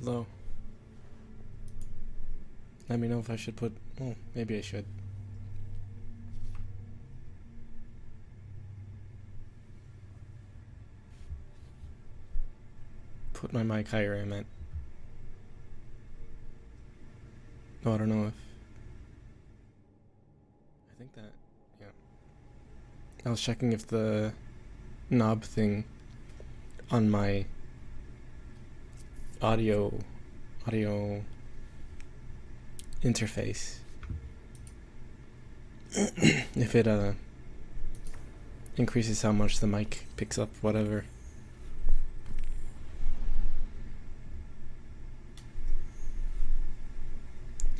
Hello. Let me know if I should put... Oh, maybe I should. Put my mic higher, I meant. Oh, I don't know if... I think that... Yeah. I was checking if the knob thing on my audio interface if it increases how much the mic picks up whatever.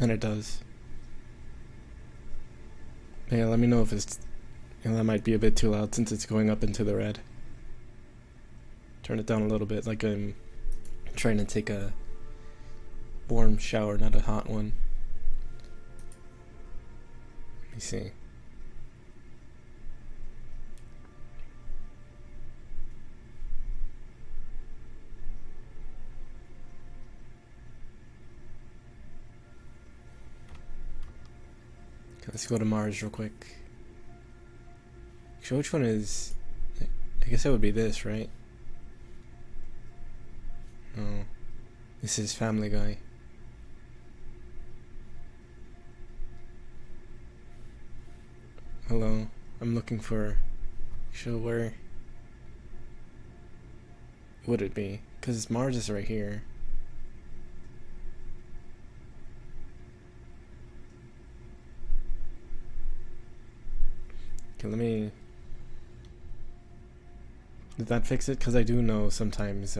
And it does. But yeah, let me know if it's... that might be a bit too loud since it's going up into the red. Turn it down a little bit, like I'm trying to take a warm shower, not a hot one. Let me see. Okay, let's go to Mars real quick. So which one is... I guess that would be this, right? No. This is Family Guy. Hello. I'm looking for... So where would it be? Because Mars is right here. Okay, let me... Did that fix it? Because I do know sometimes...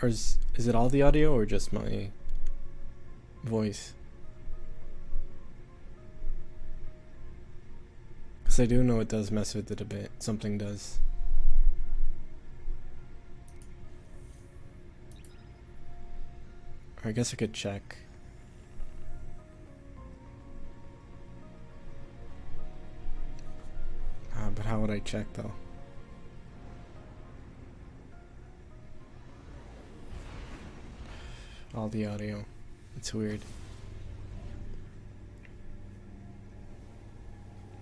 Or is it all the audio or just my voice? Because I do know it does mess with it a bit. Something does. Or I guess I could check. But how would I check though? All the audio. It's weird.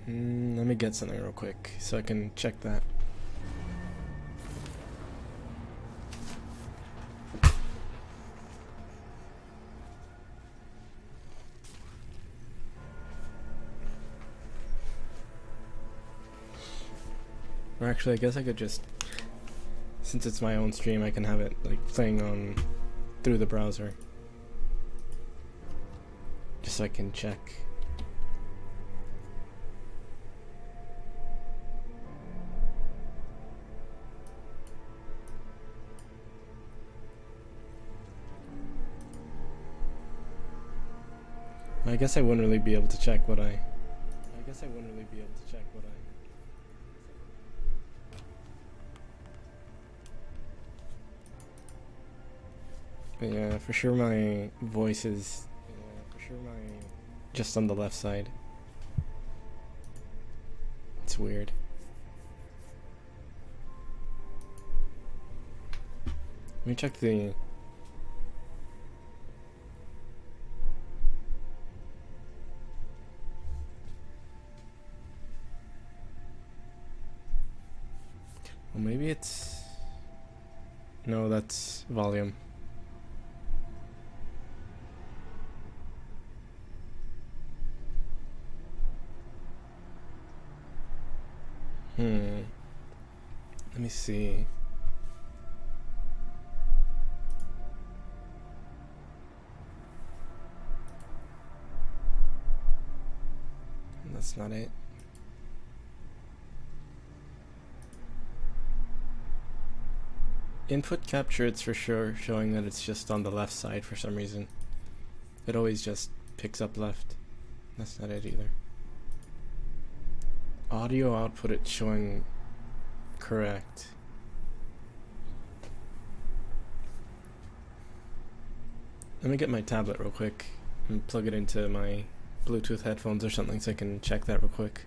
Let me get something real quick so I can check that. Or actually, I guess I could just, since it's my own stream, I can have it like playing on through the browser, just so I can check. I guess I wouldn't really be able to check what I. But yeah, for sure my voice is just on the left side. It's weird. Let me check the... Well, maybe it's... No, that's volume. Let me see. That's not it. Input capture, it's for sure showing that it's just on the left side for some reason. It always just picks up left. That's not it either. Audio output, it's showing correct. Let me get my tablet real quick and plug it into my Bluetooth headphones or something so I can check that real quick.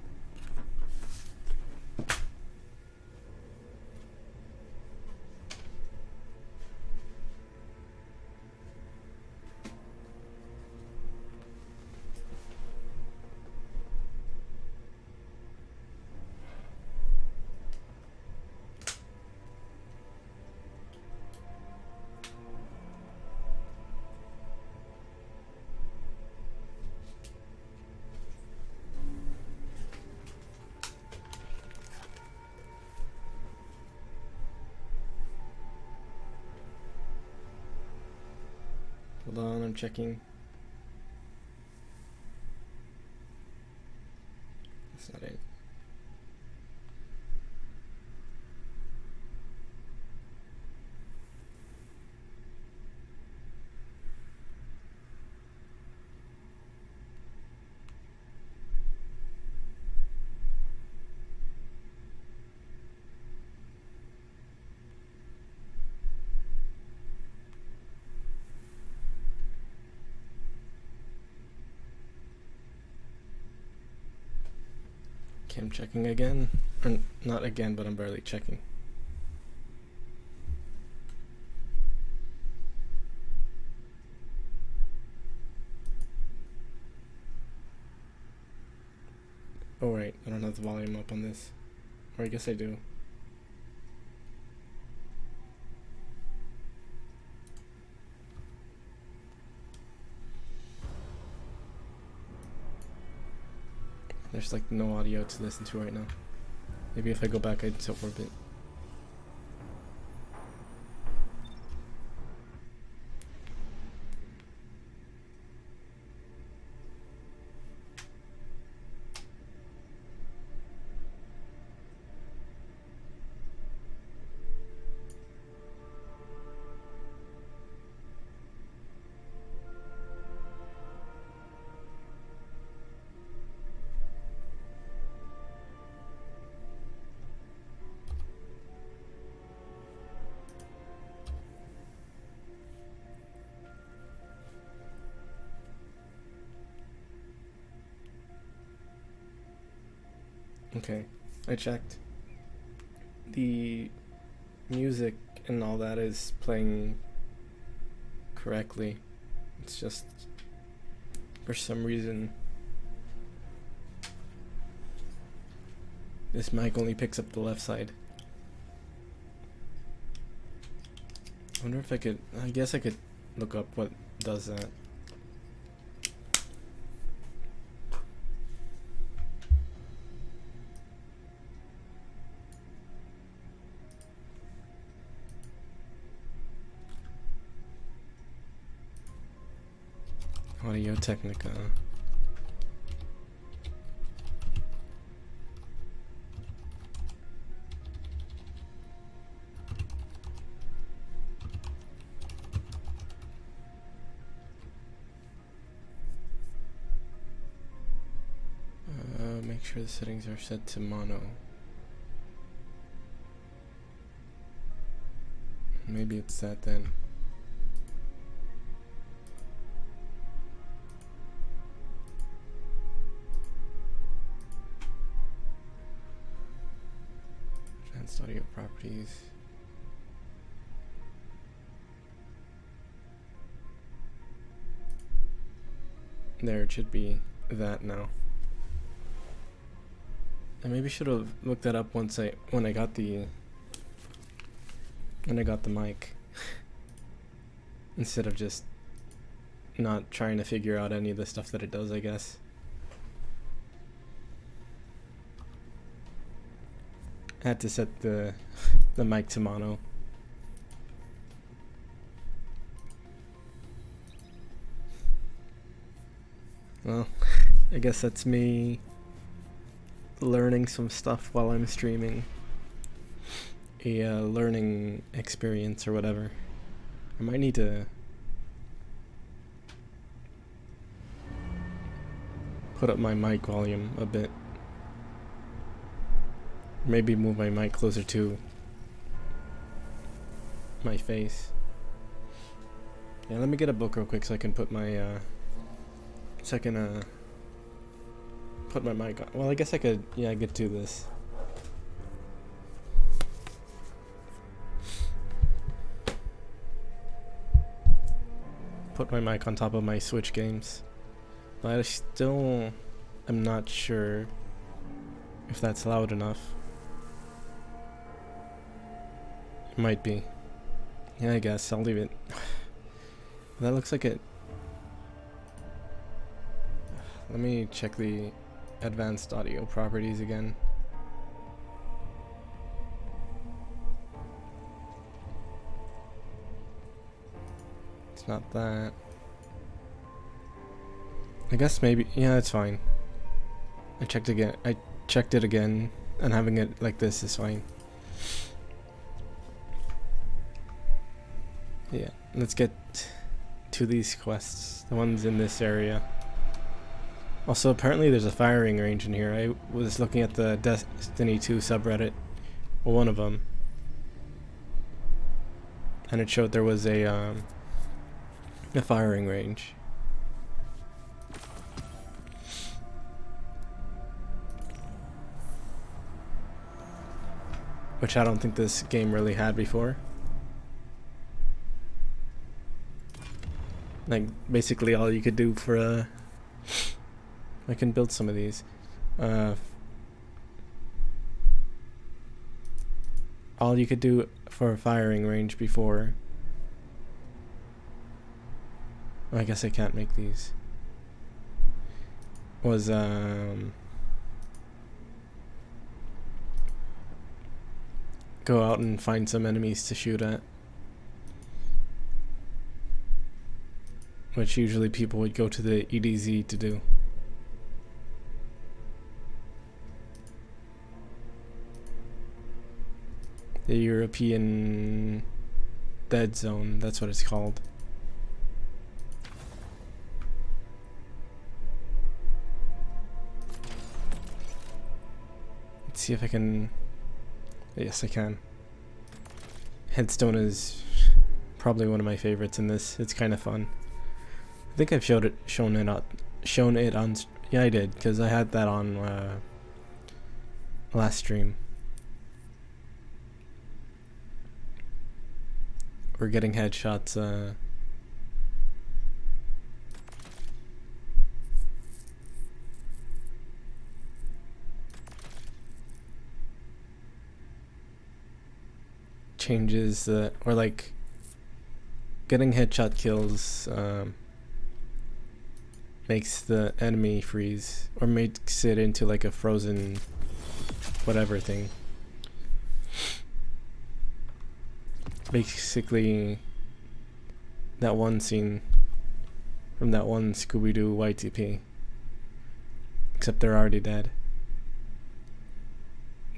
Hold on, I'm checking. That's not it. Okay, I'm checking again. Or not again, but I'm barely checking. Oh right, I don't have the volume up on this. Or I guess I do. There's like no audio to listen to right now. Maybe if I go back I'd to orbit. Okay, I checked. The music and all that is playing correctly. It's just for some reason this mic only picks up the left side. I wonder if I could, I guess I could look up what does that. Audio Technica. Make sure the settings are set to mono. Maybe it's that then. Advanced audio properties. There, it should be that now. I maybe should have looked that up when I got the mic instead of just not trying to figure out any of the stuff that it does, I guess. I had to set the mic to mono. Well, I guess that's me learning some stuff while I'm streaming. A learning experience or whatever. I might need to put up my mic volume a bit. Maybe move my mic closer to my face. Yeah, let me get a book real quick so I can put my put my mic on. Well, I guess I could, yeah, I could do this. Put my mic on top of my Switch games. But I still am not sure if that's loud enough. It might be. Yeah, I guess I'll leave it. That looks like it. Let me check the advanced audio properties again. It's not that. I guess maybe, yeah, it's fine. I checked it again, and having it like this is fine. Yeah, let's get to these quests, the ones in this area. Also, apparently there's a firing range in here. I was looking at the Destiny 2 subreddit, well, one of them, and it showed there was a firing range. Which I don't think this game really had before. Like, basically all you could do for I can build some of these. All you could do for a firing range before. I guess I can't make these. Was go out and find some enemies to shoot at. Which usually people would go to the EDZ to do. The European Dead Zone, that's what it's called. Let's see if I can... Yes, I can. Headstone is probably one of my favorites in this. It's kind of fun. I think I've shown it on. Yeah, I did, because I had that on last stream. We're getting headshots. Changes or like getting headshot kills makes the enemy freeze or makes it into like a frozen whatever thing. Basically that one scene from that one Scooby-Doo YTP, except they're already dead.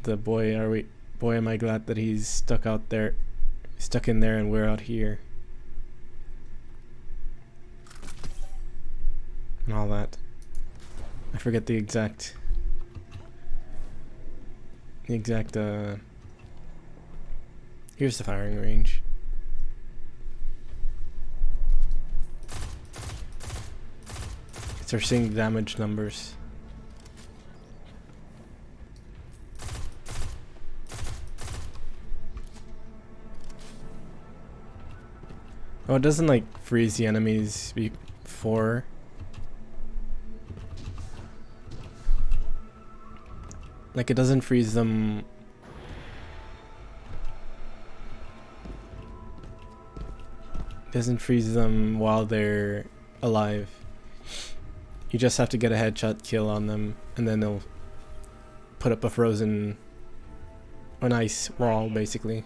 The boy am I glad that he's stuck in there and we're out here. And all that. I forget the exact here's the firing range. Start seeing damage numbers. Oh, it doesn't like freeze the enemies before. Like it doesn't freeze them. Doesn't freeze them while they're alive. You just have to get a headshot kill on them, and then they'll put up an ice wall, basically.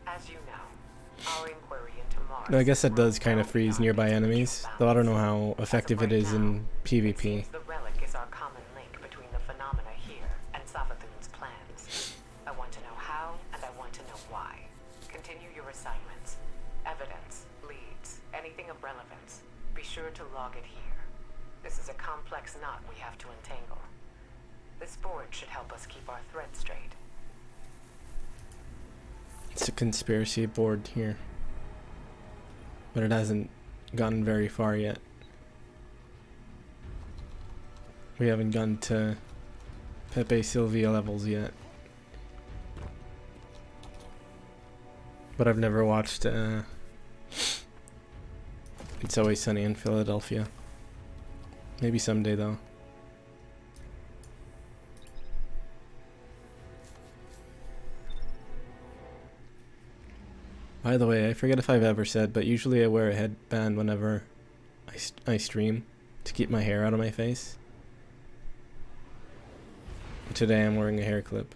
As you know, our inquiry into Mars. No, I guess that does kind of freeze nearby enemies, though I don't know how effective it is in PvP. The relic is our common link between the phenomena here and Savathun's plans. I want to know how, and I want to know why. Continue your assignments. Evidence, leads, anything of relevance. Be sure to log it here. This is a complex knot we have to untangle. This board should help us keep our thread straight. It's a conspiracy board here, but it hasn't gotten very far yet. We haven't gotten to Pepe Sylvia levels yet. But I've never watched It's Always Sunny in Philadelphia. Maybe someday though. By the way, I forget if I've ever said, but usually I wear a headband whenever I stream to keep my hair out of my face. Today I'm wearing a hair clip.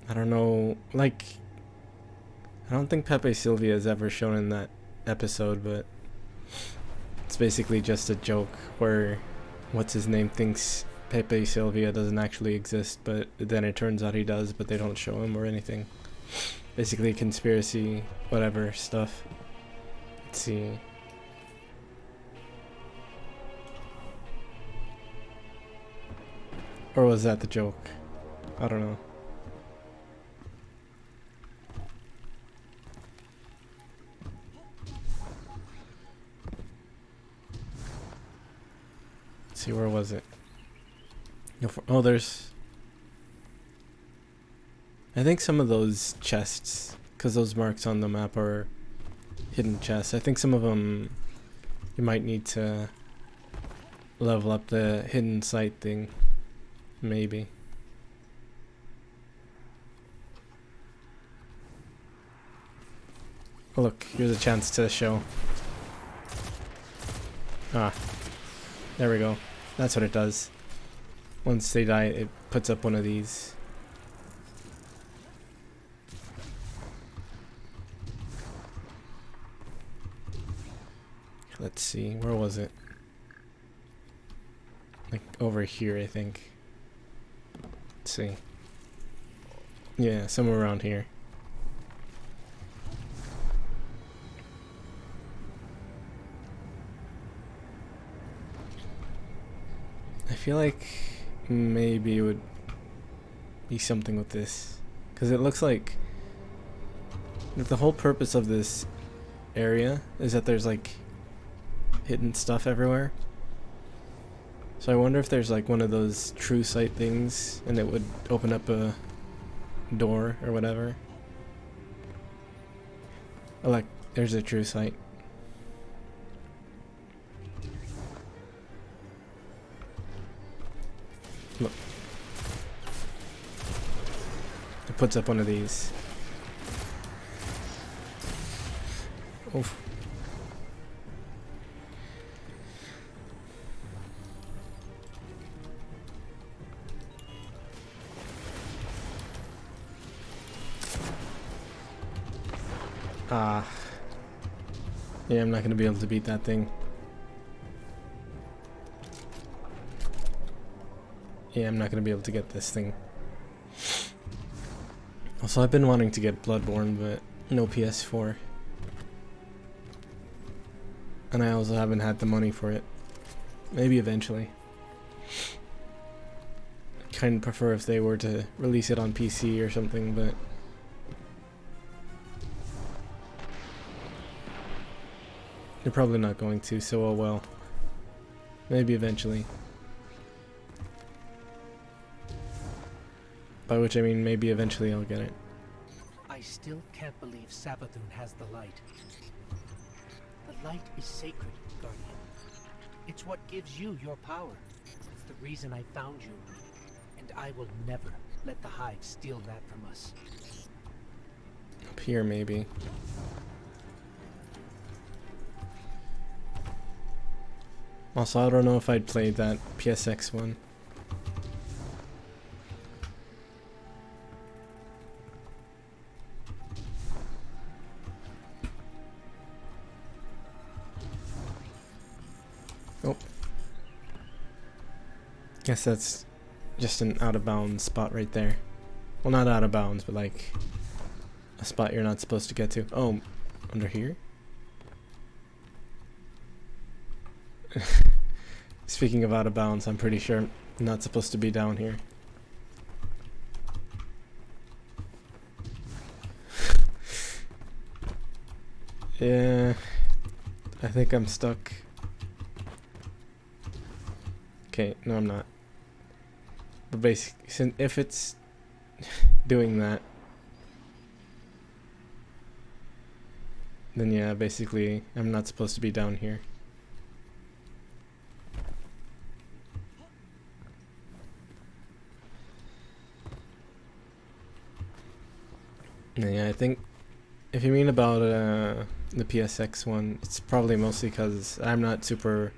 I don't know, like, I don't think Pepe Sylvia is ever shown in that episode, but it's basically just a joke where what's his name thinks Pepe Sylvia doesn't actually exist, but then it turns out he does, but they don't show him or anything. Basically conspiracy, whatever stuff. Let's see. Or was that the joke? I don't know. Let's see, where was it? Oh, there's... I think some of those chests, because those marks on the map are hidden chests, I think some of them you might need to level up the hidden sight thing. Maybe. Oh, look, here's a chance to show. Ah, there we go. That's what it does. Once they die, it puts up one of these. Let's see, where was it? Like over here, I think. Let's see. Yeah, somewhere around here. I feel like maybe it would be something with this, because it looks like the whole purpose of this area is that there's like hidden stuff everywhere. So I wonder if there's like one of those true sight things and it would open up a door or whatever. Oh, like there's a true sight. Look. It puts up one of these. Oof. Yeah, I'm not gonna be able to beat that thing. Yeah, I'm not gonna be able to get this thing. Also, I've been wanting to get Bloodborne, but no PS4. And I also haven't had the money for it. Maybe eventually. Kind of prefer if they were to release it on PC or something, but... they're probably not going to, so oh well. Maybe eventually. By which I mean maybe eventually I'll get it. I still can't believe Savathun has the light. The light is sacred, Guardian. It's what gives you your power. It's the reason I found you. And I will never let the Hive steal that from us. Up here maybe. Also, I don't know if I'd played that PSX one. Oh. Guess that's just an out of bounds spot right there. Well, not out of bounds, but like a spot you're not supposed to get to. Oh, under here? Speaking of out of bounds, I'm pretty sure I'm not supposed to be down here. Yeah, I think I'm stuck. Okay, no I'm not. But basically, if it's doing that, then yeah, basically I'm not supposed to be down here. Yeah, I think if you mean about the PSX one, it's probably mostly because I'm not super...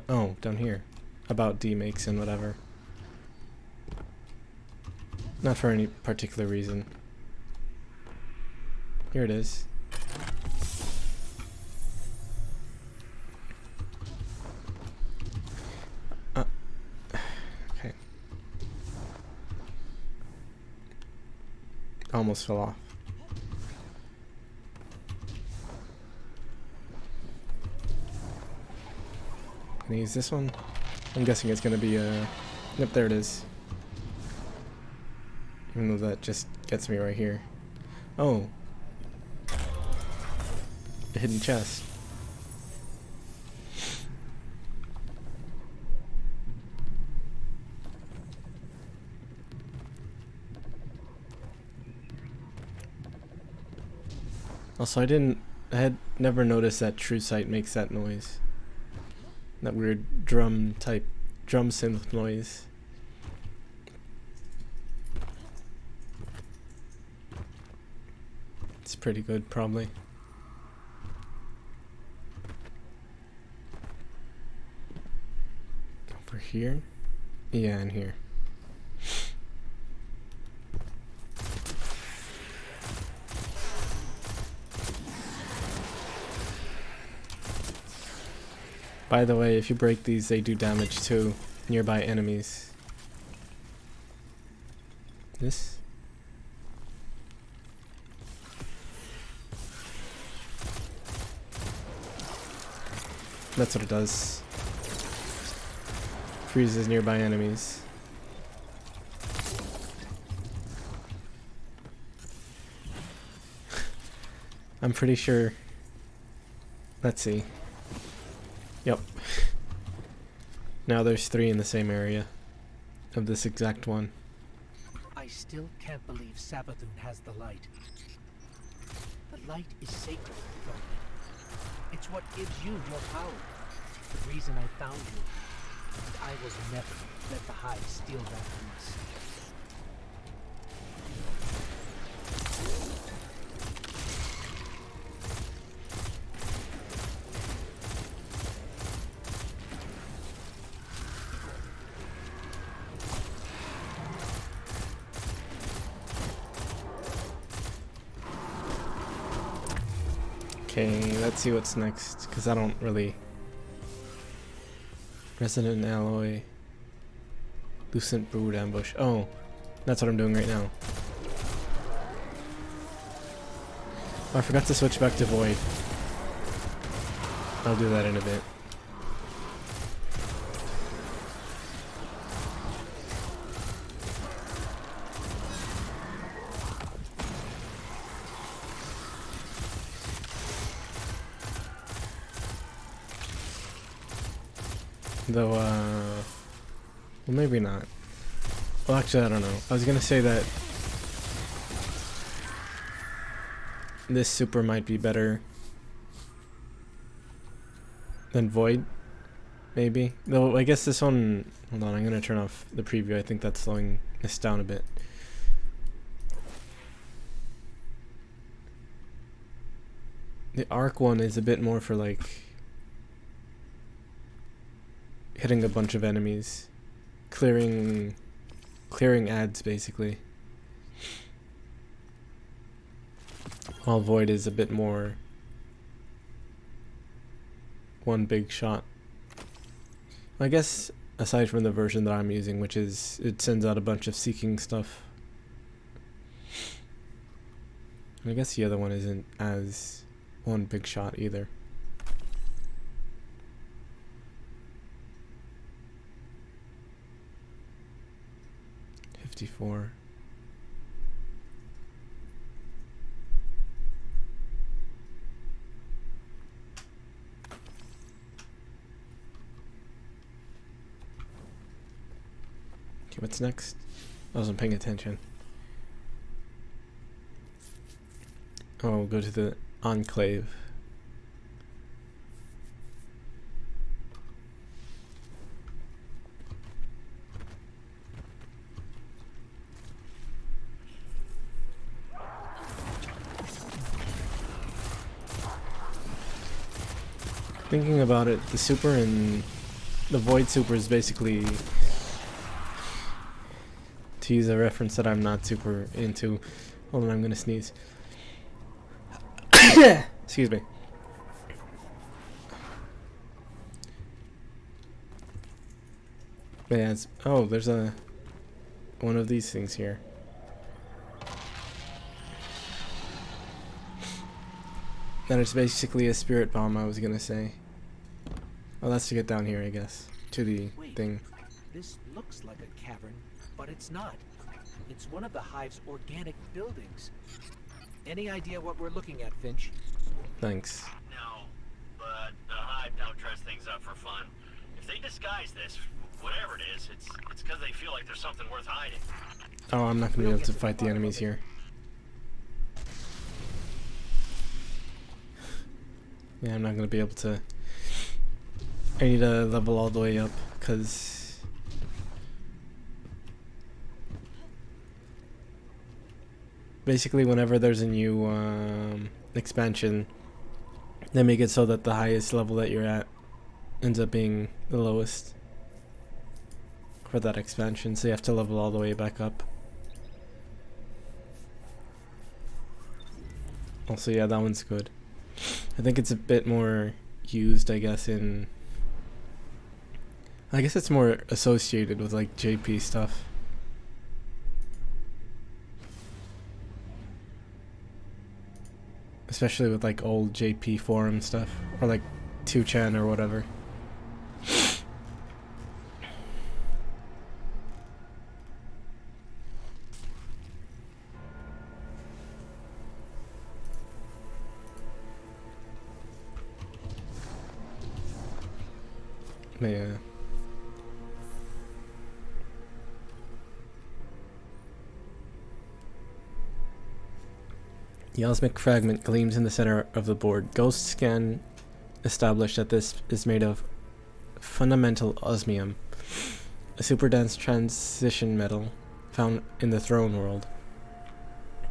oh, down here. About D-makes and whatever. Not for any particular reason. Here it is. almost fell off. Can I use this one? I'm guessing it's gonna be yep, there it is. Even though that just gets me right here. Oh. A hidden chest. Also, I had never noticed that True Sight makes that noise. That weird drum synth noise. It's pretty good, probably. Over here? Yeah, in here. By the way, if you break these, they do damage to nearby enemies. This? That's what it does. Freezes nearby enemies. I'm pretty sure. Let's see. Yep. Now there's 3 in the same area of this exact one. I still can't believe Savathun has the light. The light is sacred, Guardian. It's what gives you your power. The reason I found you. And I will never let the Hive steal that from us. Okay, let's see what's next, because I don't really... Resonant Alloy. Lucent Brood Ambush. Oh, that's what I'm doing right now. Oh, I forgot to switch back to Void. I'll do that in a bit. Though, well, maybe not. Well, actually, I don't know. I was gonna say that this super might be better than Void, maybe. Though, I guess this one... Hold on, I'm gonna turn off the preview. I think that's slowing this down a bit. The Arc one is a bit more for, like... hitting a bunch of enemies, clearing ads basically. While Void is a bit more one big shot. I guess aside from the version that I'm using, which is it sends out a bunch of seeking stuff. And I guess the other one isn't as one big shot either. 54. Okay, what's next? I wasn't paying attention. Oh, go to the Enclave. Thinking about it, the super and the Void super is basically, to use a reference that I'm not super into. Hold on, I'm gonna sneeze. Excuse me. But yeah, oh, there's one of these things here. That it's basically a spirit bomb, I was gonna say. Oh, that's to get down here, I guess. To the Wait. thing. This looks like a cavern, but it's not. It's one of the hive's organic buildings. Any idea what we're looking at, Finch? Thanks. No, but the Hive don't dress things up for fun. If they disguise this, whatever it is, it's because they feel like there's something worth hiding. Oh, I'm not gonna be able to fight the enemies here. Yeah, I'm not gonna be able to. I need to level all the way up, because basically whenever there's a new expansion, they make it so that the highest level that you're at ends up being the lowest for that expansion, so you have to level all the way back up. Also, yeah, that one's good. I think it's a bit more used, I guess, I guess it's more associated with like JP stuff. Especially with like old JP forum stuff, or like 2chan or whatever. But yeah. The Osmic fragment gleams in the center of the board. Ghost scan established that this is made of fundamental osmium, a super dense transition metal found in the throne world.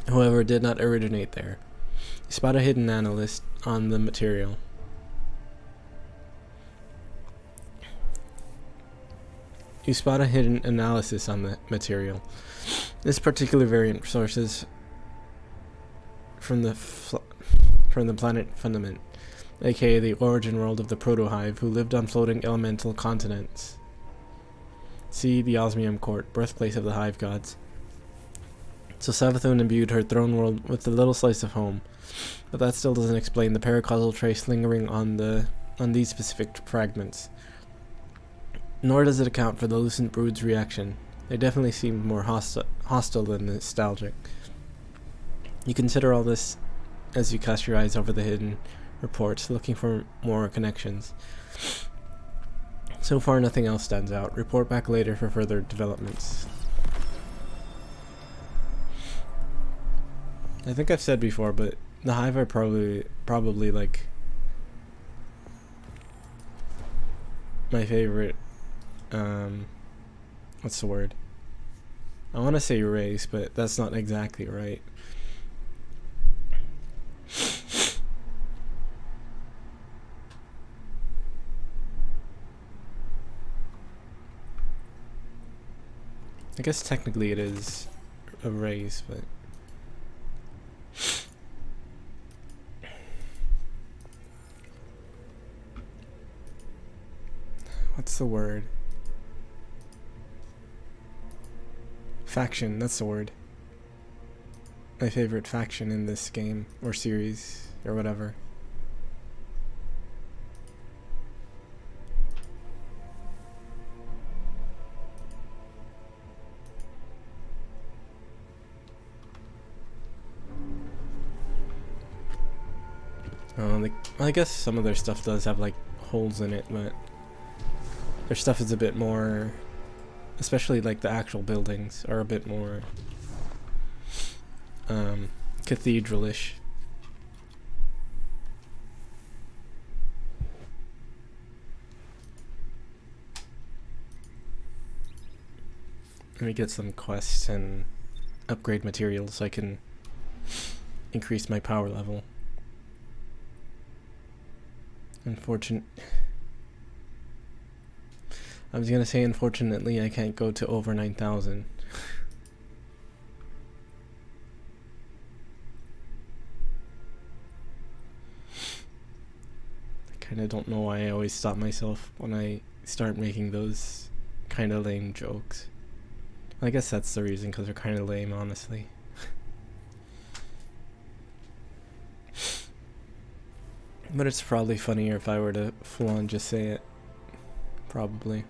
However, it did not originate there. You spot a hidden analyst on the material. You spot a hidden analysis on the material. This particular variant sources from the planet Fundament, aka the origin world of the Proto-Hive, who lived on floating elemental continents. See the Osmium Court, birthplace of the Hive gods. So Savathun imbued her throne world with a little slice of home, but that still doesn't explain the paracausal trace lingering on these specific fragments. Nor does it account for the Lucent Brood's reaction. They definitely seemed more hostile than nostalgic. You consider all this as you cast your eyes over the hidden reports, looking for more connections. So far, nothing else stands out. Report back later for further developments. I think I've said before, but the Hive are probably like my favorite. What's the word? I want to say race, but that's not exactly right. I guess technically it is a race, but what's the word? Faction, that's the word. My favorite faction in this game, or series, or whatever. I guess some of their stuff does have like holes in it, but their stuff is a bit more, especially like the actual buildings are a bit more cathedral-ish. Let me get some quests and upgrade materials so I can increase my power level. I was gonna say, unfortunately, I can't go to over 9,000. I kinda don't know why I always stop myself when I start making those kinda lame jokes. I guess that's the reason, because they're kinda lame, honestly. But it's probably funnier if I were to full on just say it. Probably.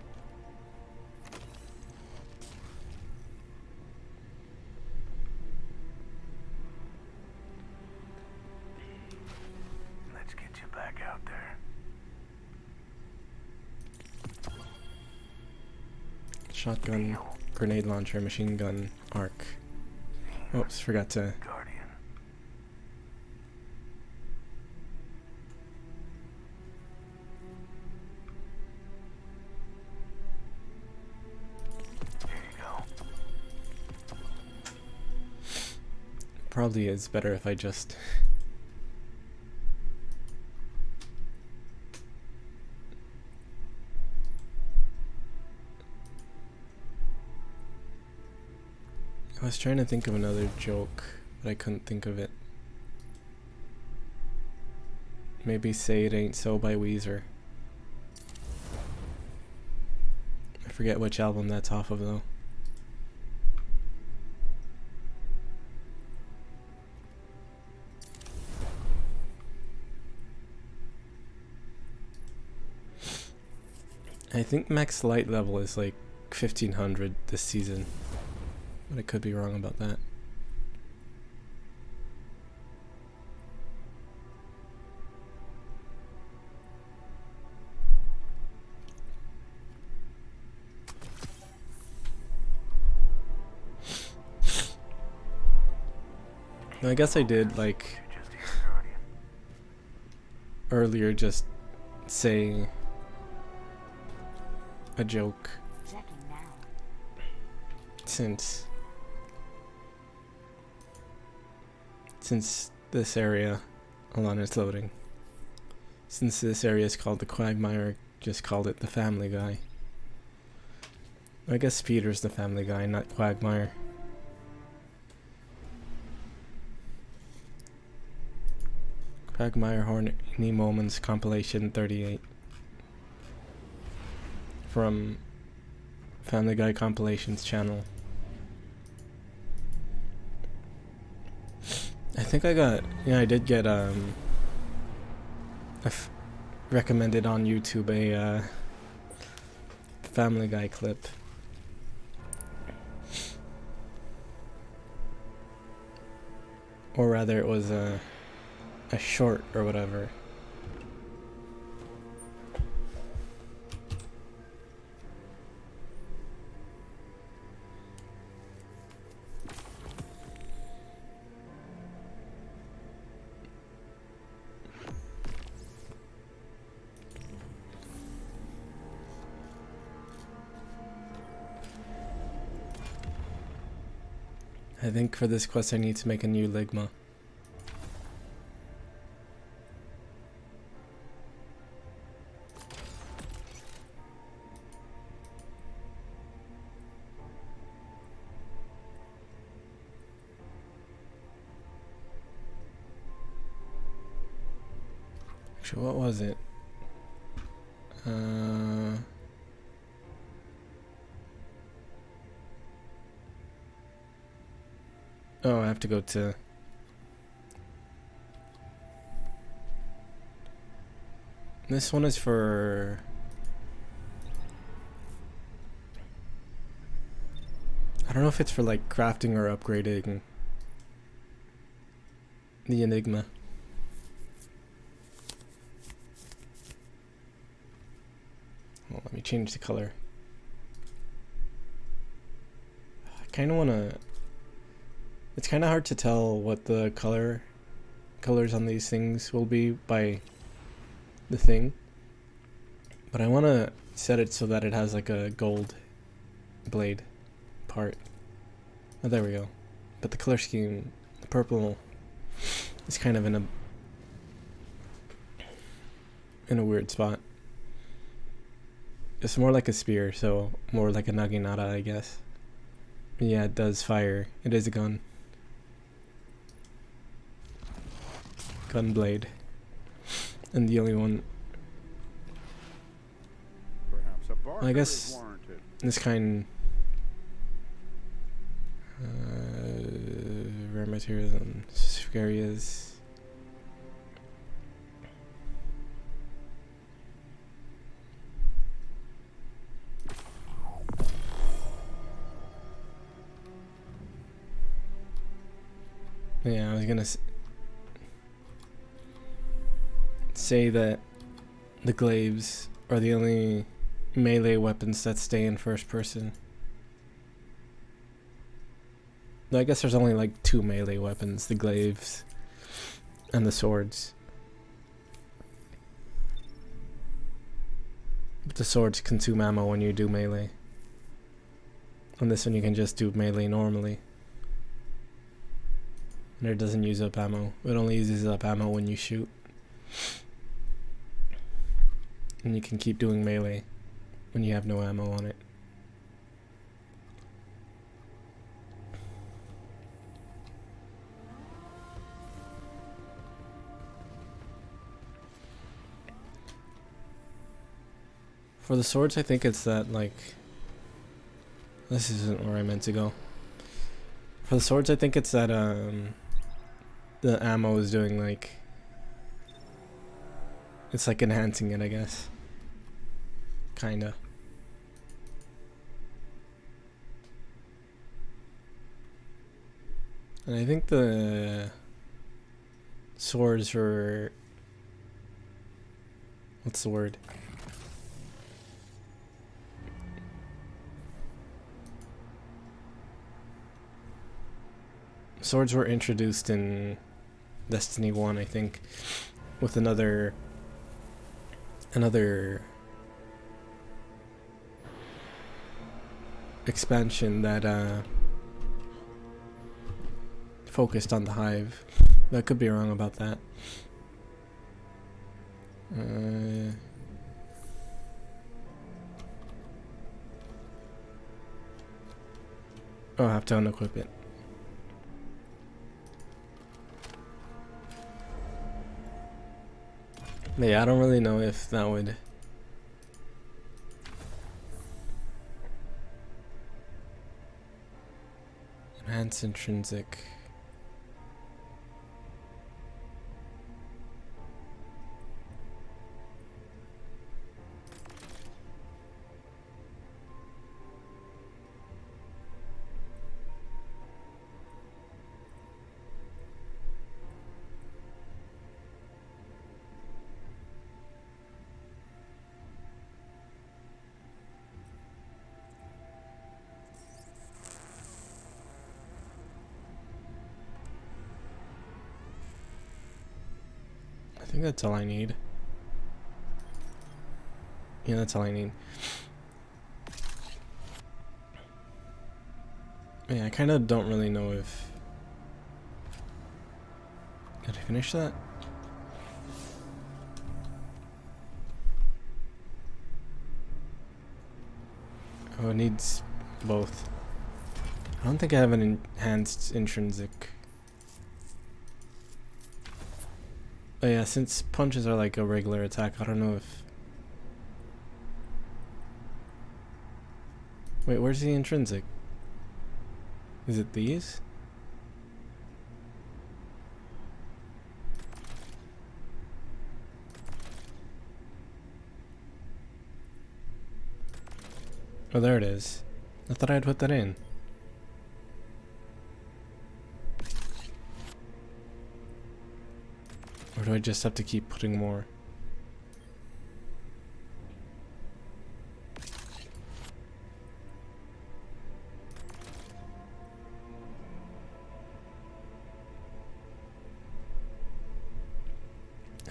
Let's get you back out there. Shotgun, grenade launcher, machine gun, arc. Oops, forgot to. Guardian. Here you go. Probably is better if I just. I was trying to think of another joke, but I couldn't think of it. Maybe Say It Ain't So by Weezer. I forget which album that's off of though. I think max light level is like 1500 this season. But I could be wrong about that. No, I guess I did like You're just here, Guardian. earlier just say a joke Checking now. since this area, hold on, it's loading. Since this area is called the Quagmire, just called it the Family Guy. I guess Peter's the Family Guy, not Quagmire. Quagmire Horny Moments compilation 38 from Family Guy Compilations channel. I think I got, yeah, I did get recommended on YouTube a Family Guy clip. Or rather it was a short or whatever. I think for this quest I need to make a new Ligma. Actually, what was it? Oh, I have to go to... This one is for... I don't know if it's for like crafting or upgrading the Enigma. Well, let me change the color. I kind of want to... It's kind of hard to tell what the colors on these things will be by the thing. But I want to set it so that it has like a gold blade part. Oh, there we go. But the color scheme, the purple, is kind of in a weird spot. It's more like a spear, so more like a naginata, I guess. Yeah, it does fire. It is a gun. Gun blade. And the only one... Perhaps a barter I guess is warranted. this kind... rare materials and areas. Yeah, I was gonna say that the glaives are the only melee weapons that stay in first person. No, I guess there's only like 2 melee weapons, the glaives and the swords. But the swords consume ammo when you do melee. On this one you can just do melee normally. And it doesn't use up ammo. It only uses up ammo when you shoot. And you can keep doing melee when you have no ammo on it. For the swords, I think it's that, like... This isn't where I meant to go. For the swords, I think it's that, the ammo is doing, like... It's, like, enhancing it, I guess. Kinda. And I think the... swords were... What's the word? Swords were introduced in Destiny 1, I think, with another expansion that focused on the Hive. I could be wrong about that. I'll have to unequip it. Yeah, I don't really know if that would... Enhance intrinsic... I think that's all I need. Yeah, that's all I need. Yeah, I kind of don't really know if... Did I finish that? Oh, it needs both. I don't think I have an enhanced intrinsic. But yeah, since punches are like a regular attack, I don't know if... Wait, where's the intrinsic? Is it these? Oh, there it is. I thought I'd put that in. Or do I just have to keep putting more?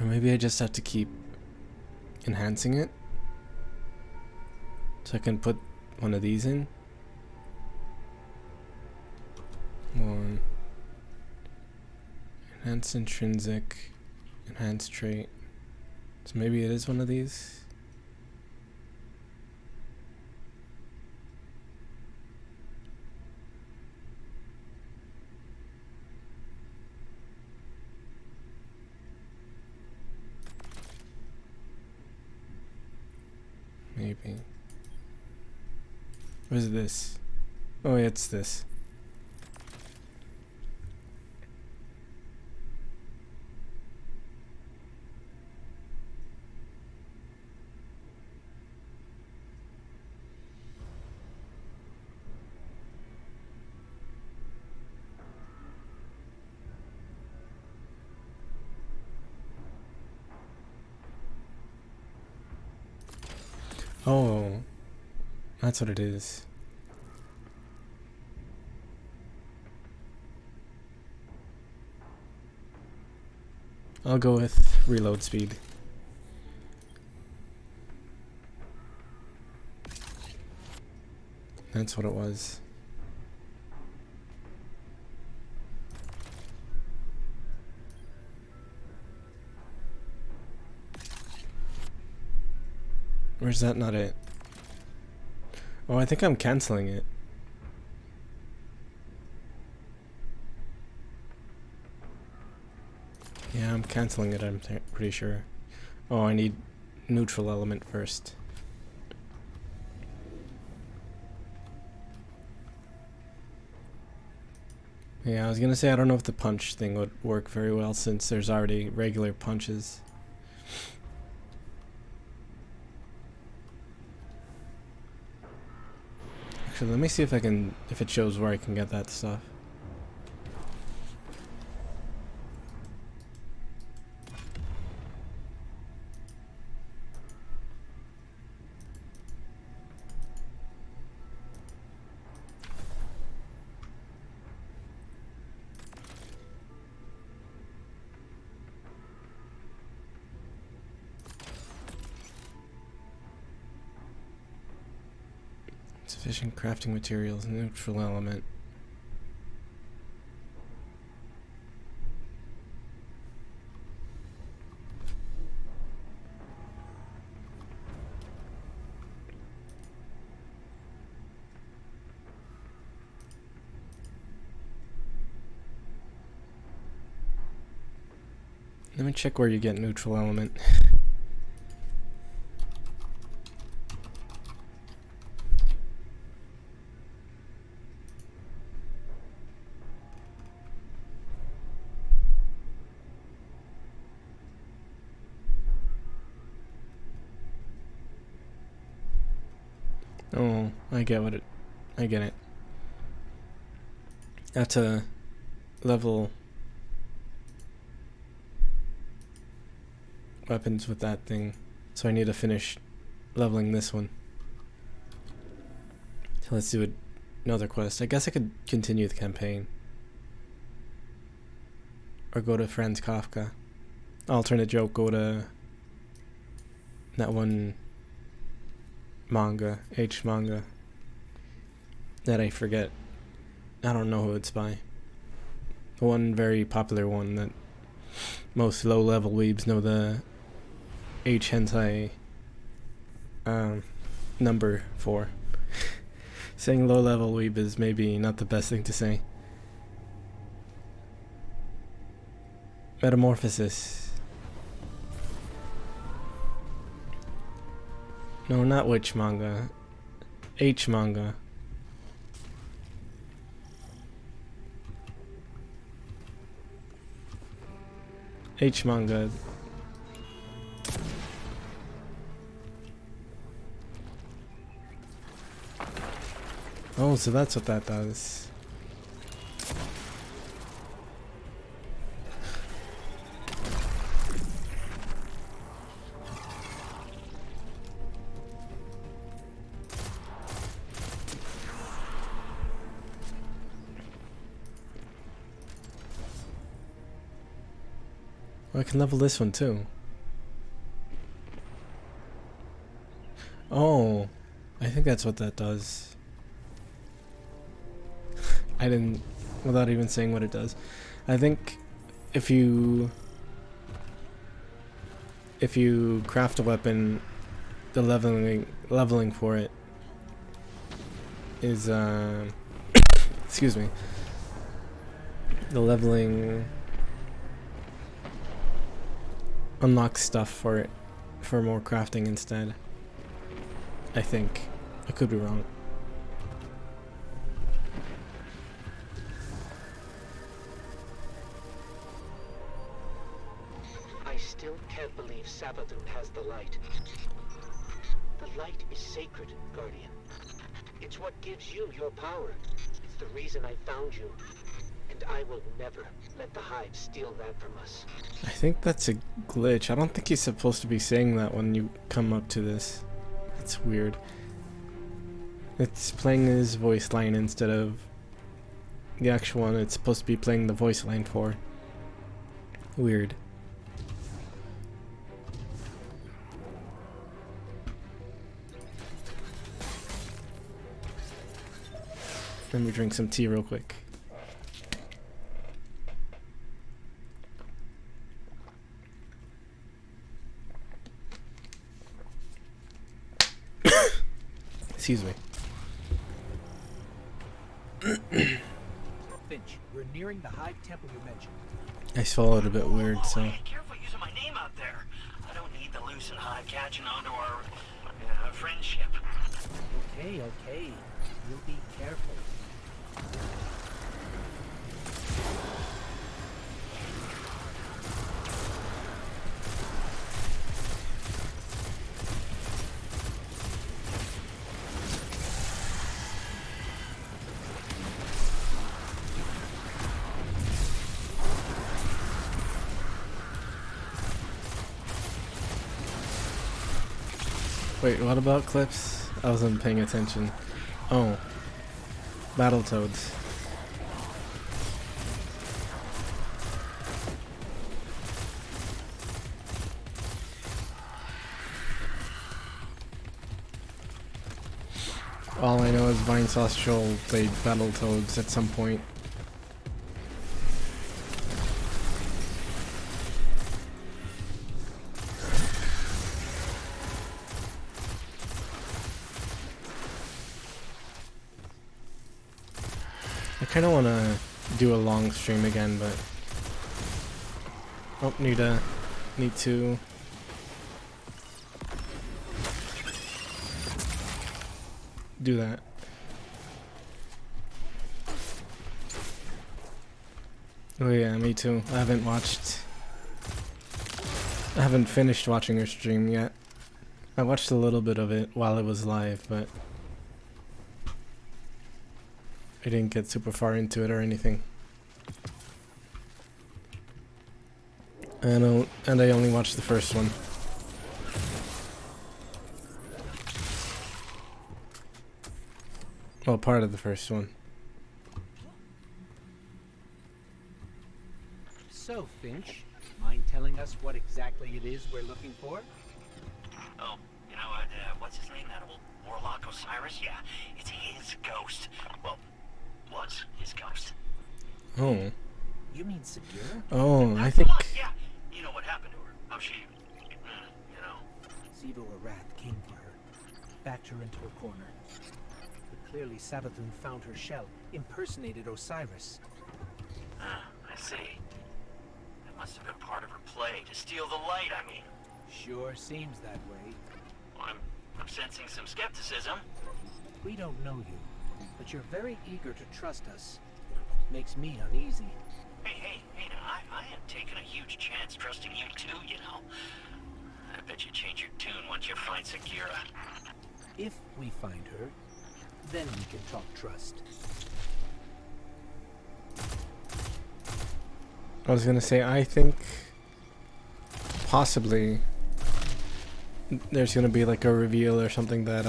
Or maybe I just have to keep enhancing it? So I can put one of these in? One. Enhance intrinsic. Enhanced trait. So maybe it is one of these? Maybe. What is this? Oh, yeah, it's this. Oh, that's what it is. I'll go with reload speed. That's what it was. Or is that not it? Oh, I think I'm canceling it. Yeah, I'm canceling it, I'm pretty sure. Oh, I need neutral element first. Yeah, I was gonna say I don't know if the punch thing would work very well since there's already regular punches. Actually, let me see if it shows where I can get that stuff. Sufficient crafting materials, neutral element. Let me check where you get neutral element. Oh, I get it. I have to level weapons with that thing, so I need to finish leveling this one. So let's do another quest. I guess I could continue the campaign. Or go to Franz Kafka. Alternate joke, go to that one manga, H manga, that I forget. I don't know who it's by. The one very popular one that most low-level weebs know the H hentai number for. Saying low-level weeb is maybe not the best thing to say. Metamorphosis. No, not which manga. H manga. H manga. Oh, so that's what that does. Oh, I can level this one too. Oh, I think that's what that does. I didn't, without even saying what it does. I think if you craft a weapon, the leveling for it is excuse me. The leveling unlocks stuff for it, for more crafting instead. I think. I could be wrong. I still can't believe Savathun has the light. The light is sacred, Guardian. It's what gives you your power. It's the reason I found you. And I will never let the Hive steal that from us. I think that's a glitch. I don't think he's supposed to be saying that when you come up to this. It's weird. It's playing his voice line instead of the actual one it's supposed to be playing the voice line for. Weird. Let me drink some tea real quick. Excuse me. Finch, we're nearing the Hive Temple you mentioned. I swallowed a bit weird, so. Hey, careful using my name out there. I don't need the loose and high catching onto our friendship. Okay, okay. You'll be careful. Wait, what about clips? I wasn't paying attention. Oh. Battletoads. All I know is Vinesauce Joel played Battletoads at some point. I kind of want to do a long stream again, but oh, need to do that. Oh yeah, me too. I haven't finished watching her stream yet. I watched a little bit of it while it was live, but I didn't get super far into it or anything. And I only watched the first one. Well, part of the first one. So, Finch, mind telling us what exactly it is we're looking for? Oh, you know, what's his name? That old warlock Osiris? Yeah, it's his ghost. Well, was his ghost. Oh. You mean Segura? Oh, I That's think. the one, yeah. You know what happened to her. How she, you know. Sivo Arath came for her, backed her into a corner. But clearly Savathun found her shell, impersonated Osiris. I see. That must have been part of her play to steal the light, I mean. Sure seems that way. Well, I'm sensing some skepticism. We don't know you, but you're very eager to trust us. Makes me uneasy. Hey, now, I am taking a huge chance trusting you too, you know. I bet you change your tune once you find Segura. If we find her, then we can talk trust. I was gonna say, I think possibly there's gonna be like a reveal or something that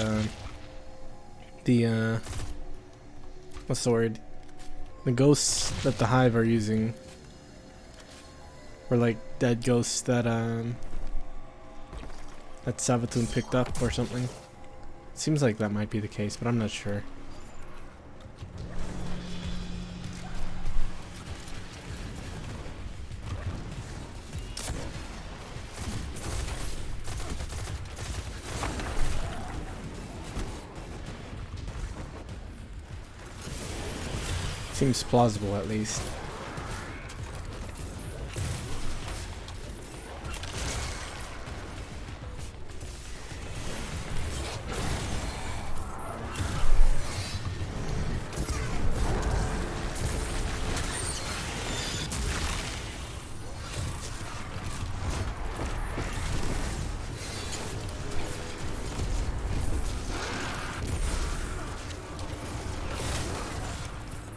what's the word? The ghosts that the Hive are using, or like dead ghosts that Savathun picked up or something. Seems like that might be the case, but I'm not sure. Seems plausible, at least.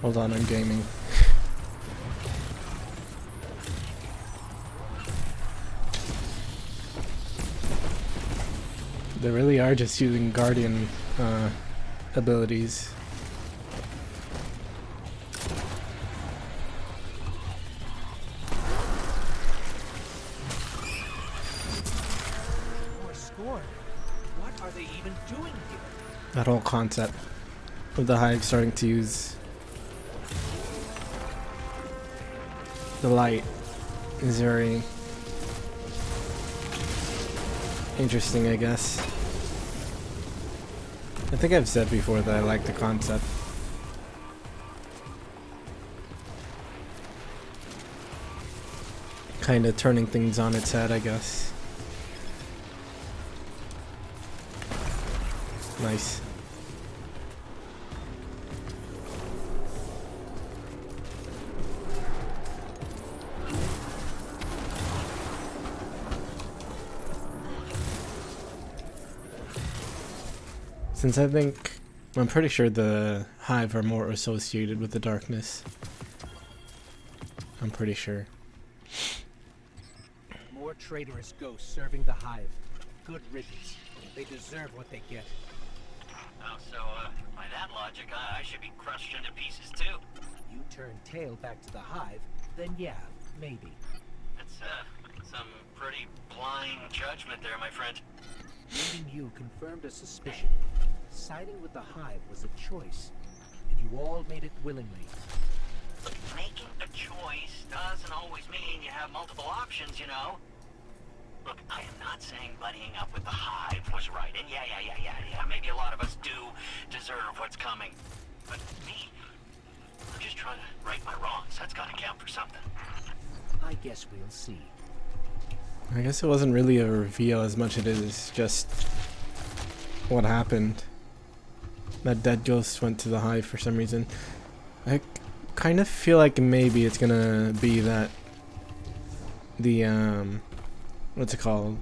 Hold on, I'm gaming. They really are just using Guardian abilities. Or Scorn. What are they even doing here? That whole concept of the Hive starting to use the light is very interesting, I guess. I think I've said before that I like the concept. Kind of turning things on its head, I guess. Nice. Since I'm pretty sure the Hive are more associated with the darkness. I'm pretty sure. More traitorous ghosts serving the Hive. Good riddance. They deserve what they get. Oh, so, by that logic, I should be crushed into pieces too. You turn tail back to the Hive, then yeah, maybe. That's, some pretty blind judgment there, my friend. Meeting you confirmed a suspicion. Siding with the Hive was a choice, and you all made it willingly. Look, making a choice doesn't always mean you have multiple options, you know? Look, I am not saying buddying up with the Hive was right, and yeah, maybe a lot of us do deserve what's coming. But me, I'm just trying to right my wrongs. That's gotta count for something. I guess we'll see. I guess it wasn't really a reveal as much as it is just what happened. That dead ghost went to the Hive for some reason. I kind of feel like maybe it's gonna be that the what's it called?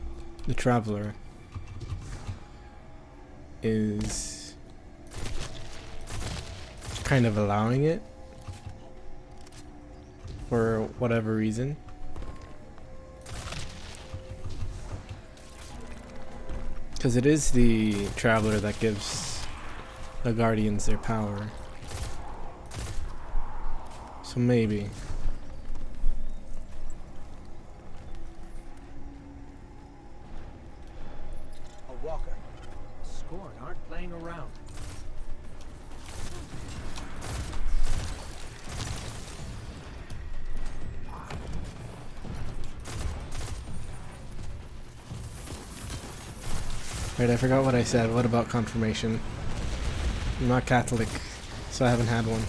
The Traveler is kind of allowing it for whatever reason. Because it is the Traveler that gives the Guardians their power. So maybe. A walker. Scorn aren't playing around. Right, I forgot what I said. What about confirmation? I'm not Catholic, so I haven't had one.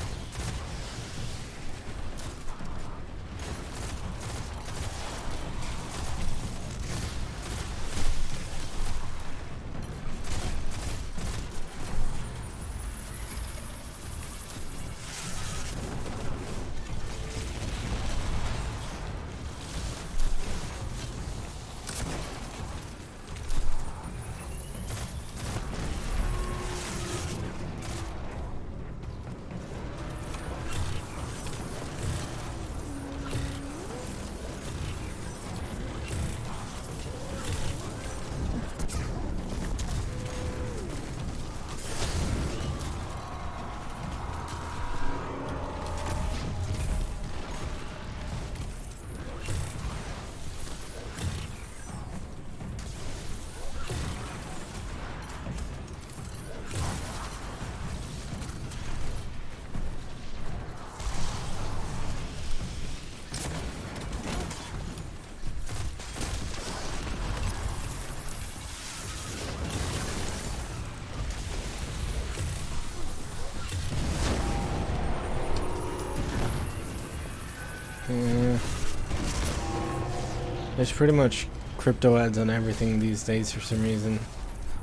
There's pretty much crypto ads on everything these days for some reason.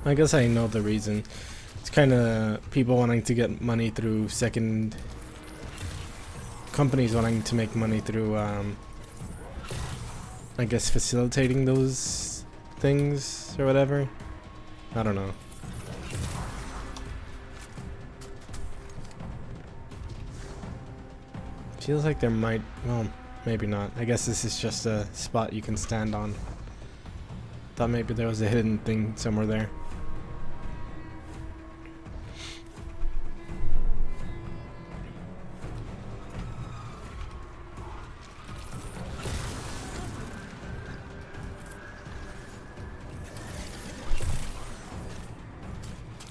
I guess I know the reason. It's kind of people wanting to get money through companies wanting to make money through, I guess facilitating those things or whatever. I don't know. Feels like there might, well, maybe not. I guess this is just a spot you can stand on. Thought maybe there was a hidden thing somewhere there.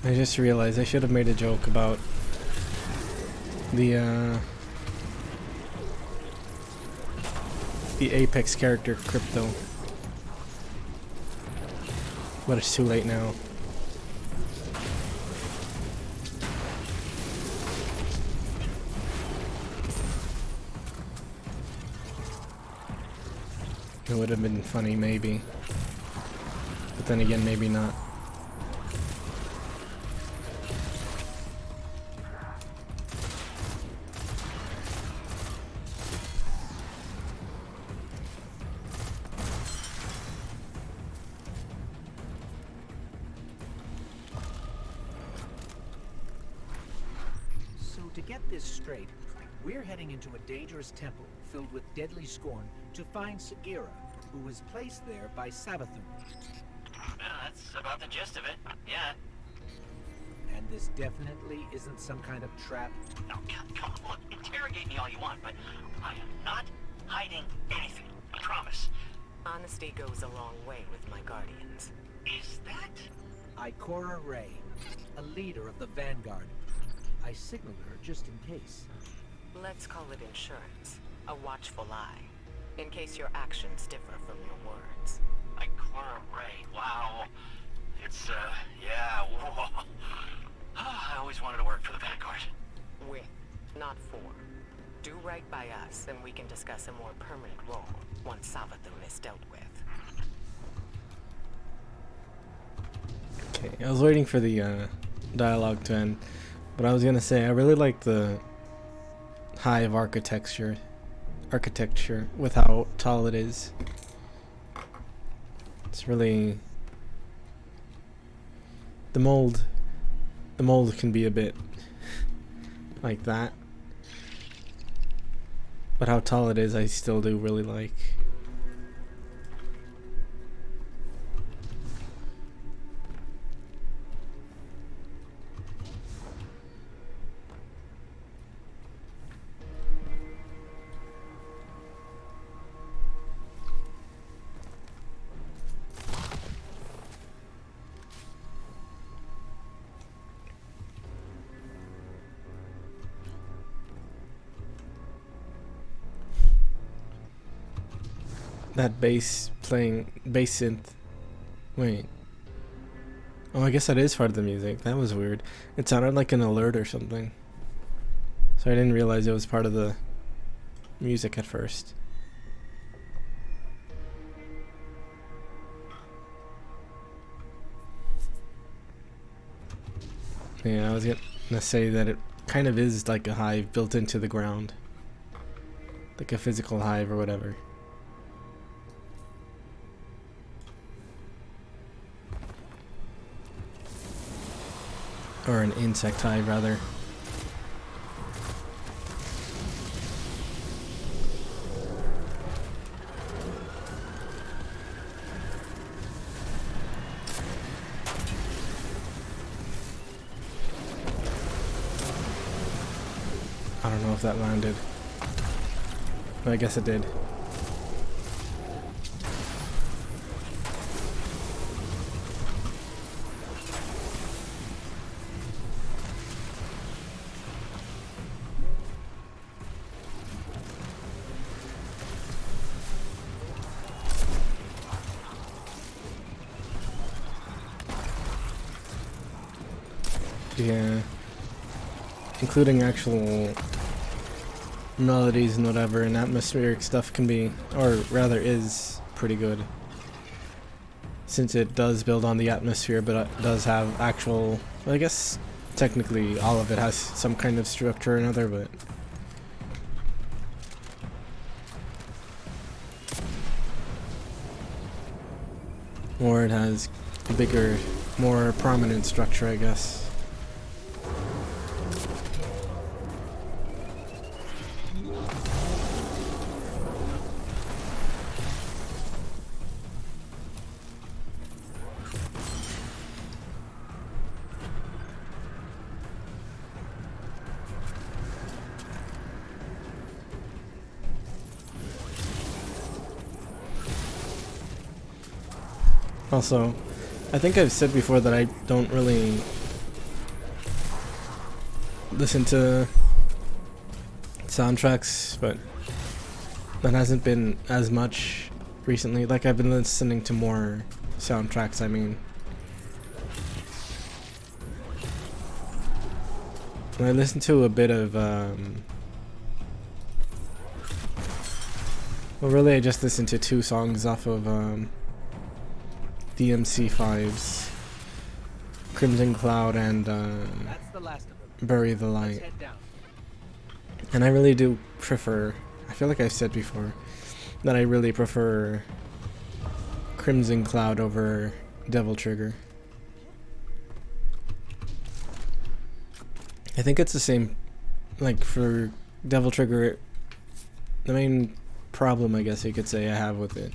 I just realized I should have made a joke about the Apex character Crypto. But it's too late now. It would have been funny, maybe. But then again, maybe not. So to get this straight, we're heading into a dangerous temple filled with deadly scorn to find Sagira, who was placed there by Savathun. That's about the gist of it. Yeah. And this definitely isn't some kind of trap. No, come on, look, interrogate me all you want, but I am not hiding anything. I promise. Honesty goes a long way with my guardians. Is that? Ikora Ray, a leader of the Vanguard. I signaled her just in case. Let's call it insurance. A watchful eye. In case your actions differ from your words. Ikora Ray, wow. It's, yeah, whoa. I always wanted to work for the Vanguard. With, not for. Do right by us, and we can discuss a more permanent role once Savathun is dealt with. Okay, I was waiting for the dialogue to end, but I was gonna say I really like the hive architecture with how tall it is. It's really the mold can be a bit like that, but how tall it is I still do really like. That bass synth. Wait. Oh, I guess that is part of the music. That was weird. It sounded like an alert or something. So I didn't realize it was part of the music at first. Yeah, I was gonna say that it kind of is like a hive built into the ground. Like a physical hive or whatever. Or an insect hive, rather. I don't know if that landed. But I guess it did. Yeah, including actual melodies and whatever, and atmospheric stuff can be, or rather is, pretty good. Since it does build on the atmosphere, but it does have actual, well, I guess technically all of it has some kind of structure or another, but or it has a bigger, more prominent structure, I guess. Also, I think I've said before that I don't really listen to soundtracks, but that hasn't been as much recently. Like, I've been listening to more soundtracks, I mean. And I listened to a bit of, well, really I just listened to 2 songs off of, DMC5's Crimson Cloud and, That's the last of them. Bury the Let's Light. head down. And I really do prefer, I feel like I've said before, that I really prefer Crimson Cloud over Devil Trigger. I think it's the same, like, for Devil Trigger, the main problem, I guess you could say, I have with it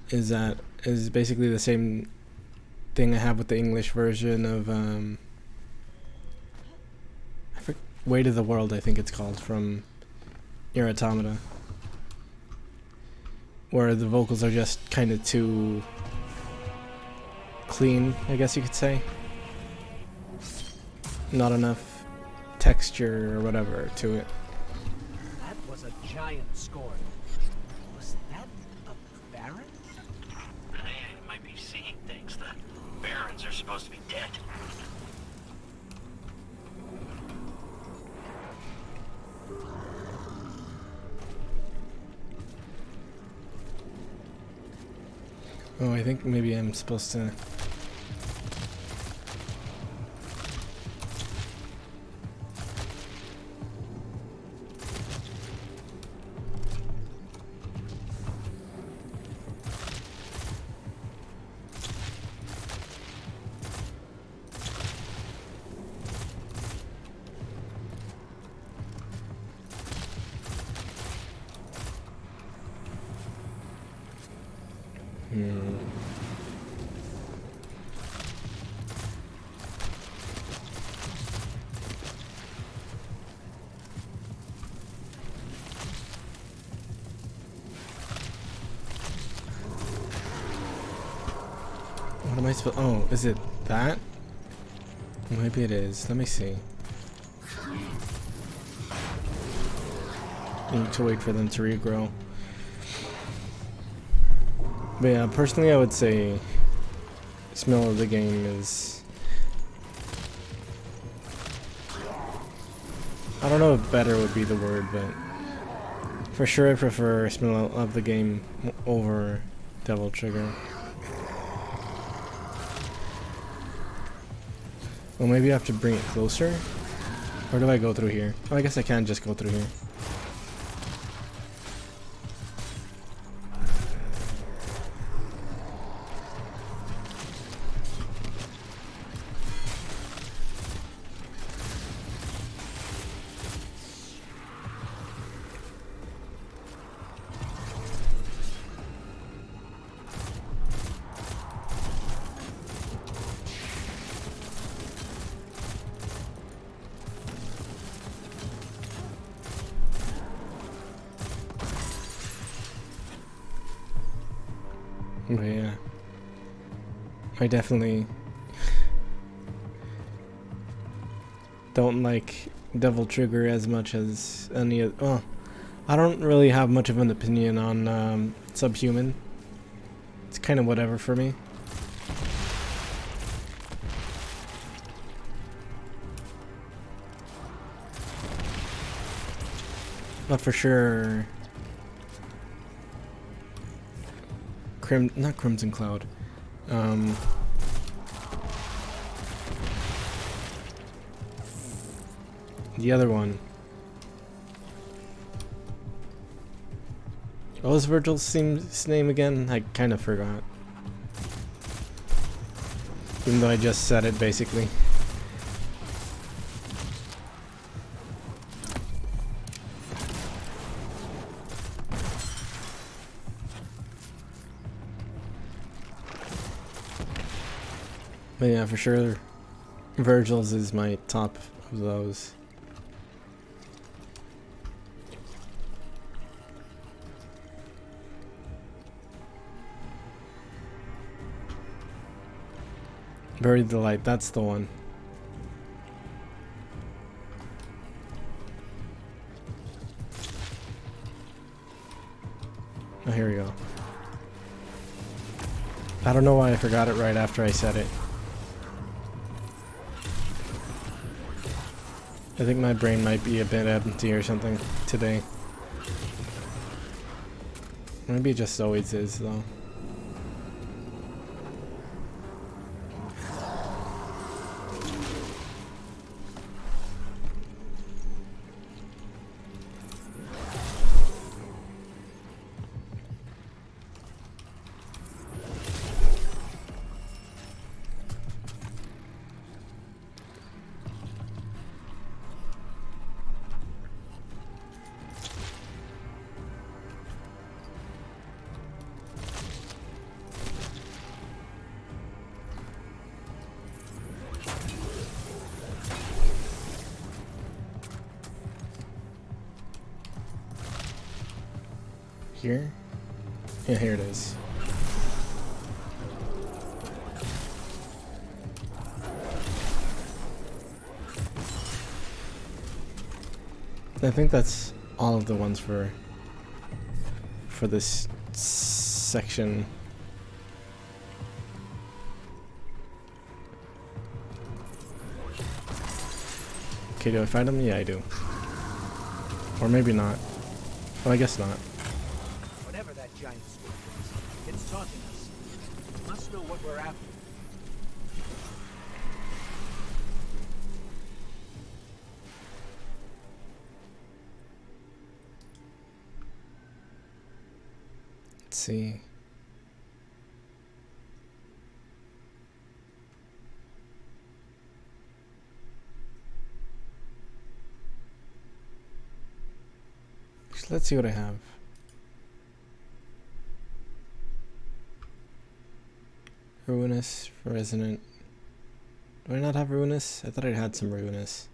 is that is basically the same thing I have with the English version of Weight of the World, I think it's called, from Nier Automata, where the vocals are just kind of too clean, I guess you could say. Not enough texture or whatever to it. That was a giant score. Was that a Baron? Hey, you might be seeing things. The Barons are supposed to be dead. Oh, I think maybe I'm supposed to... What am I supposed... Oh, is it that? Maybe it is. Let me see. I need to wait for them to regrow. But yeah, personally I would say smell of the game is... I don't know if better would be the word, but for sure I prefer smell of the game over Devil Trigger. Well, maybe I have to bring it closer? Or do I go through here? Oh, I guess I can just go through here. But yeah, I definitely don't like Devil Trigger as much as any of... Oh, I don't really have much of an opinion on Subhuman. It's kind of whatever for me. But for sure... not Crimson Cloud. The other one. What was Virgil's name again? I kind of forgot. Even though I just said it, basically. But yeah, for sure, Virgil's is my top of those. Bury the Light, that's the one. Oh, here we go. I don't know why I forgot it right after I said it. I think my brain might be a bit empty or something today. Maybe it just always is, though. Here? Yeah, here it is. I think that's all of the ones for this section. Okay, do I find them? Yeah, I do. Or maybe not. Well, I guess not. Whatever that giant squid is, it's taunting us. It must know what we're after. Let's see. Let's see what I have. Ruinous, Resonant. Do I not have Ruinous? I thought I had some Ruinous.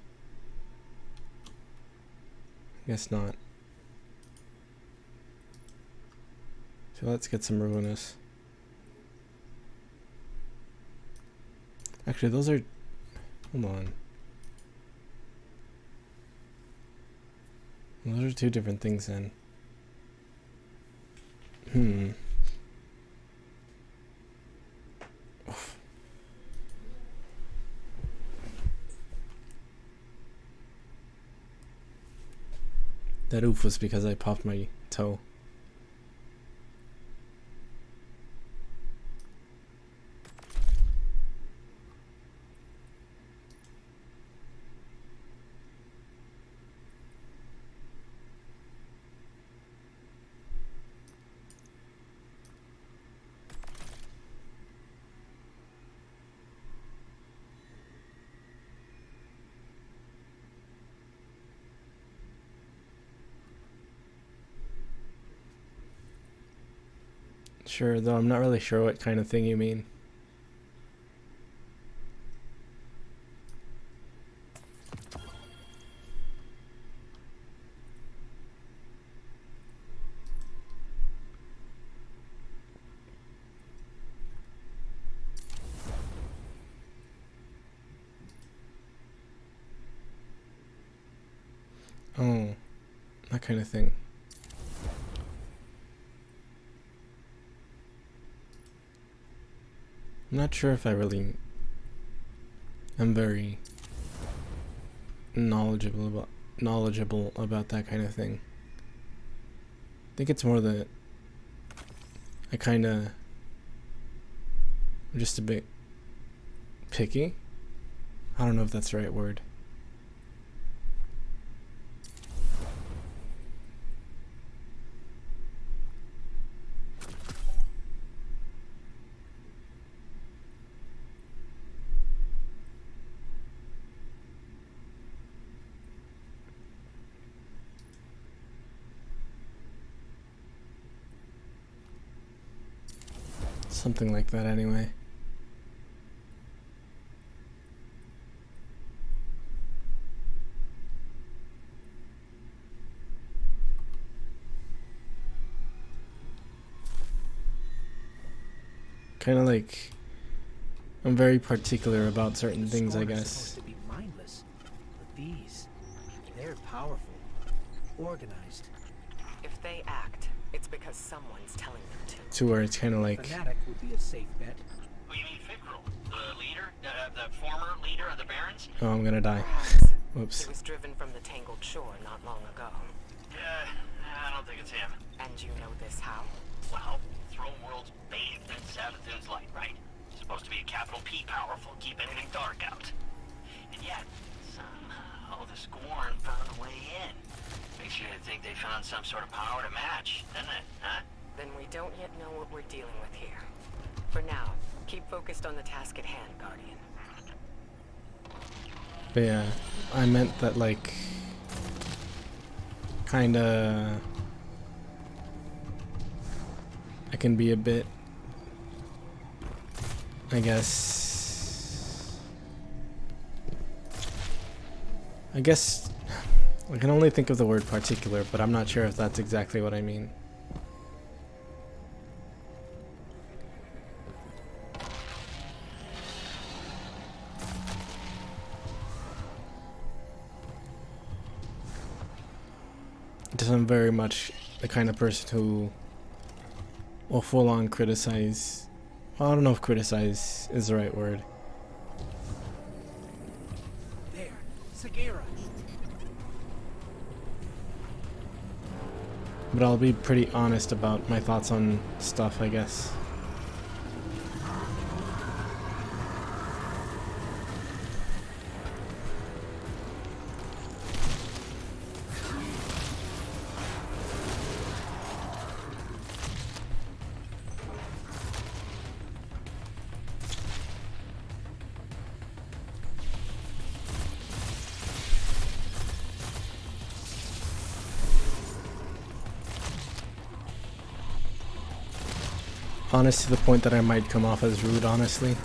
Guess not. So let's get some Ruinous. Actually, those are... Hold on. Those are two different things then. Oof. That oof was because I popped my toe. Sure, though I'm not really sure what kind of thing you mean. Oh, that kind of thing. I'm not sure if I really am very knowledgeable about that kind of thing. I think it's more that I kind of I'm just a bit picky. I don't know if that's the right word. Something like that anyway. Kind of like I'm very particular about certain things, I guess. Supposed to be mindless, but these, they're powerful, organized. If If they act, it's because someone's telling them to. To where it's kind of like, Fanatic would be a safe bet. Who you mean, Fikrul? The leader? The former leader of the Barons? oh, I'm gonna die. Perhaps. Whoops. He was driven from the Tangled Shore not long ago. Yeah, I don't think it's him. And you know this how? Well, Throne World's bathed in Savathun's light, right? Supposed to be a capital P powerful, keep anything dark out. And yet, somehow the Scorn found a way in. Makes you think they found some sort of power to match, doesn't it? Huh? Then we don't yet know what we're dealing with here. For now, keep focused on the task at hand, Guardian. But yeah, I meant that like, kinda, I can be a bit, I guess, I can only think of the word particular, but I'm not sure if that's exactly what I mean. Just I'm very much the kind of person who will full on criticize. Well, I don't know if criticize is the right word. There, Sagira. But I'll be pretty honest about my thoughts on stuff, I guess. Honest to the point that I might come off as rude, honestly.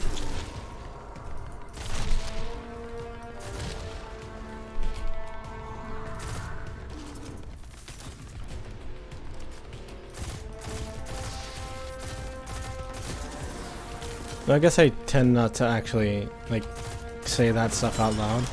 But I guess I tend not to actually, like, say that stuff out loud.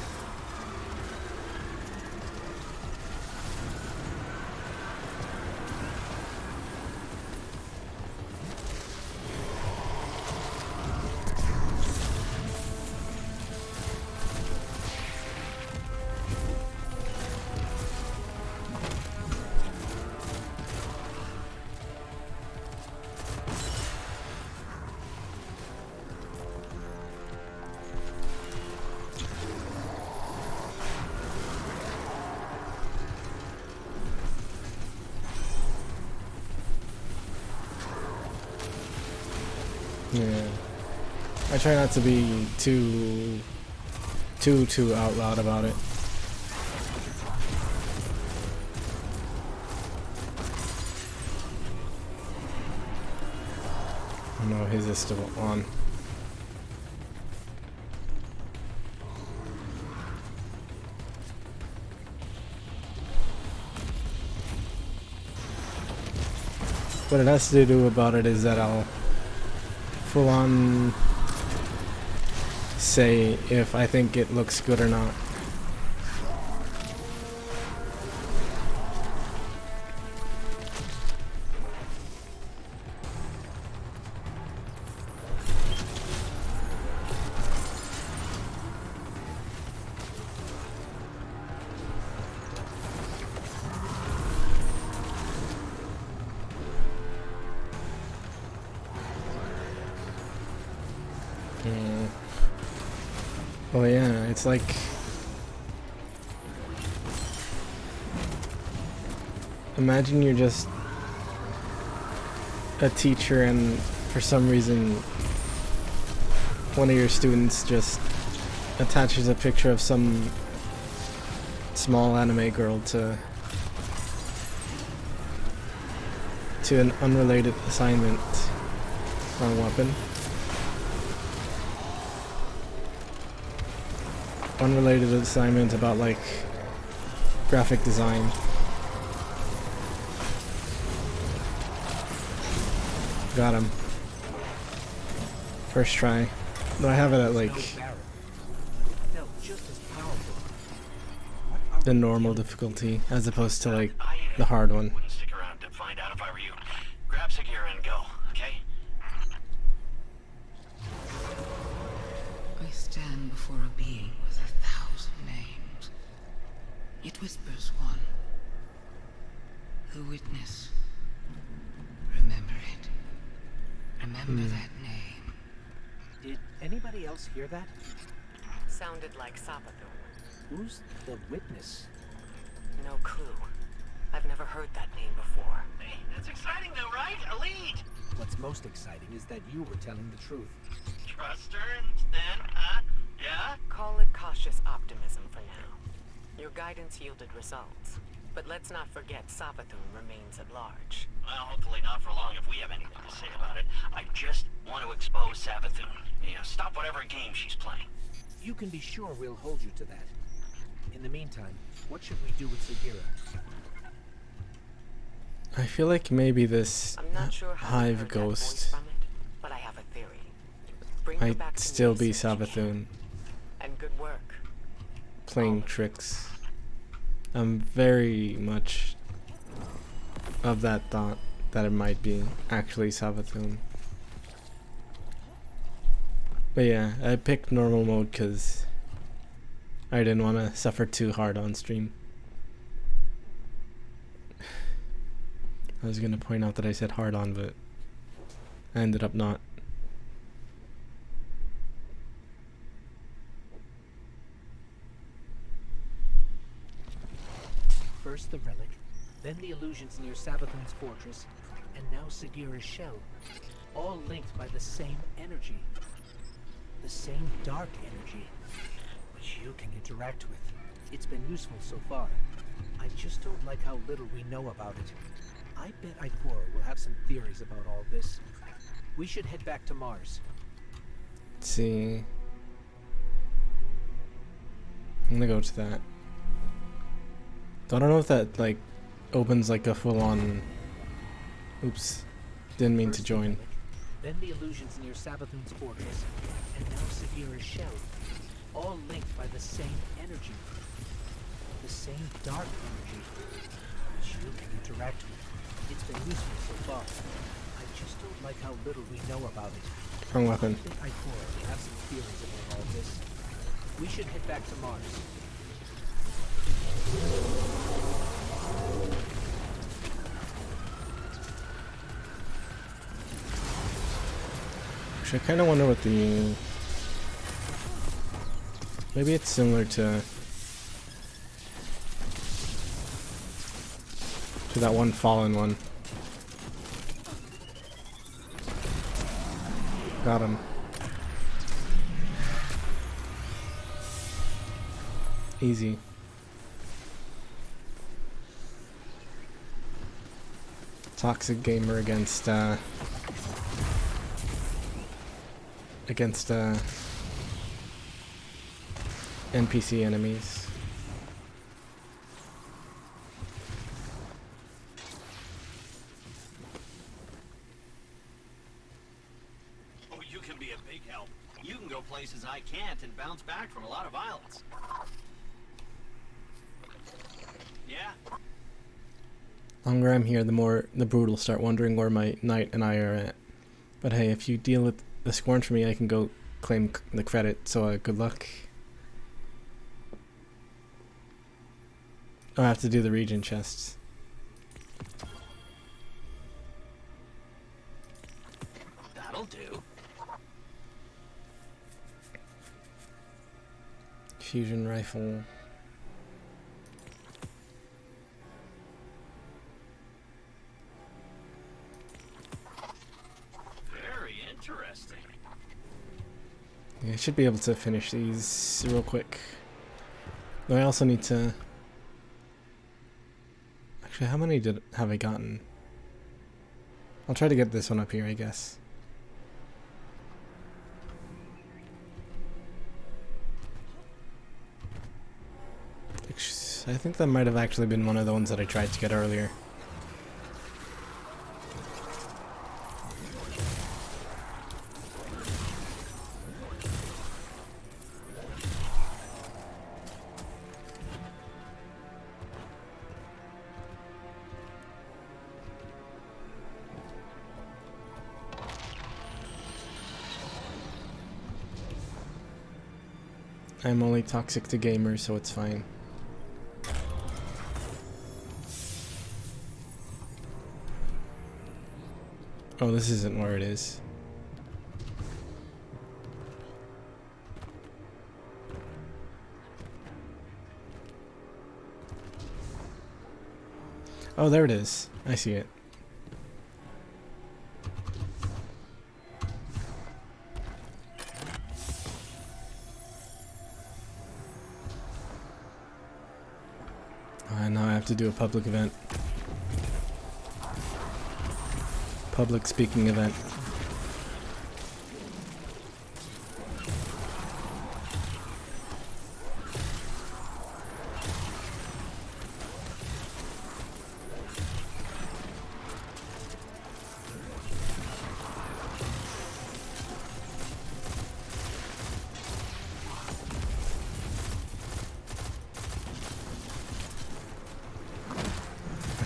Yeah. I try not to be too out loud about it. Oh no, his is still on. What it has to do about it is that I'll full on say if I think it looks good or not. Well, yeah, it's like imagine you're just a teacher and for some reason one of your students just attaches a picture of some small anime girl to an unrelated assignment on weapon. Unrelated assignment about like graphic design. Got him. First try. But I have it at like the normal difficulty as opposed to like the hard one. Wouldn't stick around I'd find out if I were you. Grab Sagira and go, okay? I stand before a being with 1,000 names. It whispers one. The witness. Remember it. Remember that name. Did anybody else hear that? Sounded like Savathun. Who's the witness? No clue. I've never heard that name before. Hey, that's exciting though, right? A lead! What's most exciting is that you were telling the truth. Trust her, and then, huh? Yeah? Call it cautious optimism for now. Your guidance yielded results. But let's not forget Savathun remains at large. Well, hopefully not for long if we have anything to say about it. I just want to expose Savathun. Stop whatever game she's playing. You can be sure we'll hold you to that. In the meantime, what should we do with Sagira? I feel like maybe this I'm not sure how you hive heard that voice ghost from it, but I have a theory. Bring her back might to me still as be soon as you can. Savathun And good work. playing tricks. I'm very much of that thought that it might be actually Savathun. But yeah, I picked normal mode because I didn't want to suffer too hard on stream. I was gonna point out that I said hard on, but I ended up not. First the relic, then the illusions near Savathun's fortress, and now Sagira's shell. All linked by the same energy. The same dark energy, which you can interact with. It's been useful so far. I just don't like how little we know about it. I bet Ikora will have some theories about all this. We should head back to Mars. Let's see. I'm gonna go to that. I don't know if that like opens like a full-on. Oops, didn't mean to First the join. relic, then the illusions near Savathun's fortress, and now Sagira's shell. All linked by the same energy. The same dark energy, which you can interact with. It's been useful so far. I just don't like how little we know about it. Wrong weapon. I think Ikora will have some theories about all this. We should head back to Mars. Actually, I kind of wonder what the. Maybe it's similar to that one fallen one. Got him. Easy. Toxic gamer against NPC enemies. Oh, you can be a big help. You can go places I can't and bounce back from a lot of violence. Yeah? The longer I'm here, the more the brood will start wondering where my knight and I are at. But hey, if you deal with the scorn for me, I can go claim the credit, so good luck. I have to do the region chests. That'll do. Fusion rifle. Very interesting. Yeah, I should be able to finish these real quick. Though I also need to. Actually, how many have I gotten? I'll try to get this one up here, I guess. I think that might have actually been one of the ones that I tried to get earlier. I'm only toxic to gamers, so it's fine. Oh, this isn't where it is. Oh, there it is. I see it. Now I have to do a public event. Public speaking event.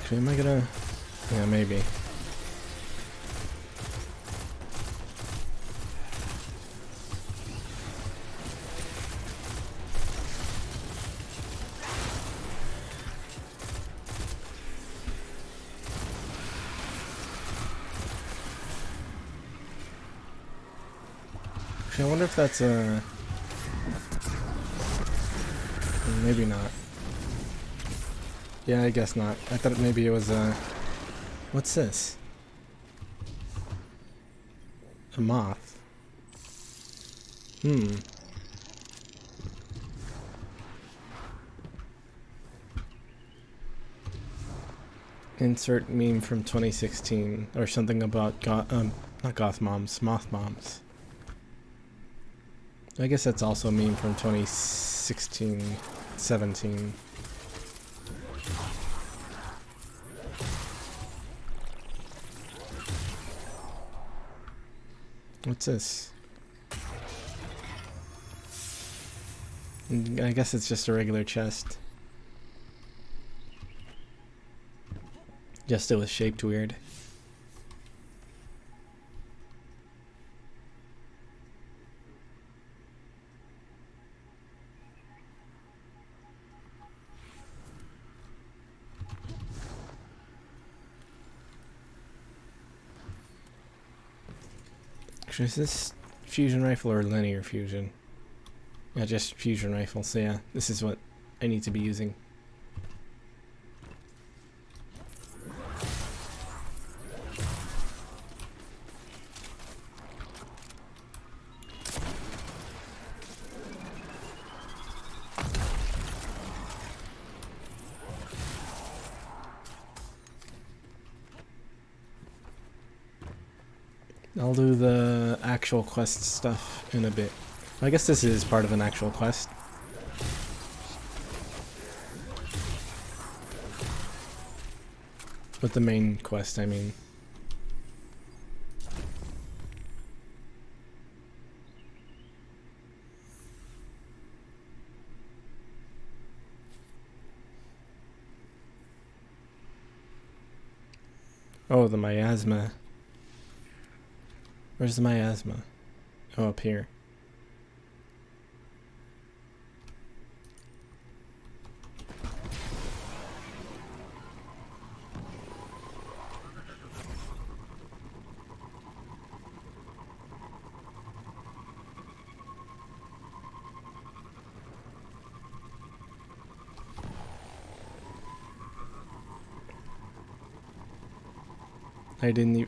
Actually, am I gonna... Yeah, maybe. Actually, I wonder if that's a... Maybe not. Yeah, I guess not. I thought maybe it was a... What's this? A moth. Hmm. Insert meme from 2016 or something about not goth moms, moth moms. I guess that's also a meme from 2016, 17. What's this? I guess it's just a regular chest. Just it was shaped weird. Actually, is this fusion rifle or linear fusion? Yeah, just fusion rifle. So yeah, this is what I need to be using. I'll do the actual quest stuff in a bit. I guess this is part of an actual quest. But the main quest, I mean. Oh, the miasma. Where's the miasma? Oh, up here.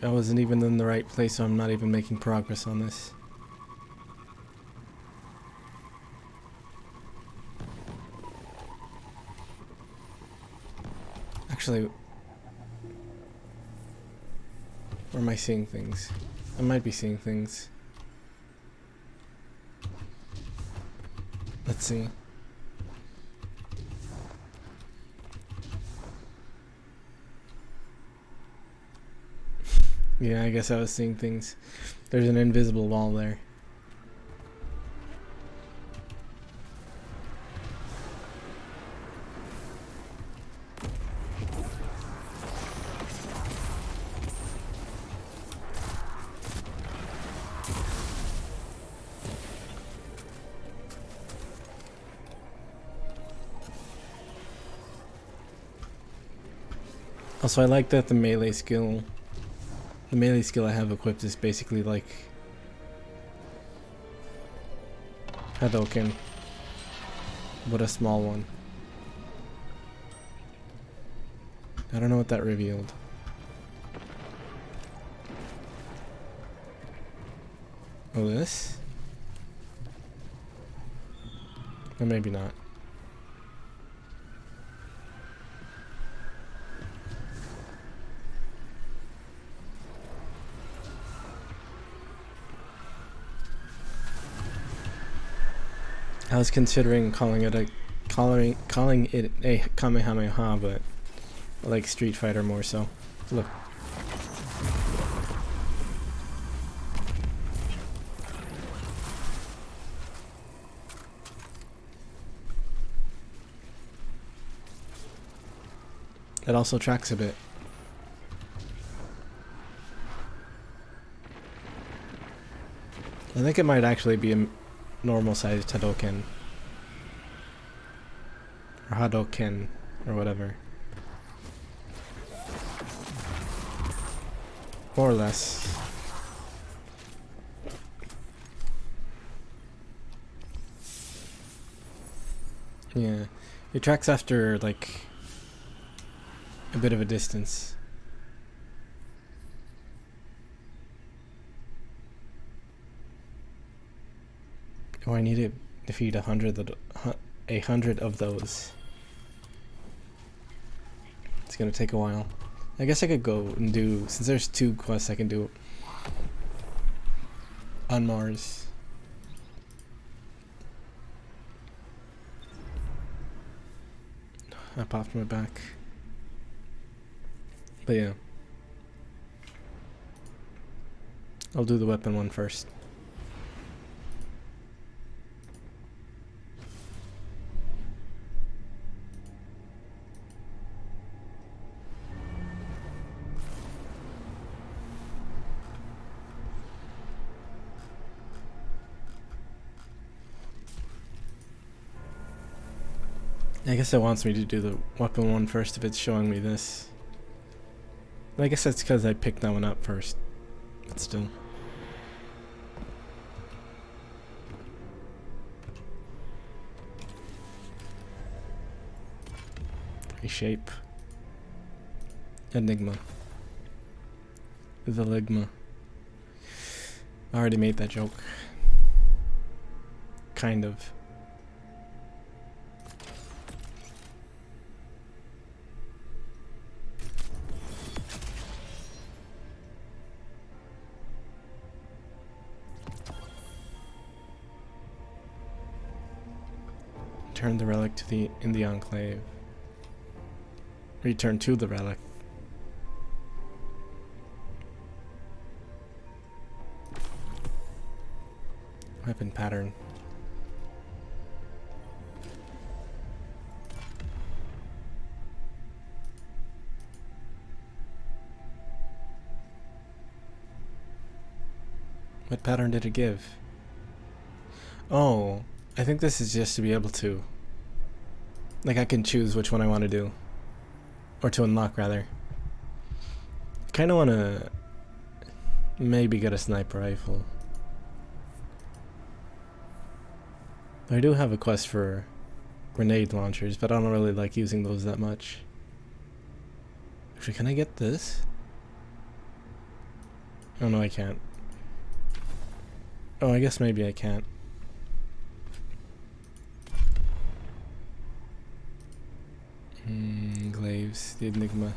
I wasn't even in the right place, so I'm not even making progress on this. Actually, where am I seeing things? I might be seeing things. Let's see. Yeah, I guess I was seeing things. There's an invisible wall there. Also, I like that the melee skill I have equipped is basically like Hadouken, but a small one. I don't know what that revealed. Oh, this? Or maybe not. I was considering calling it a Kamehameha, but I like Street Fighter more so. Look. It also tracks a bit. I think it might actually be a normal sized Hadouken. Or Hadouken, or whatever. More or less. Yeah. It tracks after, like, a bit of a distance. Oh, I need to defeat 100 of those. It's gonna take a while. I guess I could go and do, since there's 2 quests I can do on Mars. I popped my back. But yeah. I'll do the weapon one first. I guess it wants me to do the weapon one first if it's showing me this. I guess that's because I picked that one up first. But still. Reshape. Enigma. The Ligma. I already made that joke. Kind of. Return the relic to in the Enclave. Return to the relic. Weapon pattern. What pattern did it give? Oh, I think this is just to be able to, like, I can choose which one I want to do, or to unlock rather. I kind of want to maybe get a sniper rifle. I do have a quest for grenade launchers, but I don't really like using those that much. Actually, can I get this? Oh no, I can't. Oh, I guess maybe I can't. Glaives, the Enigma.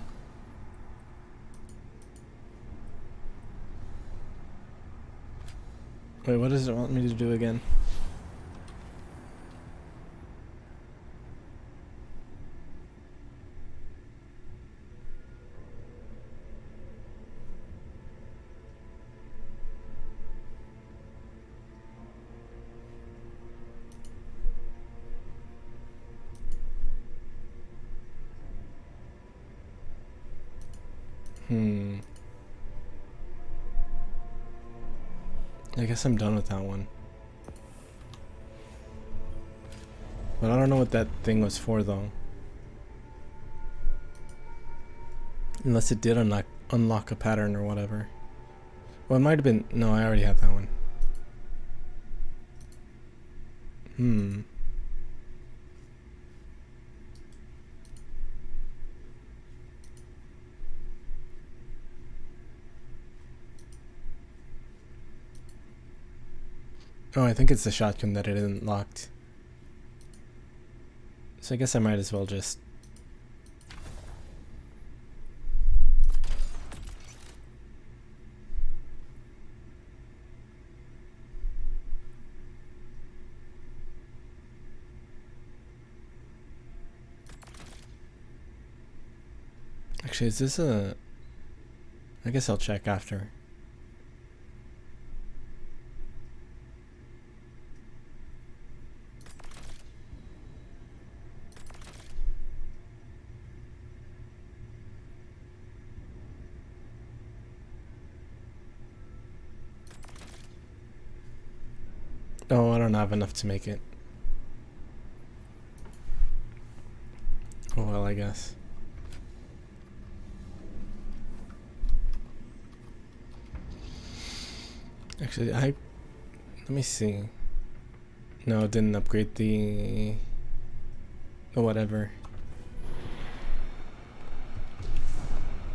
Wait, what does it want me to do again? I guess I'm done with that one. But I don't know what that thing was for though. Unless it did unlock a pattern or whatever. Well, it might have been... No, I already had that one. Oh, I think it's the shotgun that it unlocked. So I guess I might as well just... Actually, is this a... I guess I'll check after. Oh, I don't have enough to make it. Oh well, I guess. Actually, let me see. No, it didn't upgrade the whatever.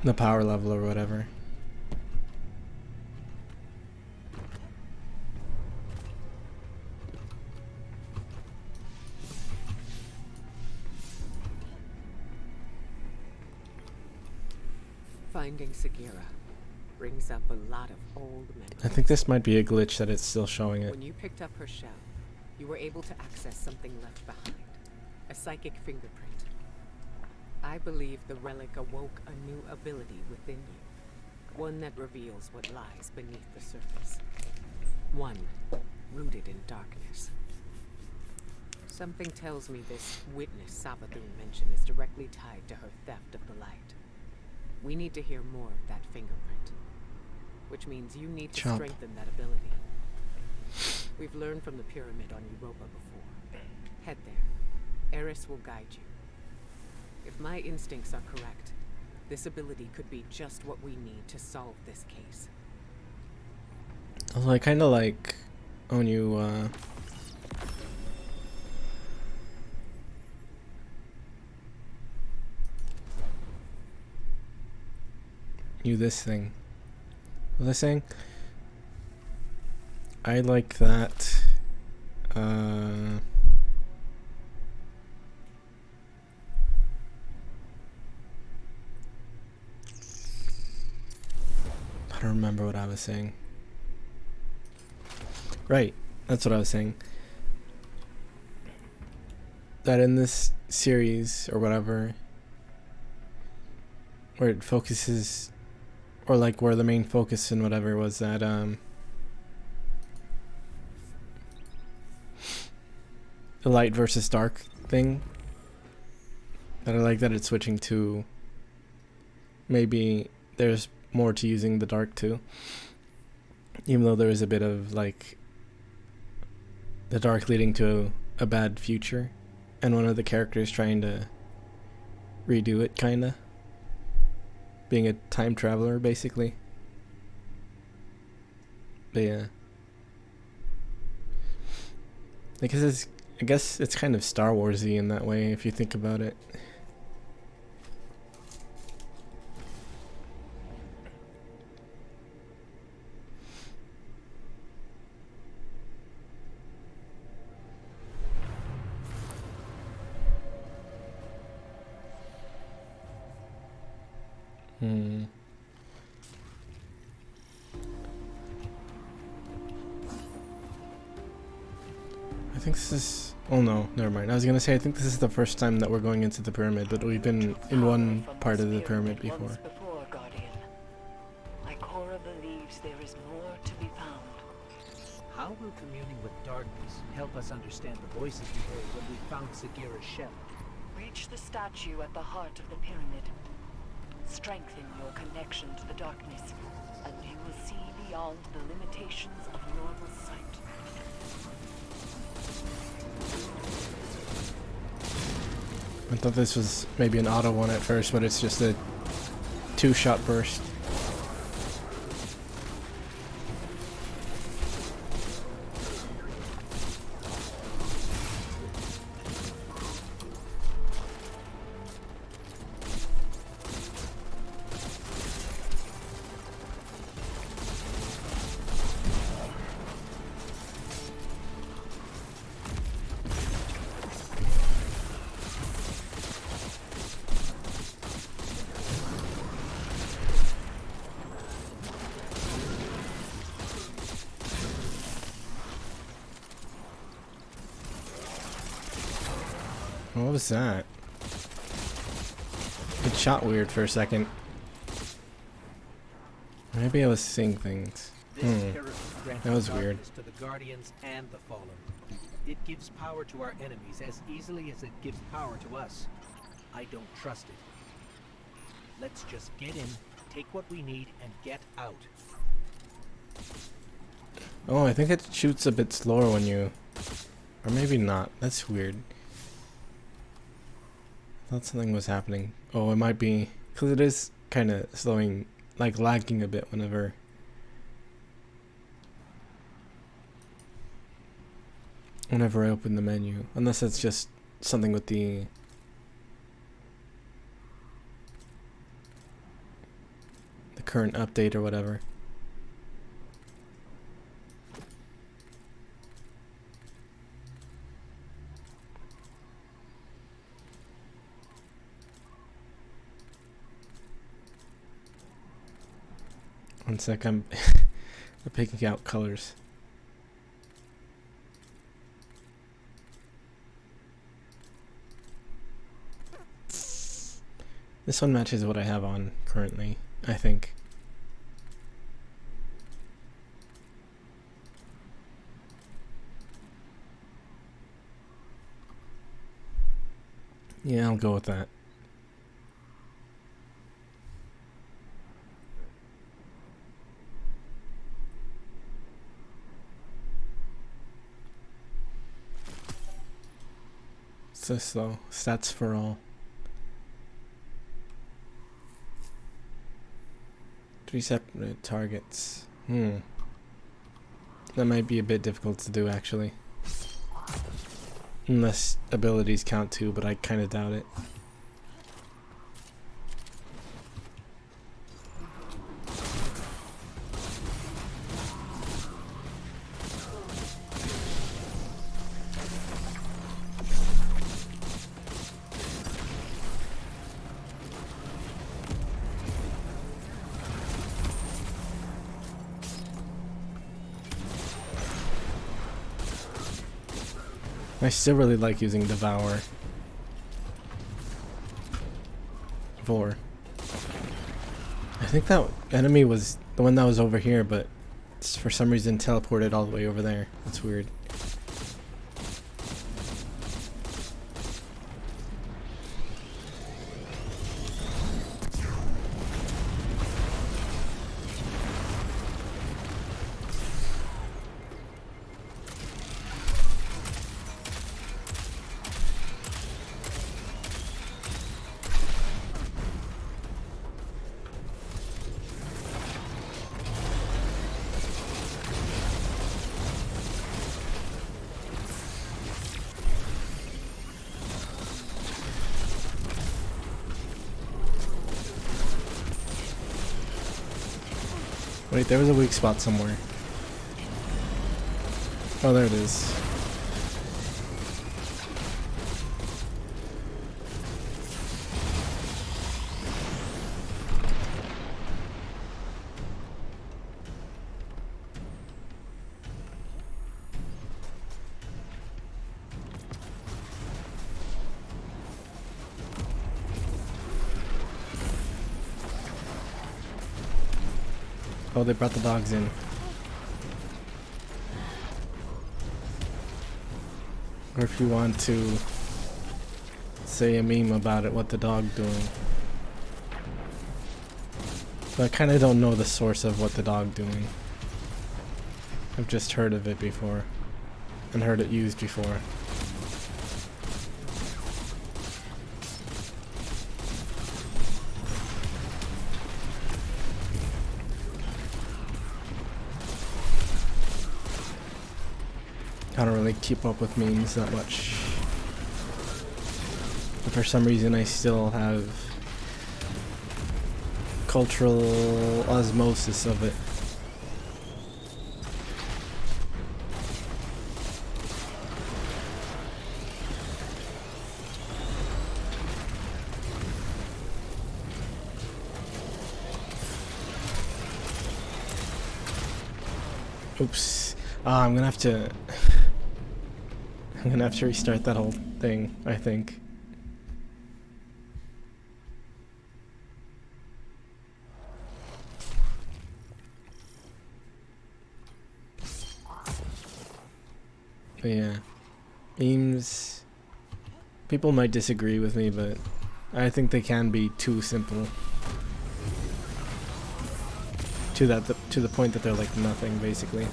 The power level or whatever. Finding Sagira brings up a lot of old memories. I think this might be a glitch that it's still showing it. When you picked up her shell, you were able to access something left behind. A psychic fingerprint. I believe the relic awoke a new ability within you. One that reveals what lies beneath the surface. One rooted in darkness. Something tells me this witness Savathun mentioned is directly tied to her theft of the light. We need to hear more of that fingerprint. Which means you need to strengthen that ability. We've learned from the pyramid on Europa before. Head there. Eris will guide you. If my instincts are correct, this ability could be just what we need to solve this case. Also, I kind of like when you this thing. What was I saying? I like that. I don't remember what I was saying. Right, that's what I was saying. That in this series or whatever, where it focuses, or like where the main focus and whatever was that the light versus dark thing, that I like that it's switching to, maybe there's more to using the dark too, even though there is a bit of like the dark leading to a bad future and one of the characters trying to redo it, kinda being a time traveler basically. But yeah, I guess it's kind of Star Wars-y in that way if you think about it. I think this is... Oh no, never mind. I was gonna say I think this is the first time that we're going into the pyramid, but we've been in one part of the pyramid before. Guardian. Ikora believes there is more to be found. How will communing with darkness help us understand the voices we heard when we found Sagira's shell? Reach the statue at the heart of the pyramid. Strengthen your connection to the darkness, and you will see beyond the limitations of normal sight. I thought this was maybe an auto one at first, but it's just a 2-shot burst. What was that? It shot weird for a second. Maybe I was seeing things. That was weird. To the Guardians and the Fallen. It gives power to our enemies as easily as it gives power to us. I don't trust it. Let's just get in, take what we need, and get out. Oh, I think it shoots a bit slower when you... Or maybe not. That's weird. I thought something was happening. Oh, it might be... Because it is kind of slowing, like lagging a bit whenever... Whenever I open the menu. Unless it's just something with the... the current update or whatever. One sec, I'm picking out colors. This one matches what I have on currently, I think. Yeah, I'll go with that. So slow. Stats for all. 3 separate targets. That might be a bit difficult to do, actually. Unless abilities count too, but I kind of doubt it. I still really like using Devour. I think that enemy was the one that was over here, but it's for some reason teleported all the way over there. That's weird. Wait, there was a weak spot somewhere. Oh, there it is. Oh, they brought the dogs in. Or if you want to say a meme about it, what the dog doing. But I kind of don't know the source of what the dog doing. I've just heard of it before and heard it used before. I don't really keep up with memes that much. But for some reason I still have cultural osmosis of it. Oops. I'm gonna have to I'm gonna have to restart that whole thing, I think. But yeah. Memes, people might disagree with me, but I think they can be too simple. To the point that they're like nothing, basically.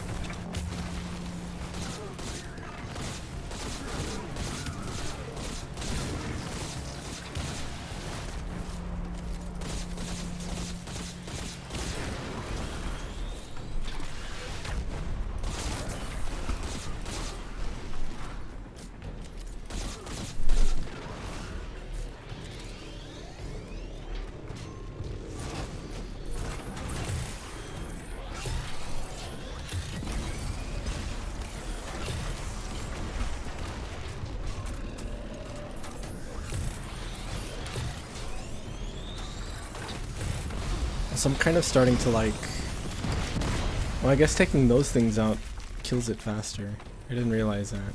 So I'm kind of starting to like... Well, I guess taking those things out kills it faster. I didn't realize that.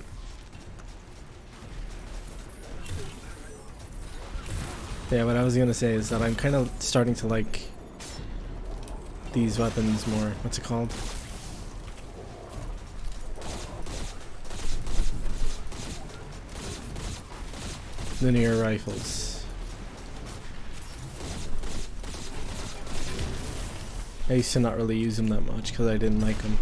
Yeah, what I was gonna say is that I'm kind of starting to like these weapons more. What's it called? Linear rifles. I used to not really use them that much because I didn't like them.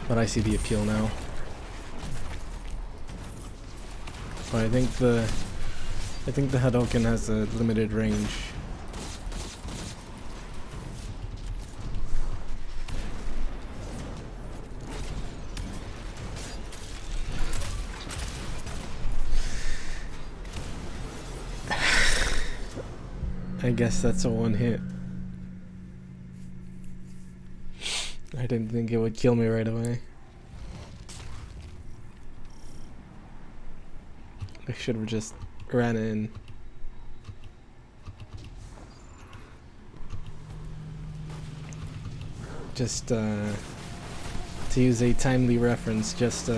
But I see the appeal now. But I think the Hadouken has a limited range. I guess that's a one hit. I didn't think it would kill me right away. I should have just ran in. Just to use a timely reference, just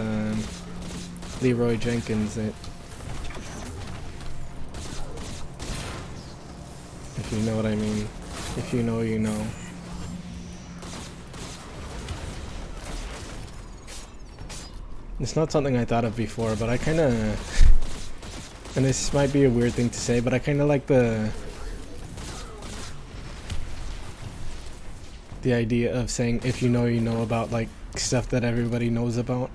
Leroy Jenkins it. If you know what I mean. If you know, you know. It's not something I thought of before, but I kinda... And this might be a weird thing to say, but I kinda like the idea of saying, if you know, you know, about like stuff that everybody knows about.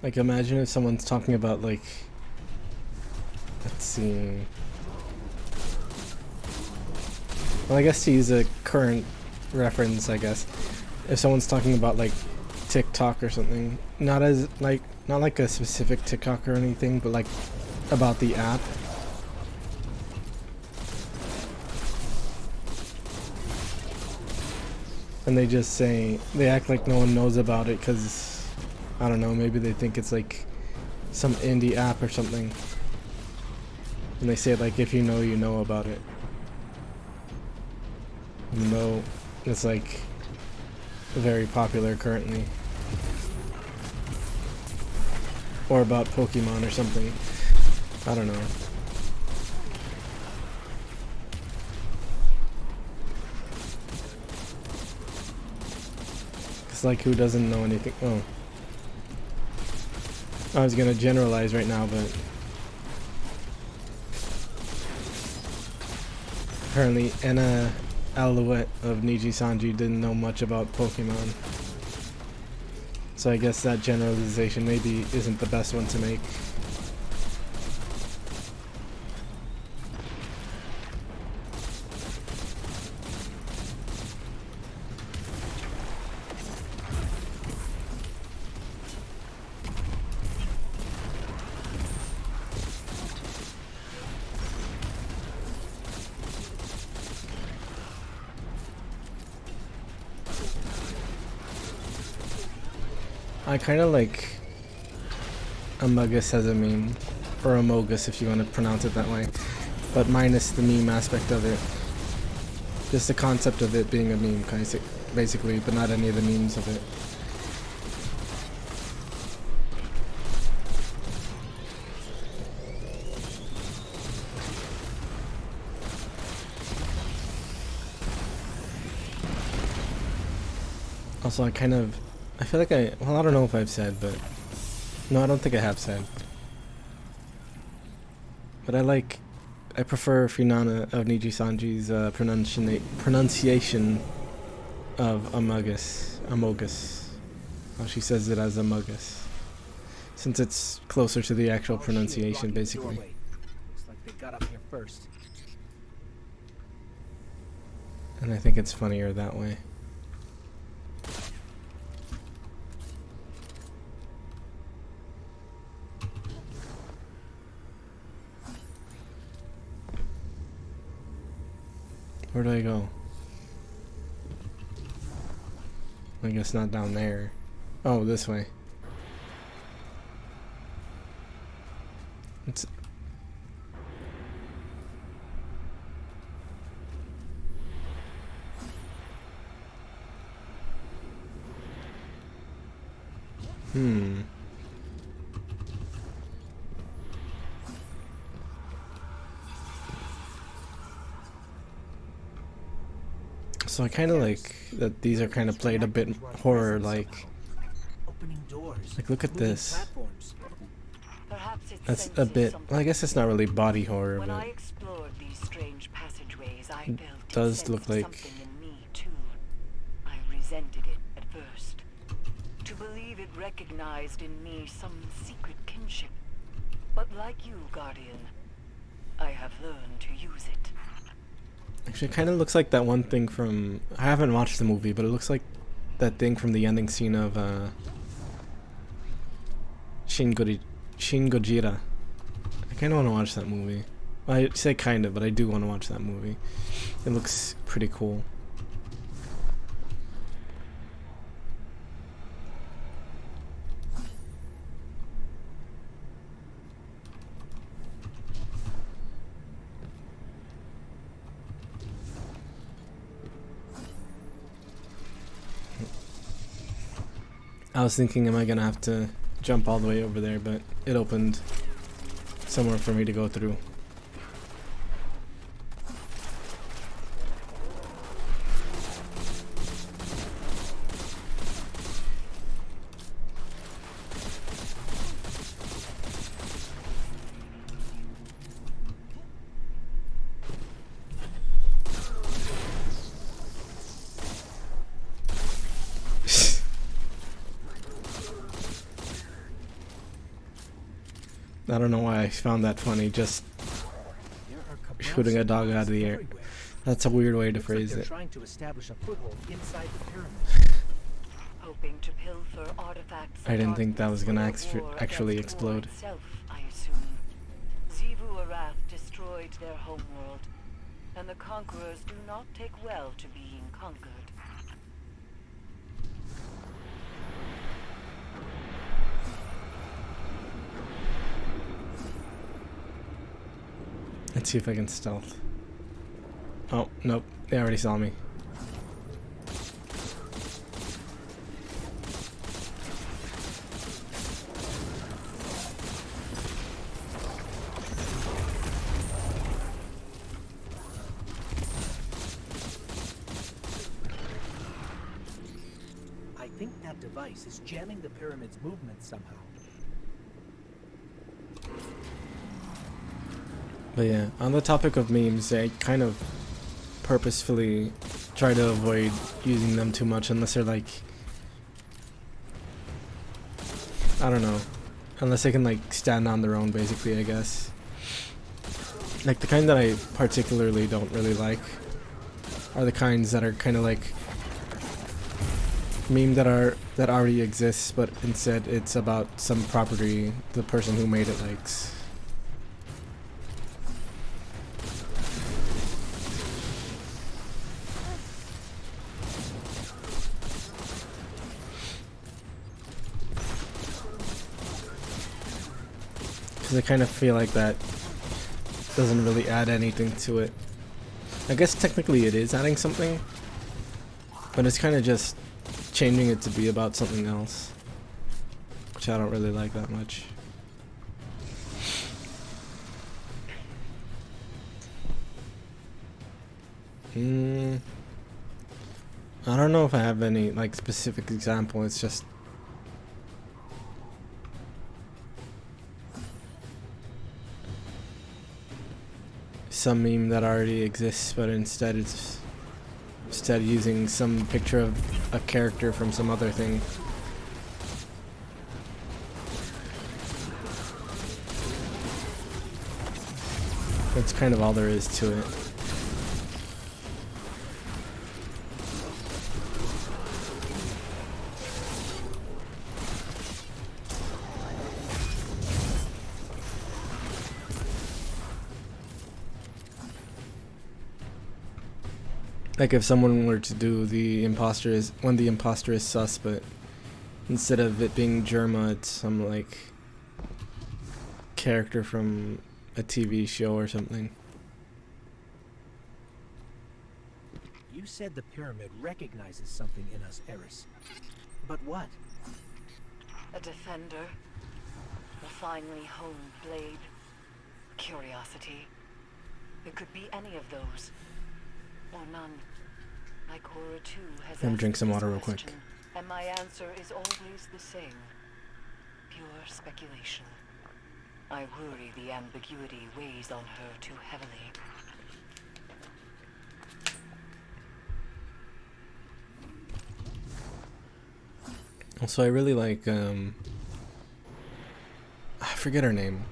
Like, imagine if someone's talking about, like, let's see. Well, I guess to use a current reference, I guess, if someone's talking about, like, TikTok or something, not like a specific TikTok or anything, but like about the app. And they just say, they act like no one knows about it because, I don't know, maybe they think it's like some indie app or something. And they say like if you know about it. Even though it's like very popular currently. Or about Pokemon or something. I don't know. It's like who doesn't know anything? Oh. I was gonna generalize right now, but apparently Anna Alouette of Niji Sanji didn't know much about Pokemon. So I guess that generalization maybe isn't the best one to make. I kind of like Amogus as a meme, or Amogus if you want to pronounce it that way, but minus the meme aspect of it. Just the concept of it being a meme, basically, but not any of the memes of it. Also, I feel like well, I don't know if I've said, but no, I don't think I have said. But I prefer Finana of Niji Sanji's pronunciation of Amogus. How she says it as Amogus. Since it's closer to the actual pronunciation, basically. Looks like they got up here first. And I think it's funnier that way. Where do I go? I guess not down there. Oh, this way. It's... So I kind of like that these are kind of played a bit horror-like. Opening doors. Like, look at moving this. platforms. Perhaps it That's a senses bit... something. Well, I guess it's not really body horror, When I but explored these strange passageways, I it felt it does look sensed like... something in me too. I resented it at first. To believe it recognized in me some secret kinship. But like you, Guardian, I have learned to use it. Actually, it kind of looks like that one thing from... I haven't watched the movie, but it looks like that thing from the ending scene of Shin Gojira. I kind of want to watch that movie. Well, I say kind of, but I do want to watch that movie. It looks pretty cool. I was thinking, am I gonna have to jump all the way over there, but it opened somewhere for me to go through. I don't know why I found that funny, just shooting a dog out of the air. That's a weird way to phrase it. Trying to establish a foothold inside the pyramid. Hoping to pilfer artifacts. I didn't think that was gonna war actually against war explode. itself, I assume. Xivu Arath destroyed their homeworld, and the conquerors do not take well to being conquered. Let's see if I can stealth. Oh, nope. They already saw me. I think that device is jamming the pyramid's movement somehow. But yeah, on the topic of memes, I kind of purposefully try to avoid using them too much unless they're like, I don't know, unless they can like stand on their own basically, I guess. Like the kind that I particularly don't really like are the kinds that are kind of like meme that already exists, but instead it's about some property the person who made it likes. I kind of feel like that doesn't really add anything to it. I guess technically it is adding something, but it's kind of just changing it to be about something else, which I don't really like that much. I don't know if I have any like specific example. It's just some meme that already exists, but instead it's using some picture of a character from some other thing. That's kind of all there is to it. Like if someone were to do the imposter is when the imposter is sus, but instead of it being Germa, it's some like character from a TV show or something. You said the pyramid recognizes something in us, Eris. But what? A defender. A finely honed blade. Curiosity. It could be any of those. Or none. Like Horror 2 has Let me drink some asked water this real quick. question, and my answer is always the same. Pure speculation. I worry the ambiguity weighs on her too heavily. Also, I really like I forget her name.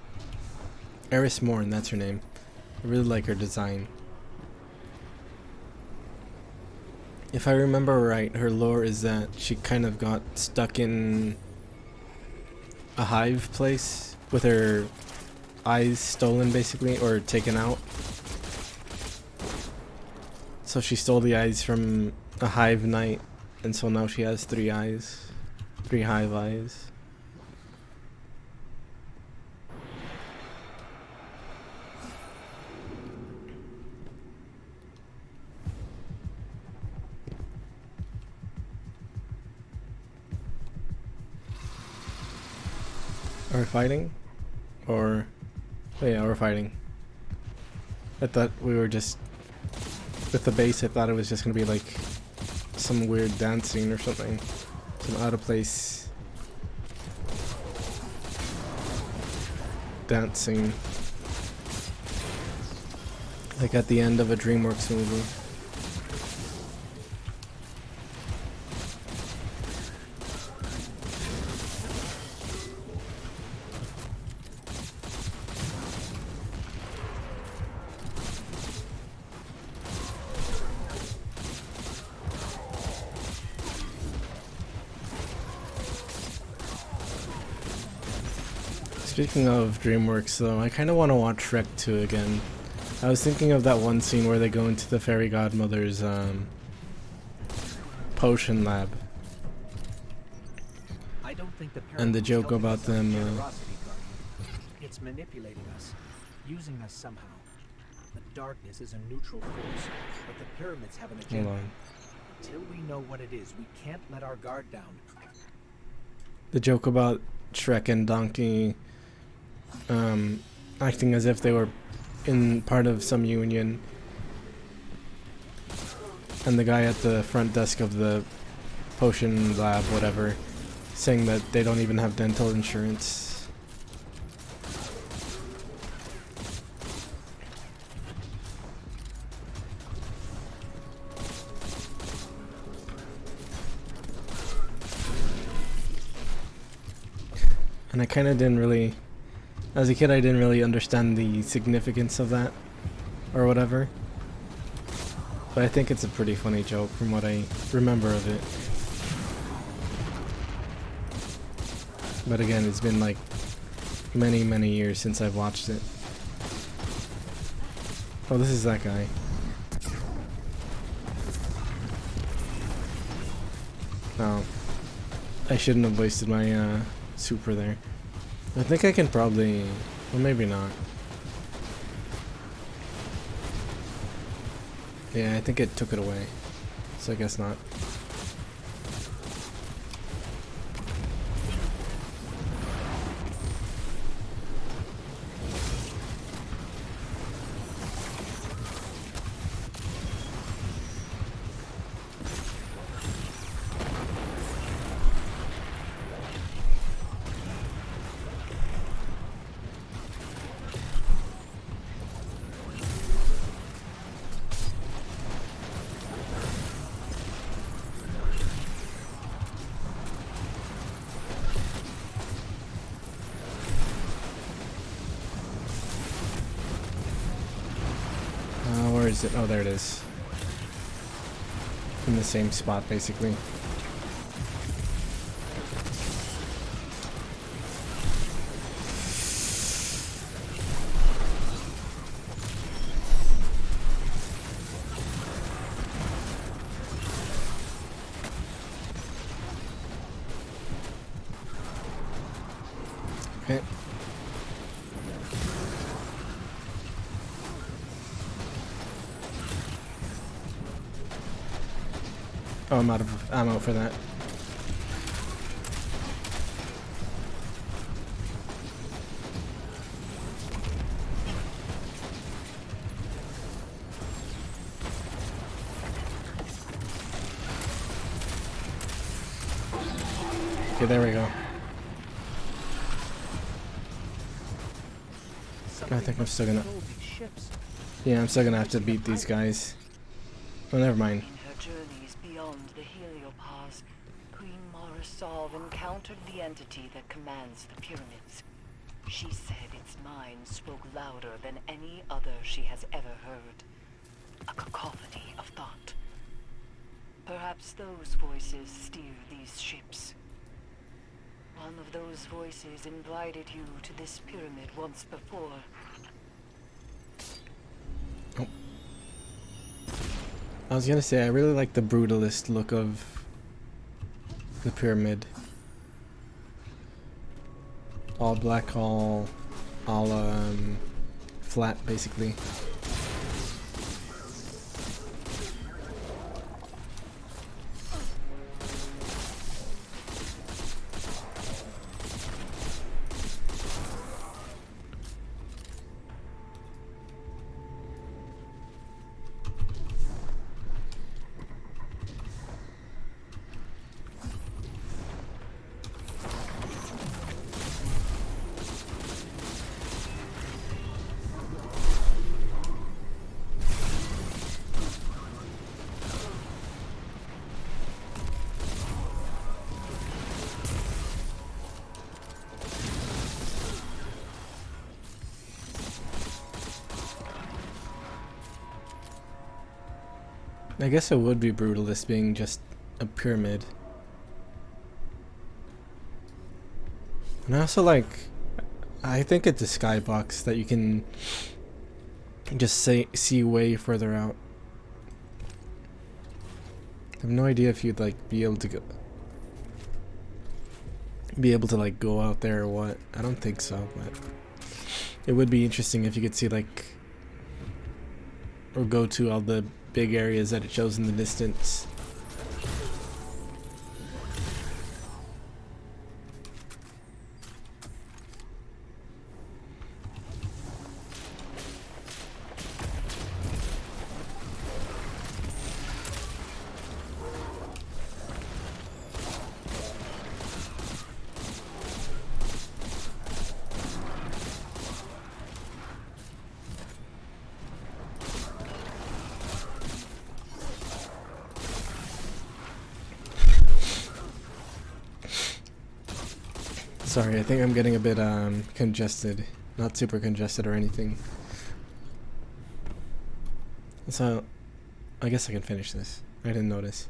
Eris Morn, that's her name. I really like her design. If I remember right, her lore is that she kind of got stuck in a hive place with her eyes stolen basically, or taken out. So she stole the eyes from a hive knight, and so now she has 3 eyes. 3 hive eyes. Are we fighting? Or... oh yeah, we're fighting. I thought we were just... with the base, I thought it was just gonna be like... some weird dance scene or something. Some out of place... dance scene. Like at the end of a DreamWorks movie. Speaking of DreamWorks though, I kinda wanna watch Shrek 2 again. I was thinking of that one scene where they go into the fairy godmother's potion lab. I don't think the And the pyramid is joke helping about us them, with generosity, Guardian. It's manipulating us, using us somehow. The darkness is a neutral force, but the pyramids have an Hold agenda. on. Until we know what it is, we can't let our guard down. The joke about Shrek and Donkey acting as if they were in part of some union, and the guy at the front desk of the potion lab, whatever, saying that they don't even have dental insurance. And I kind of didn't really, as a kid, I didn't really understand the significance of that, or whatever. But I think it's a pretty funny joke from what I remember of it. But again, it's been like many, many years since I've watched it. Oh, this is that guy. Oh. I shouldn't have wasted my super there. I think I can probably... well, maybe not. Yeah, I think it took it away. So I guess not. Where is it? Oh, there it is. In the same spot, basically. Okay. Oh, I'm out of ammo for that. Okay, there we go. I think I'm still gonna... yeah, I'm still gonna have to beat these guys. Oh, never mind. In her journeys beyond the Heliopause, Queen Mara Sol encountered the entity that commands the pyramids. She said its mind spoke louder than any other she has ever heard. A cacophony of thought. Perhaps those voices steer these ships. One of those voices invited you to this pyramid once before. I was gonna say, I really like the brutalist look of the pyramid. All black, all flat, basically. I guess it would be brutalist being just a pyramid. And I also like, I think it's a skybox that you can just see way further out. I have no idea if you'd like be able to go out there or what. I don't think so, but it would be interesting if you could see like or go to all the big areas that it shows in the distance. Sorry, I think I'm getting a bit congested. Not super congested or anything. So, I guess I can finish this. I didn't notice.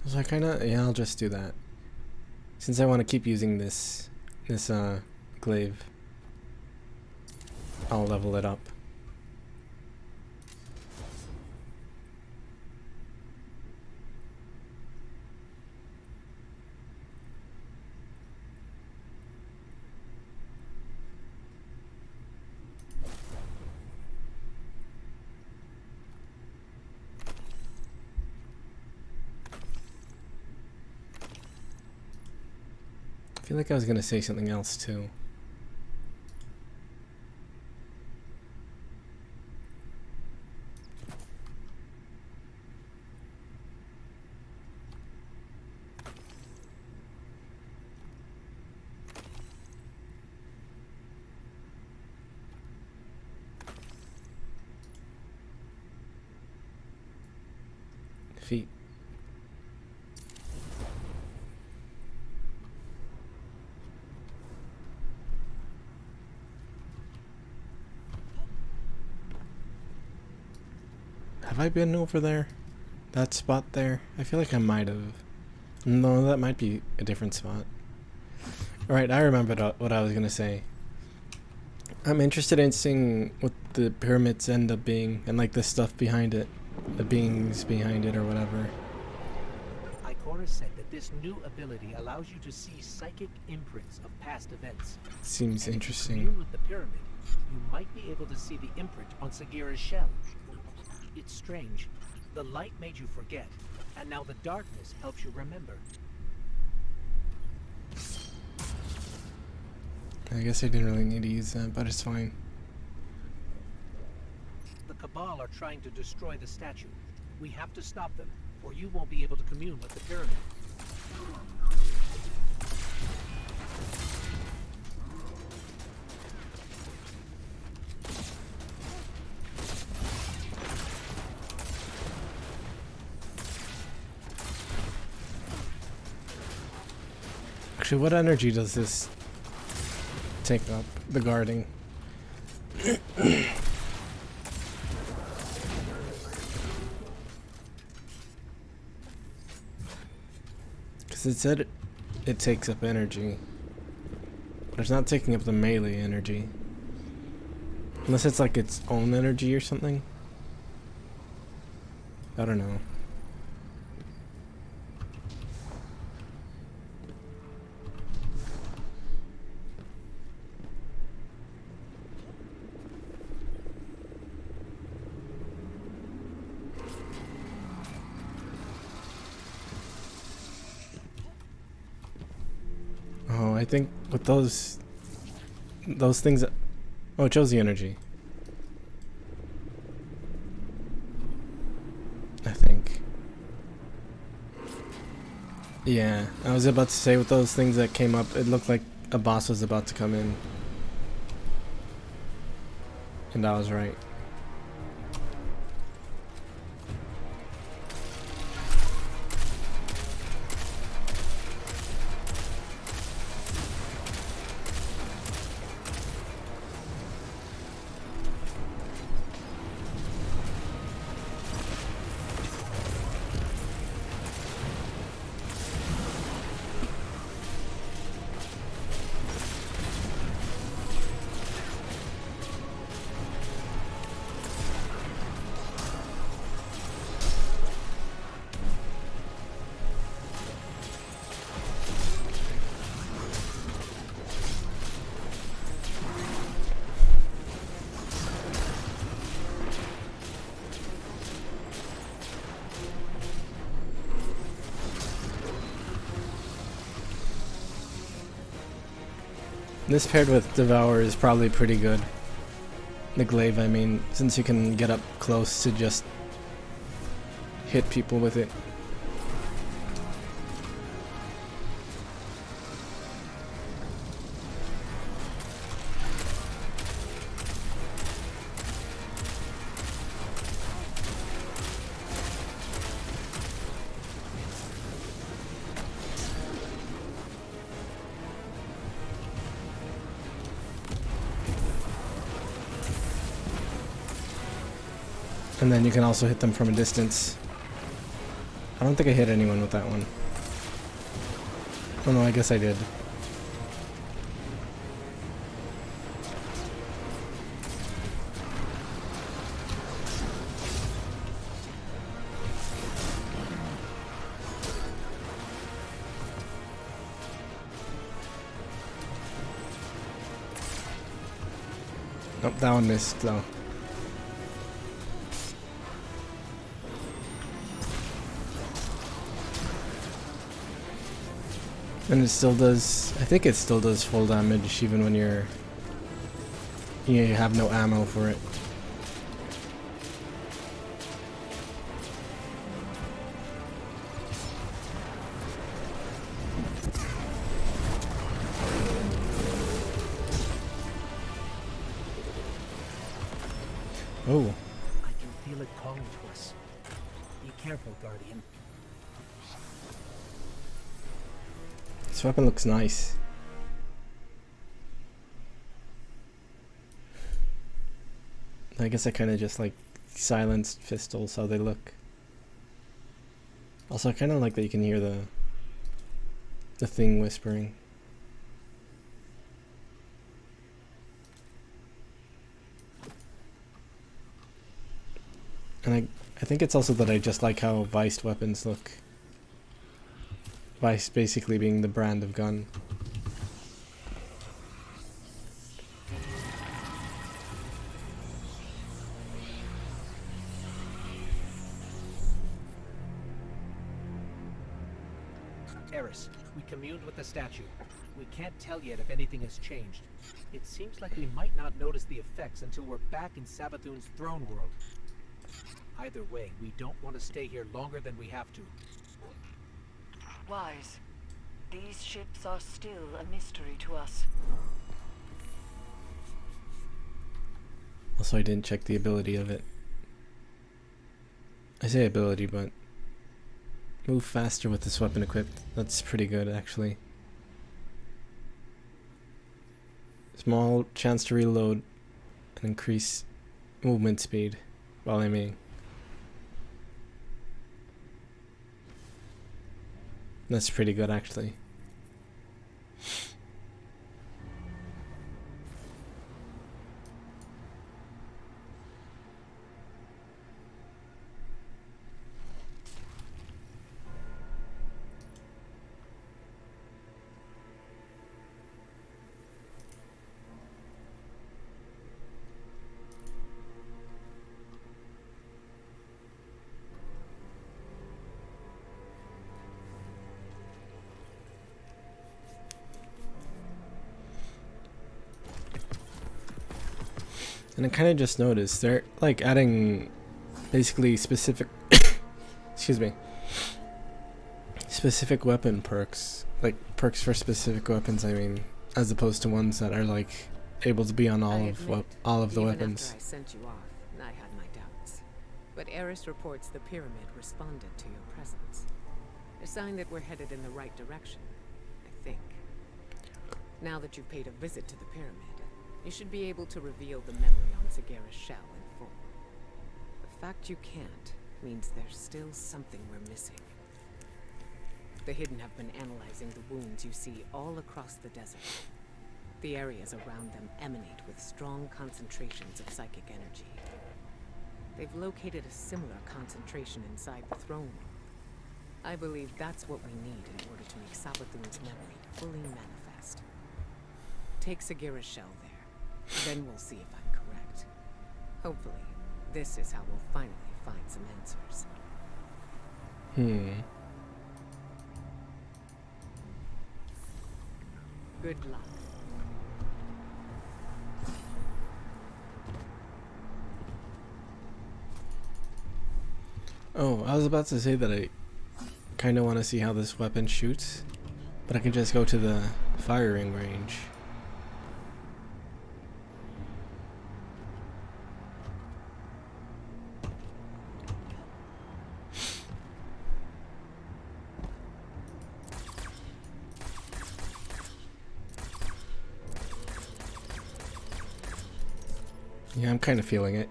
So I kinda, yeah, I'll just do that. Since I want to keep using this glaive, I'll level it up. I feel like I was gonna say something else too. Feet. Have I been over there? That spot there? I feel like I might have. No, that might be a different spot. Alright, I remembered what I was gonna say. I'm interested in seeing what the pyramids end up being, and like the stuff behind it. The beings behind it or whatever. Ikora said that this new ability allows you to see psychic imprints of past events. Seems And interesting. if you commune with the pyramid, you might be able to see the imprint on Sagira's shell. It's strange. The light made you forget, and now the darkness helps you remember. I guess I didn't really need to use that, but it's fine. The Cabal are trying to destroy the statue. We have to stop them, or you won't be able to commune with the pyramid. Actually, what energy does this take up? The guarding. Because it said it takes up energy. But it's not taking up the melee energy. Unless it's like its own energy or something. I don't know. Oh, I think with those things, oh, it shows the energy. I think. Yeah, I was about to say with those things that came up, it looked like a boss was about to come in. And I was right. This paired with Devour is probably pretty good. The glaive, I mean, since you can get up close to just hit people with it. And then you can also hit them from a distance. I don't think I hit anyone with that one. Oh no, I guess I did. Nope, that one missed though. And it still does, I think it still does full damage even when you have no ammo for it. Oh. I can feel it calling to us. Be careful, Guardian. This weapon looks nice. I guess I kind of just like silenced pistols, how they look. Also, I kind of like that you can hear the thing whispering. And I think it's also that I just like how Viced weapons look. Vice basically being the brand of gun. Eris, we communed with the statue. We can't tell yet if anything has changed. It seems like we might not notice the effects until we're back in Savathun's throne world. Either way, we don't want to stay here longer than we have to. Wise, these ships are still a mystery to us. Also, I didn't check the ability of it. I say ability, but move faster with this weapon equipped. That's pretty good, actually. Small chance to reload and increase movement speed while aiming. That's pretty good, actually. And I kind of just noticed they're like adding basically specific excuse me, specific weapon perks, like perks for specific weapons, I mean, as opposed to ones that are like able to be on all of the weapons. After I sent you off, I had my doubts. But Eris reports the pyramid responded to your presence. A sign that we're headed in the right direction, I think. Now that you've paid a visit to the pyramid, you should be able to reveal the memory on Sagara's shell in full. The fact you can't means there's still something we're missing. The Hidden have been analyzing the wounds you see all across the desert. The areas around them emanate with strong concentrations of psychic energy. They've located a similar concentration inside the throne world. I believe that's what we need in order to make Savathun's memory fully manifest. Take Sagara's shell there. Then we'll see if I'm correct. Hopefully, this is how we'll finally find some answers. Good luck. Oh, I was about to say that I kind of want to see how this weapon shoots, but I can just go to the firing range. Yeah, I'm kind of feeling it.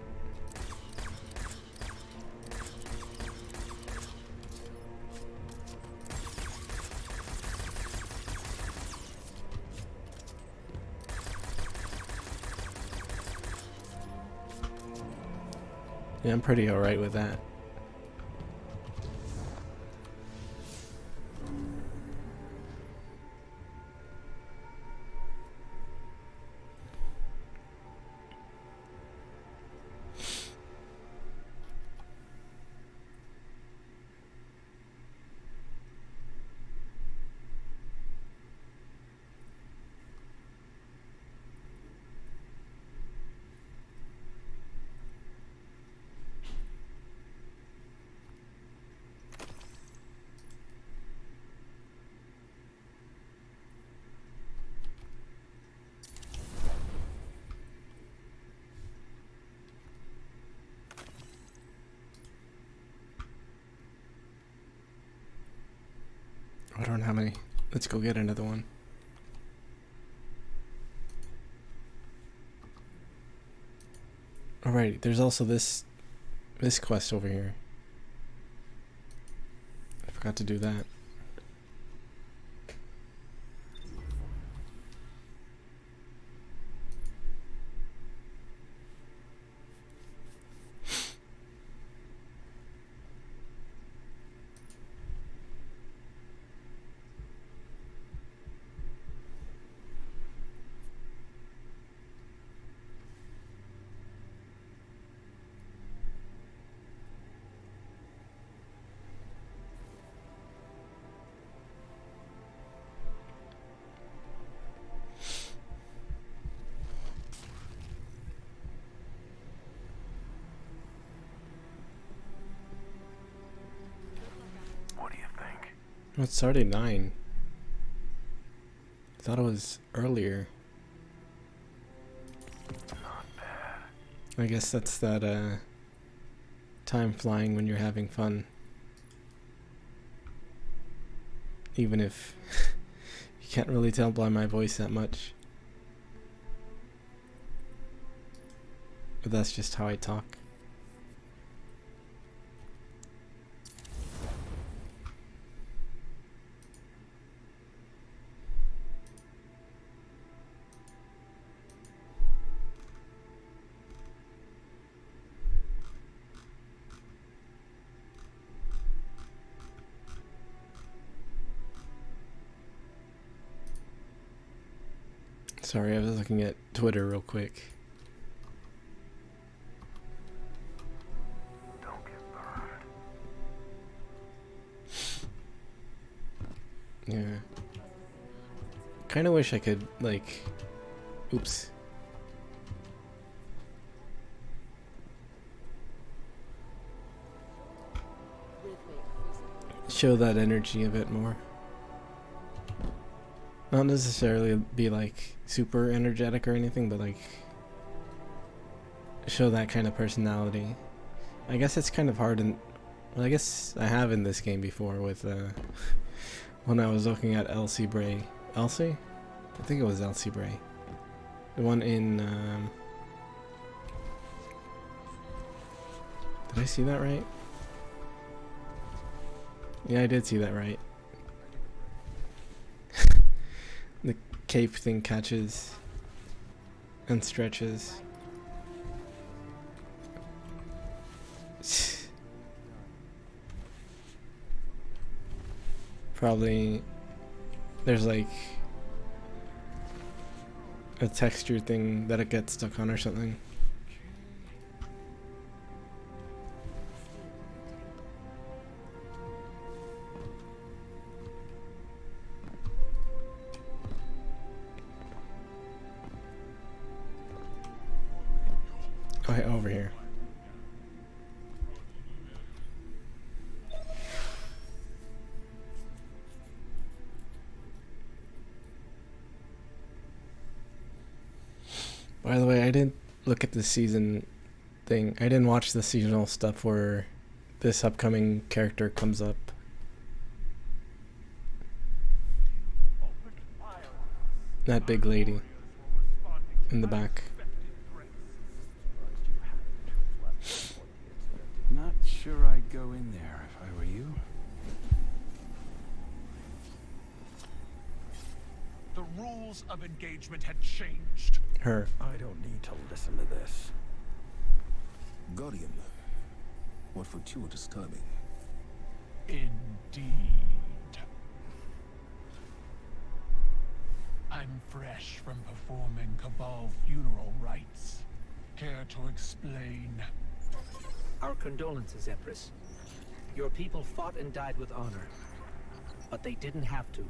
Yeah, I'm pretty alright with that. I don't know how many. Let's go get another one. Alright, there's also this quest over here. I forgot to do that. What do you think? Oh, it's already 9. I thought it was earlier. Not bad. I guess that's that time flying when you're having fun. Even if you can't really tell by my voice that much. But that's just how I talk. Sorry, I was looking at Twitter real quick. Don't get burned. Yeah. Kinda wish I could, like... Oops. Show that energy a bit more. Not necessarily be like super energetic or anything, but like show that kind of personality. I guess it's kind of hard, and well, I guess I have in this game before with when I was looking at Elsie Bray. Elsie? I think it was Elsie Bray. The one in did I see that right? Yeah, I did see that right. The cape thing catches and stretches. Probably there's like a texture thing that it gets stuck on or something. Okay, over here. By the way, I didn't look at the season thing. I didn't watch the seasonal stuff where this upcoming character comes up. That big lady in the back. Not sure I'd go in there if I were you. The rules of engagement had changed. Her. I don't need to listen to this. Guardian, what fortuitous timing. Indeed. I'm fresh from performing Cabal funeral rites. Care to explain? Our condolences, Empress. Your people fought and died with honor. But they didn't have to.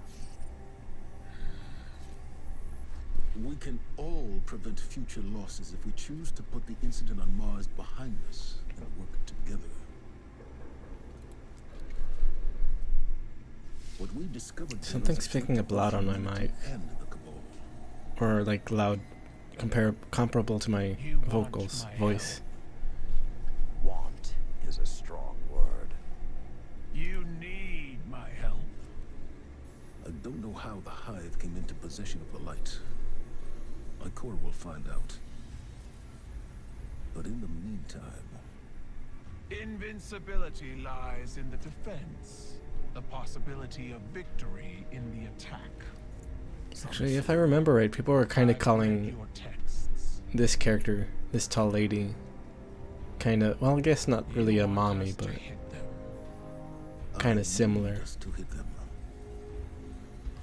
We can all prevent future losses if we choose to put the incident on Mars behind us and work together. What we discovered Something's picking up loud on my mic. Or like loud, comparable to my vocals, voice. Want is a strong word. You need my help. I don't know how the Hive came into possession of the light. Ikora will find out. But in the meantime... Invincibility lies in the defense. The possibility of victory in the attack. Actually, if I remember right, people were kind of calling Your texts. this character, this tall lady, kind of, well, I guess not really a You want mommy, us to but hit them. kind I of similar. need us to hit them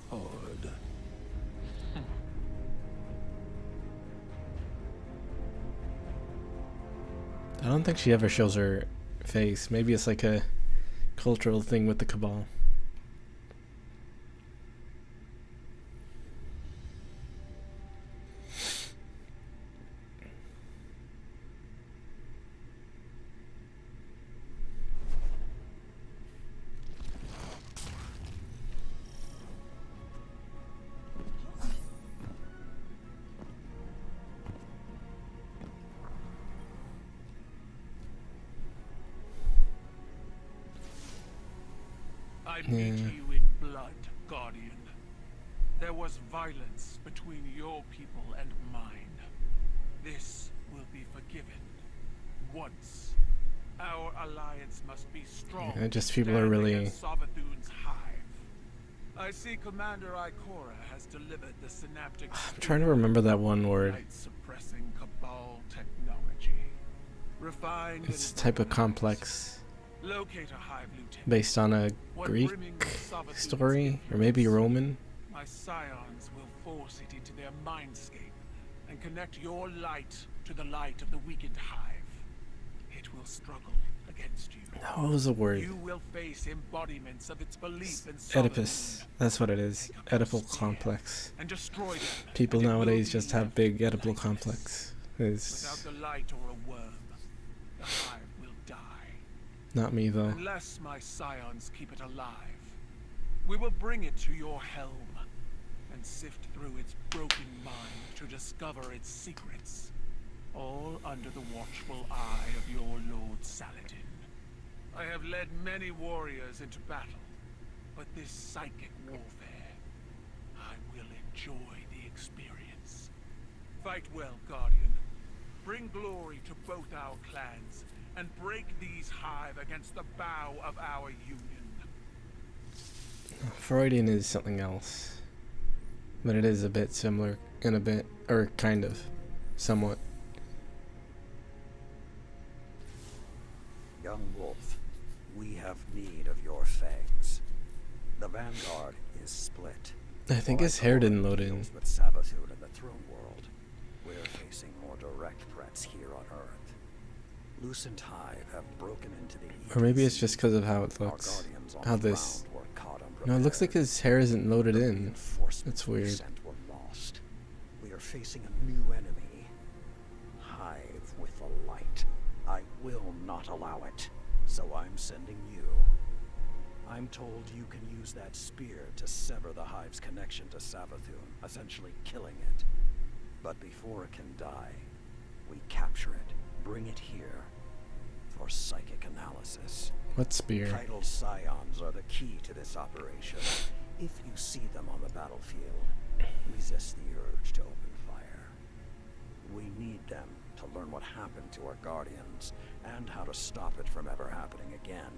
hard. I don't think she ever shows her face. Maybe it's like a cultural thing with the Cabal. I Yeah. meet you in blood, Guardian. There was violence between your people and mine. This will be forgiven. Once. Our alliance must be strong. Yeah, just to people are stand really- against Savathun's hive. I see Commander Ikora has delivered the synaptic I'm trying to remember that one word. light-suppressing Cabal technology. Refined It's a and type of advanced. complex Locate a hive lieutenant. based on a When Greek brimming with Savathun's story, or maybe influence, Roman. My scions will force it into their mindscape and connect your light to the light of the weakened hive. It will struggle against you. What was the word? You will face embodiments of its belief in Oedipus. Savathun That's what it is. Oedipal complex. and destroy them. People and it will nowadays be just have left big Oedipal lightless. complex. Without It's the light or a worm, the hive will die. not me though. Unless my scions keep it alive, we will bring it to your helm and sift through its broken mind to discover its secrets, all under the watchful eye of your Lord Saladin. I have led many warriors into battle, but this psychic warfare, I will enjoy the experience. Fight well, Guardian. Bring glory to both our clans, and break these hive against the bow of our union. Freudian is something else. But it is a bit similar in a bit, or kind of, somewhat. Young wolf, we have need of your fangs. The Vanguard is split. I think While his hair didn't Ikora load in. deals with Savathun in the throne world, we're facing more direct threats here on Earth. Lucent Hive have broken into the Or maybe it's EDC. just because of how it Our looks. guardians on How the this... ground were caught No, it looks like unprepared. his hair isn't loaded The in. reinforcements That's we weird. sent were lost. We are facing a new enemy. Hive with the light. I will not allow it. So I'm sending you. I'm told you can use that spear to sever the Hive's connection to Savathun, essentially killing it. But before it can die, we capture it, bring it here for psychic analysis. What spear? Tidal scions are the key to this operation. If you see them on the battlefield, resist the urge to open fire. We need them to learn what happened to our guardians and how to stop it from ever happening again.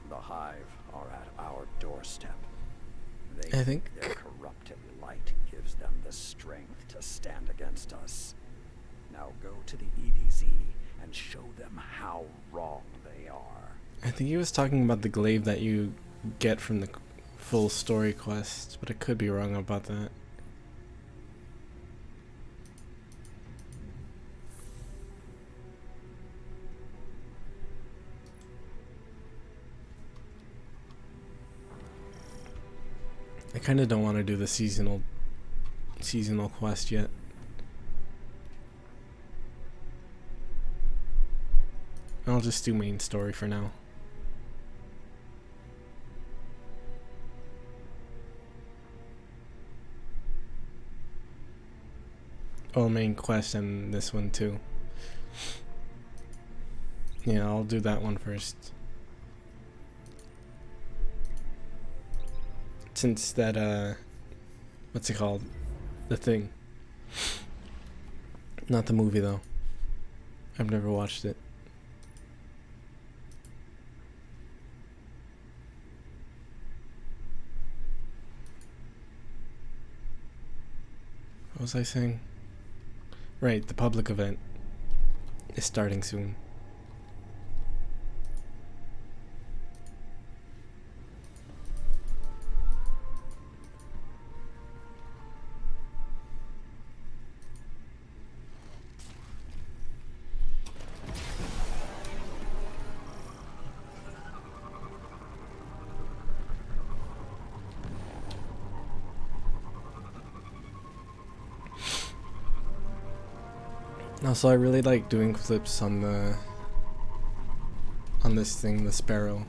The Hive are at our doorstep. I think their corrupted light gives them the strength to stand against us. Now go to the EDZ and show them how wrong they are. I think he was talking about the glaive that you get from the full story quest, but I could be wrong about that. I kind of don't want to do the seasonal quest yet. I'll just do main story for now. Oh, main quest and this one too. Yeah, I'll do that one first. Since that, what's it called? The Thing. Not the movie though. I've never watched it. What was I saying? Right, the public event is starting soon. Also, I really like doing flips on this thing, the Sparrow.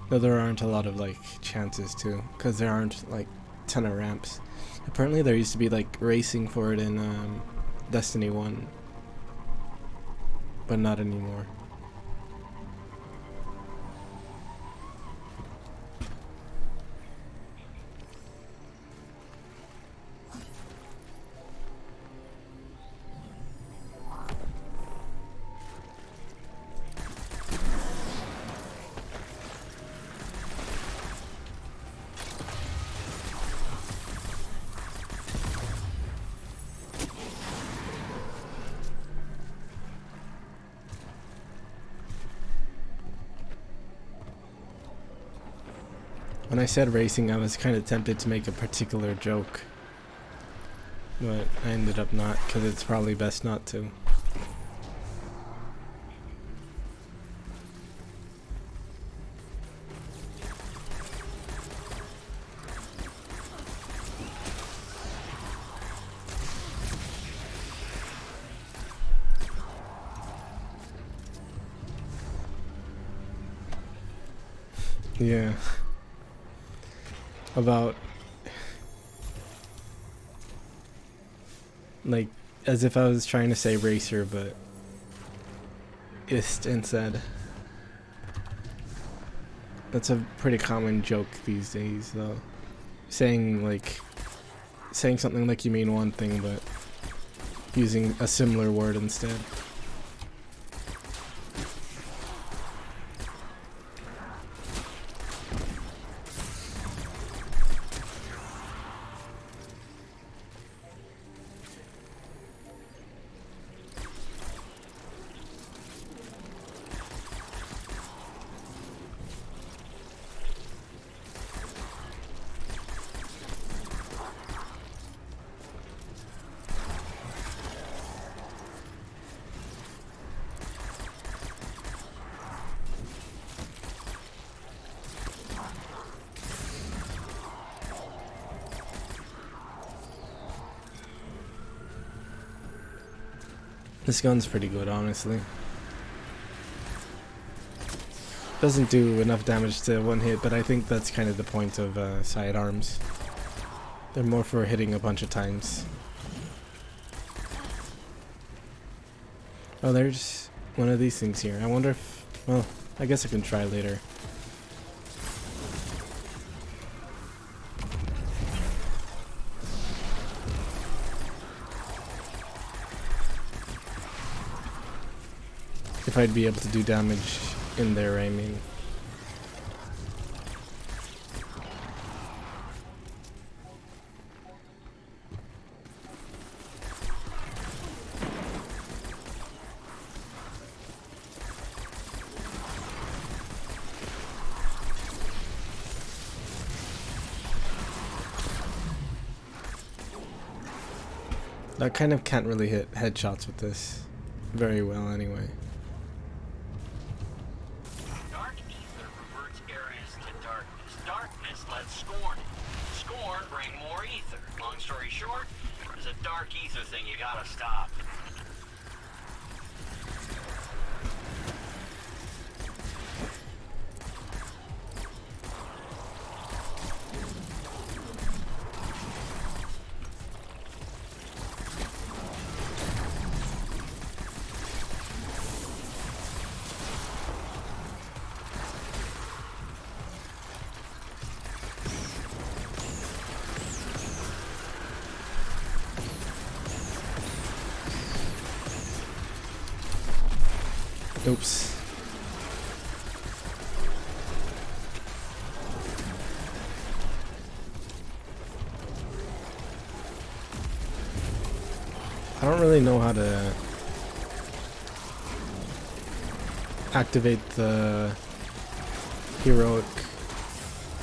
Though there aren't a lot of like chances to, because there aren't like a ton of ramps. Apparently there used to be like racing for it in Destiny 1, but not anymore. When I said racing, I was kind of tempted to make a particular joke, but I ended up not, because it's probably best not to. Yeah. About, like, as if I was trying to say racer, but ist instead. That's a pretty common joke these days, though. Saying something like you mean one thing, but using a similar word instead. This gun's pretty good, honestly. Doesn't do enough damage to one hit, but I think that's kind of the point of sidearms. They're more for hitting a bunch of times. Oh, there's one of these things here. I wonder if... Well, I guess I can try later. If I'd be able to do damage in there, I mean. I kind of can't really hit headshots with this very well anyway. Dark ether reverts areas to darkness. Darkness lets scorn in. Scorn bring more ether. Long story short, there's a dark ether thing you gotta stop. Oops. I don't really know how to activate the heroic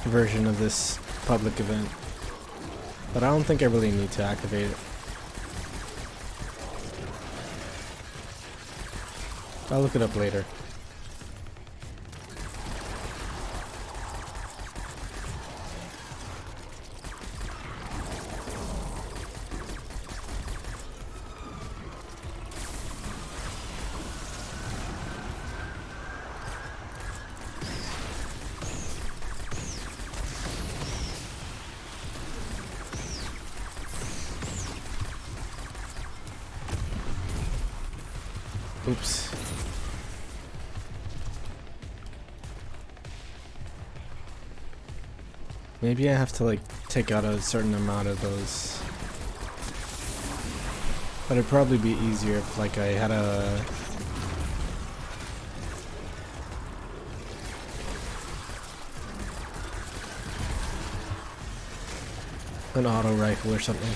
version of this public event, but I don't think I really need to activate it. I'll look it up later. Oops. Maybe I have to like take out a certain amount of those. But it'd probably be easier if like I had an auto rifle or something.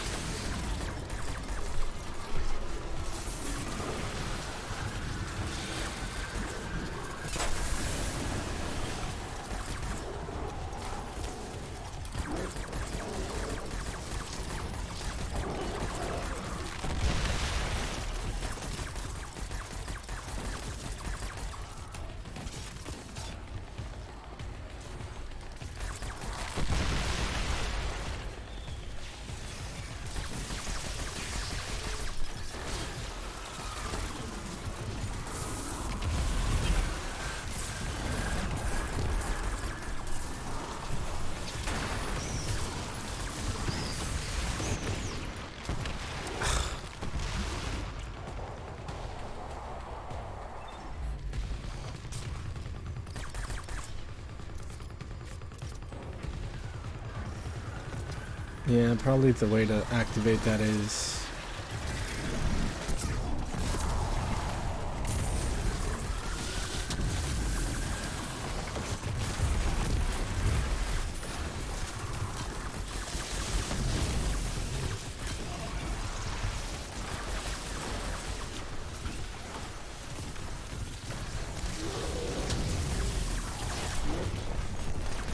Yeah, probably the way to activate that is...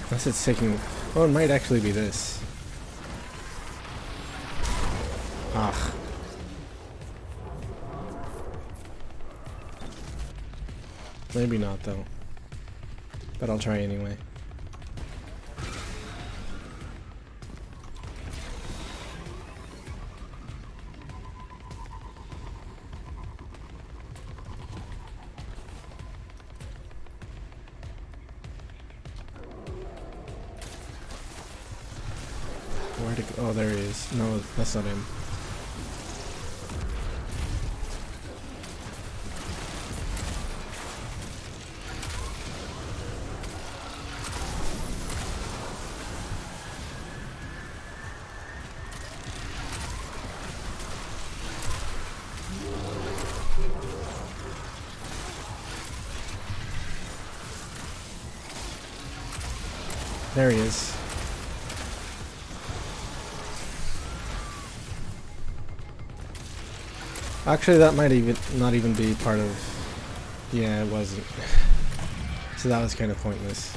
Unless it's taking... Oh, it might actually be this. Ah. Maybe not though. But I'll try anyway. Where Where'd it go? Oh, there he is. No, that's not him. There he is. Actually, that might even not even be part of... Yeah, it wasn't. So that was kind of pointless.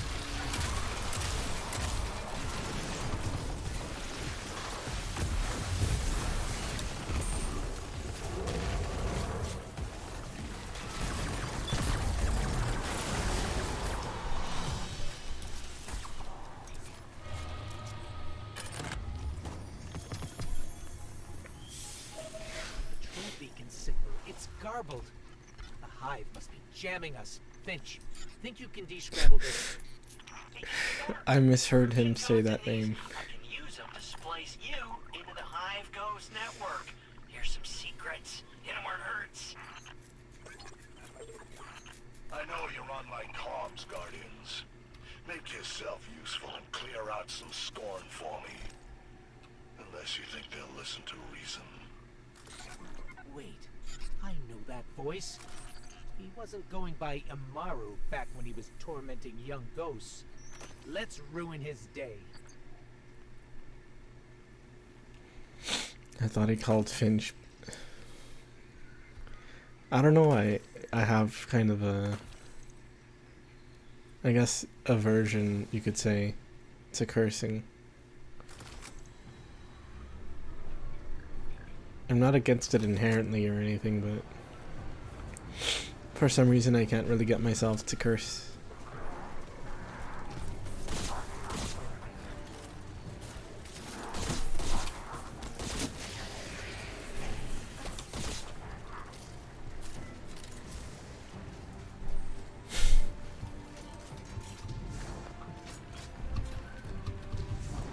Garbled. The Hive must be jamming us. Finch, think you can descramble this? I misheard him say that name. I can use them to splice you into the Hive Ghost network. Here's some secrets. Hit 'em where it hurts. I know you're on my comms, Guardians. Make yourself useful and clear out some scorn for me. Unless you think they'll listen to reason. Wait. I know that voice. He wasn't going by Amaru back when he was tormenting young ghosts. Let's ruin his day. I thought he called Finch. I don't know, I have kind of a... I guess aversion, you could say, to cursing. I'm not against it inherently or anything, but for some reason I can't really get myself to curse.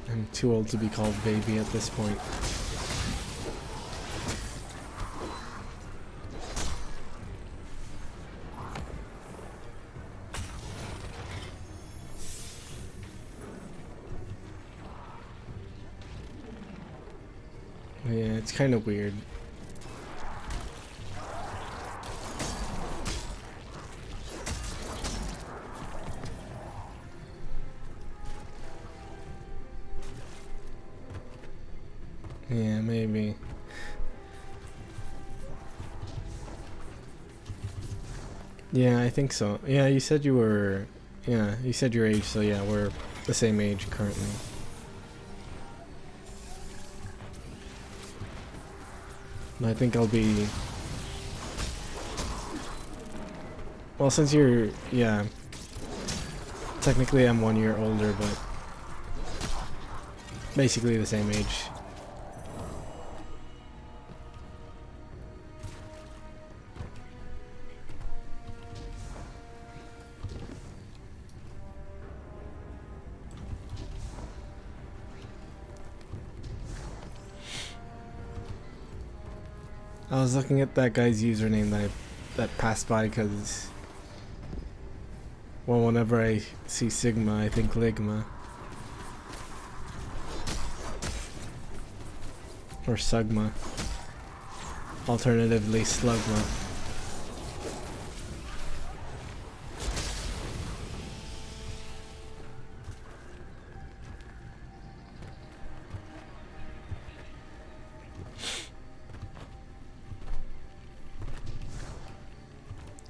I'm too old to be called baby at this point. Yeah, it's kind of weird. Yeah, maybe. Yeah, I think so. Yeah, you said you were... Yeah, you said your age, so yeah, we're the same age currently. I think I'll be... Well, since you're... Yeah. Technically I'm 1 year older, but... Basically the same age. I was looking at that guy's username that passed by because, well, whenever I see Sigma, I think Ligma. Or Sugma. Alternatively, Slugma.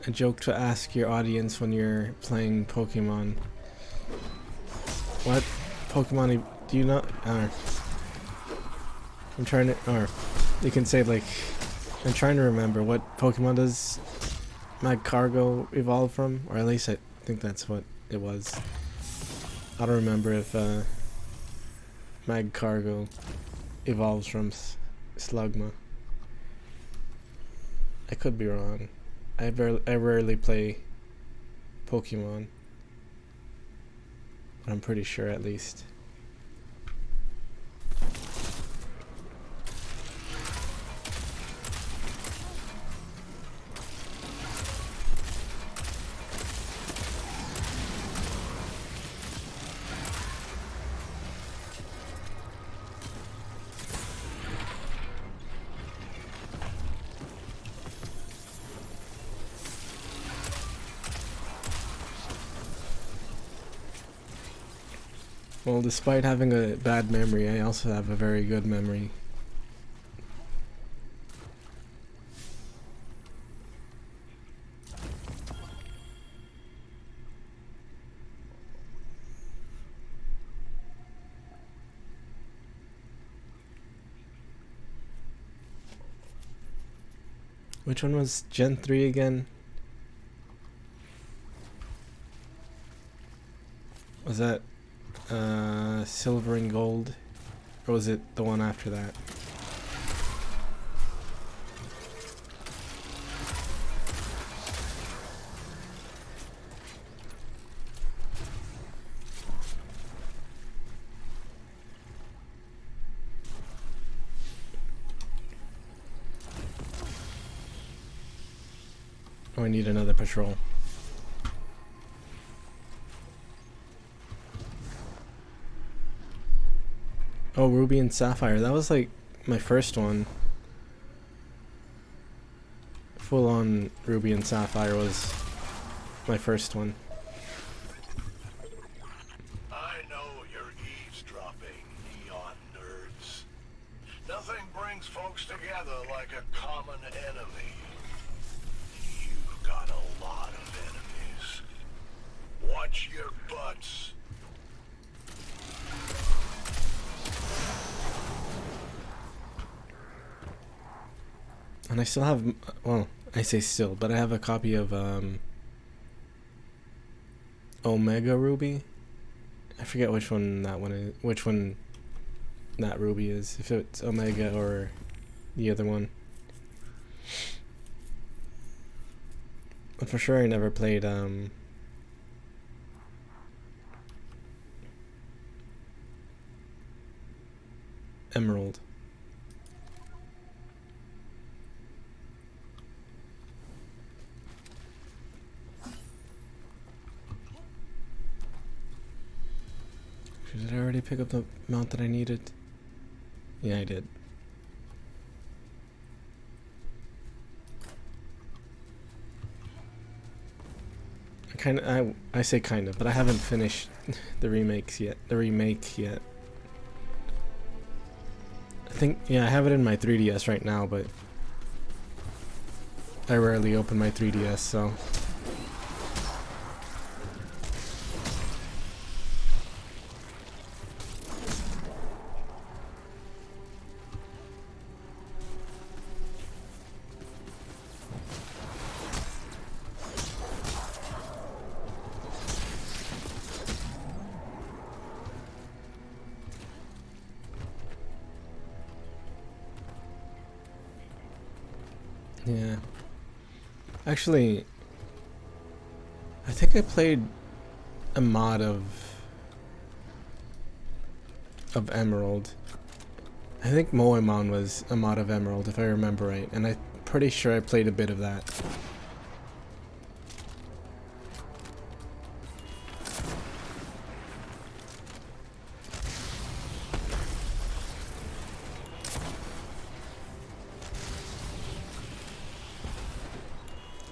A joke to ask your audience when you're playing Pokemon. What Pokemon do you not? I'm trying to, or you can say like, I'm trying to remember what Pokemon does Magcargo evolve from, or at least I think that's what it was. I don't remember if Magcargo evolves from Slugma. I could be wrong. I rarely play Pokemon, but I'm pretty sure at least. Well, despite having a bad memory, I also have a very good memory. Which one was Gen 3 again? Was that Silver and Gold? Or was it the one after that? Oh, I need another patrol. Oh, Ruby and Sapphire. That was like my first one. Full on Ruby and Sapphire was my first one. I know you're eavesdropping, neon nerds. Nothing brings folks together like a common enemy. You've got a lot of enemies. Watch your butts. And I still have, well, I say still, but I have a copy of Omega Ruby. I forget which one that one is, which one that Ruby is, if it's Omega or the other one. But for sure I never played Emerald. Did I already pick up the amount that I needed? Yeah, I did. I say kind of, but I haven't finished the remake yet. I think, yeah, I have it in my 3DS right now, but I rarely open my 3DS, so. Yeah. Actually, I think I played a mod of Emerald. I think Moemon was a mod of Emerald, if I remember right, and I'm pretty sure I played a bit of that.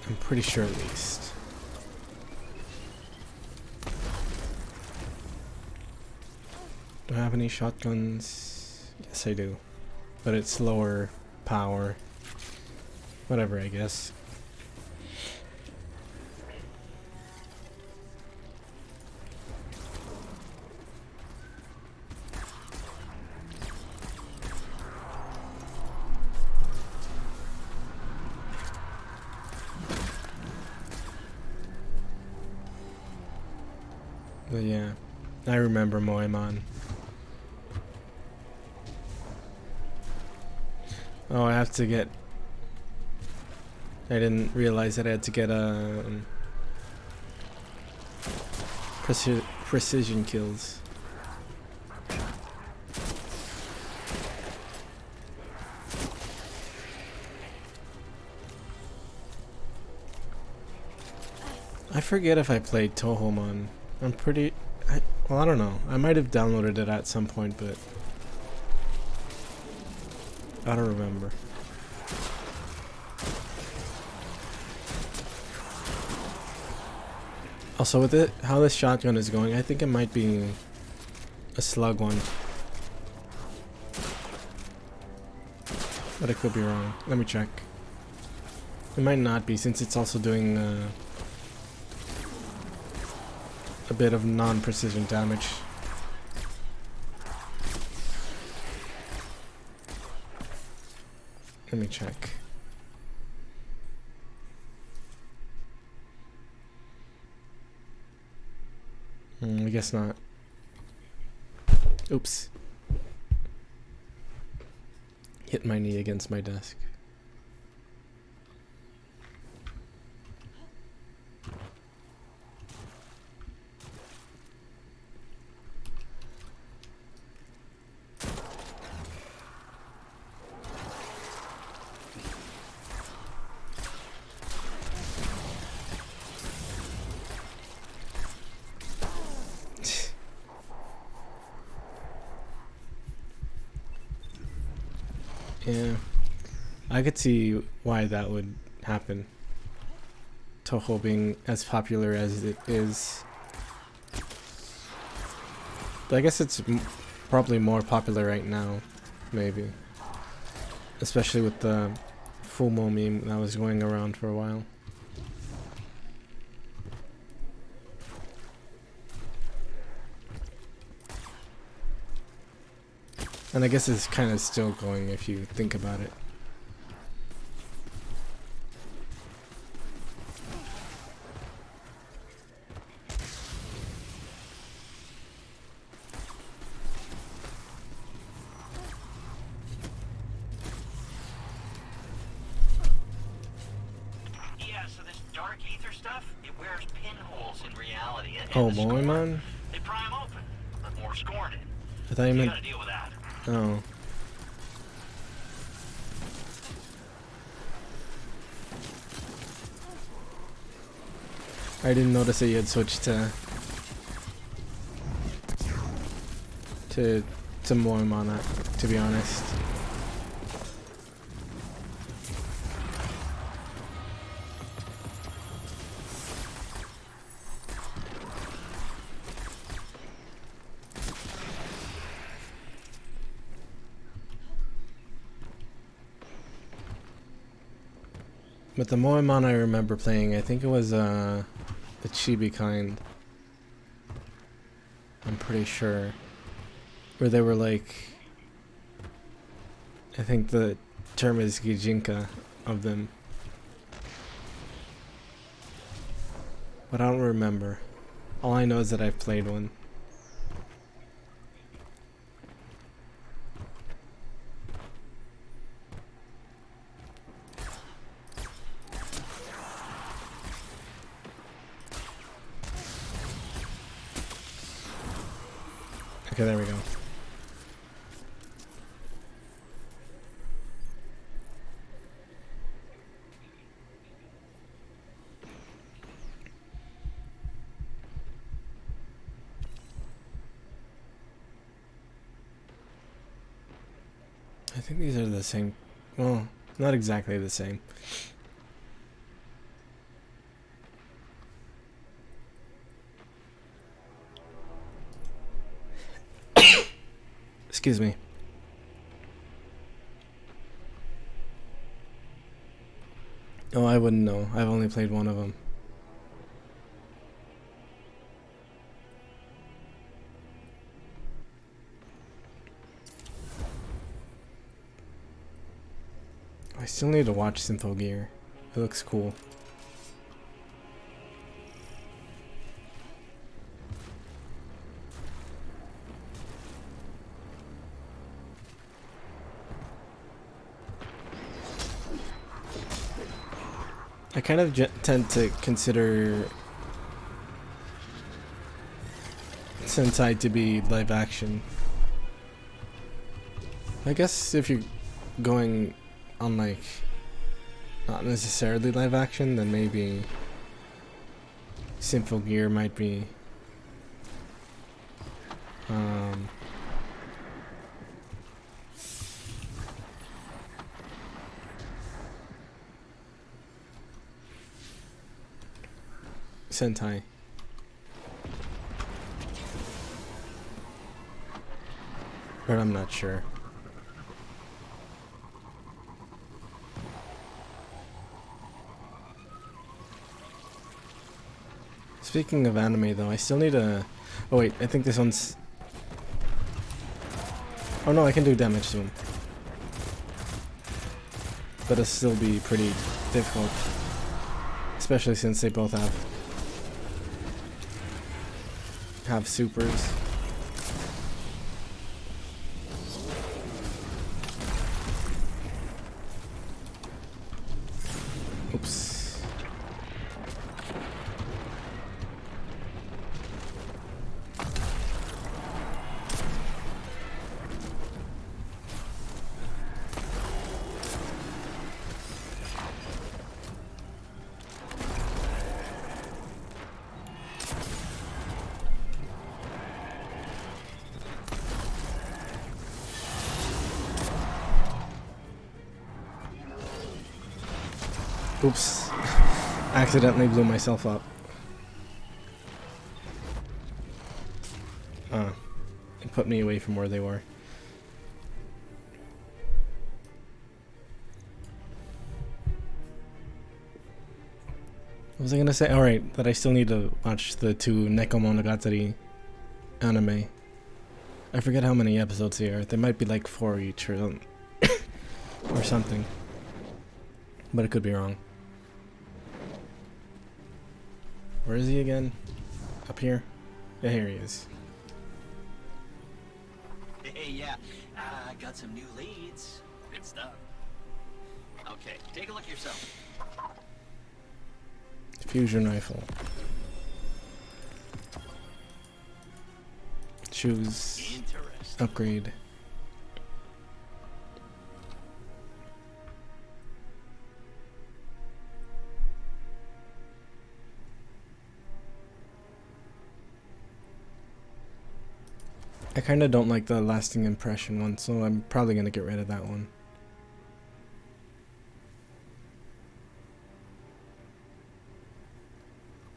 I'm pretty sure at least. Do I have any shotguns? Yes, I do. But it's lower power. Whatever, I guess. But yeah, I remember Moemon. Oh, I have to get... I didn't realize that I had to get precision kills. I forget if I played Tohomon. I'm pretty... well, I don't know. I might have downloaded it at some point, but... I don't remember. Also, with it, how this shotgun is going, I think it might be a slug one. But I could be wrong. Let me check. It might not be, since it's also doing a bit of non-precision damage. Let me check. I guess not. Oops. Hit my knee against my desk. Yeah, I could see why that would happen. Touhou being as popular as it is. But I guess it's probably more popular right now, maybe. Especially with the Fumo meme that was going around for a while. And I guess it's kind of still going if you think about it. Yeah, so this dark ether stuff, it wears pinholes in reality. Oh, boy, man. They pry them open, but more scorn it. I thought you meant... gotta deal with that. Oh. I didn't notice that you had switched to more mana, to be honest. But the Moemon I remember playing, I think it was the Chibi kind. I'm pretty sure. Where they were like... I think the term is Gijinka of them. But I don't remember. All I know is that I've played one. Okay, there we go. I think these are the same. Well, not exactly the same. Excuse me. Oh, I wouldn't know. I've only played one of them. I still need to watch Symphogear. It looks cool. I kind of tend to consider Sentai to be live action. I guess if you're going on like not necessarily live action, then maybe Symphogear might be Sentai. But I'm not sure. Speaking of anime though, I still need a... Oh wait, I think this one's... Oh no, I can do damage to him. But it'll still be pretty difficult. Especially since they both have supers. Oops. Oops. Accidentally blew myself up. It put me away from where they were. What was I gonna say? Alright, that I still need to watch the 2 Nekomonogatari anime. I forget how many episodes there are. There might be like 4 each or or something. But it could be wrong. Where is he again? Up here? Yeah, here he is. Hey, yeah, I got some new leads. Good stuff. Okay, take a look yourself. Fusion rifle. Choose upgrade. I kinda don't like the lasting impression one, so I'm probably gonna get rid of that one.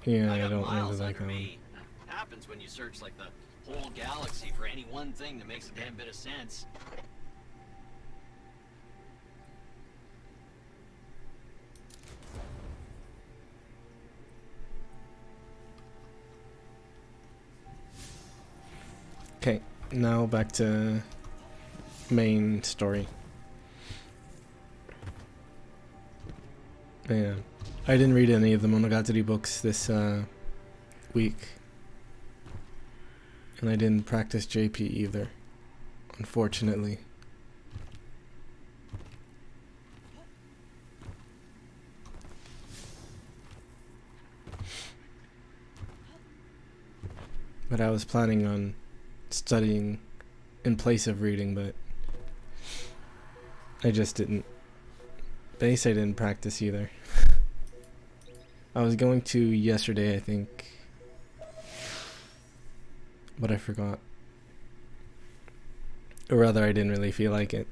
Yeah, I don't really like that one. Happens when you search like the whole galaxy for any one thing that makes a damn bit of sense. Okay, now back to main story. Yeah, I didn't read any of the Monogatari books this week. And I didn't practice JP either, unfortunately. But I was planning on studying in place of reading, but I just didn't. Base I didn't practice either. I was going to yesterday, I think, but I forgot. Or rather, I didn't really feel like it.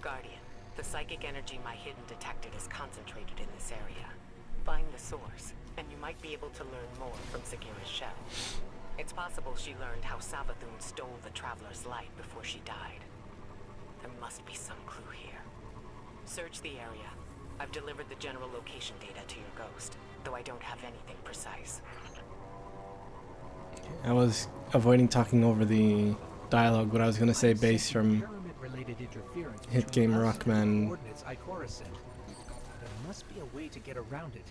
Guardian, the psychic energy my hidden detected is concentrated in this area. Find the source, and you might be able to learn more from Sagira's shell. It's possible she learned how Savathun stole the Traveler's light before she died. There must be some clue here. Search the area. I've delivered the general location data to your ghost, though I don't have anything precise. I was avoiding talking over the dialogue, but I was going to say base from Hit Game Rockman. There must be a way to get around it.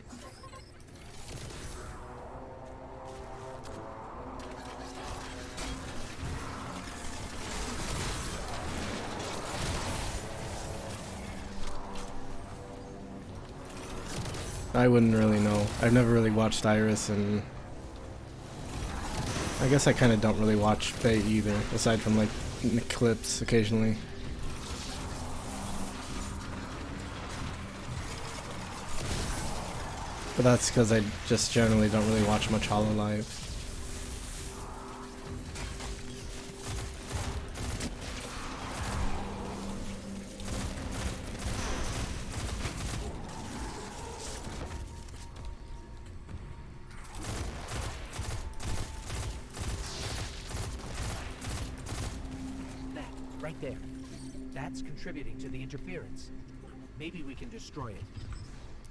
I wouldn't really know. I've never really watched Iris, and I guess I kind of don't really watch Faye either, aside from like clips occasionally. But that's because I just generally don't really watch much Hololive. Right there. That's contributing to the interference. Maybe we can destroy it.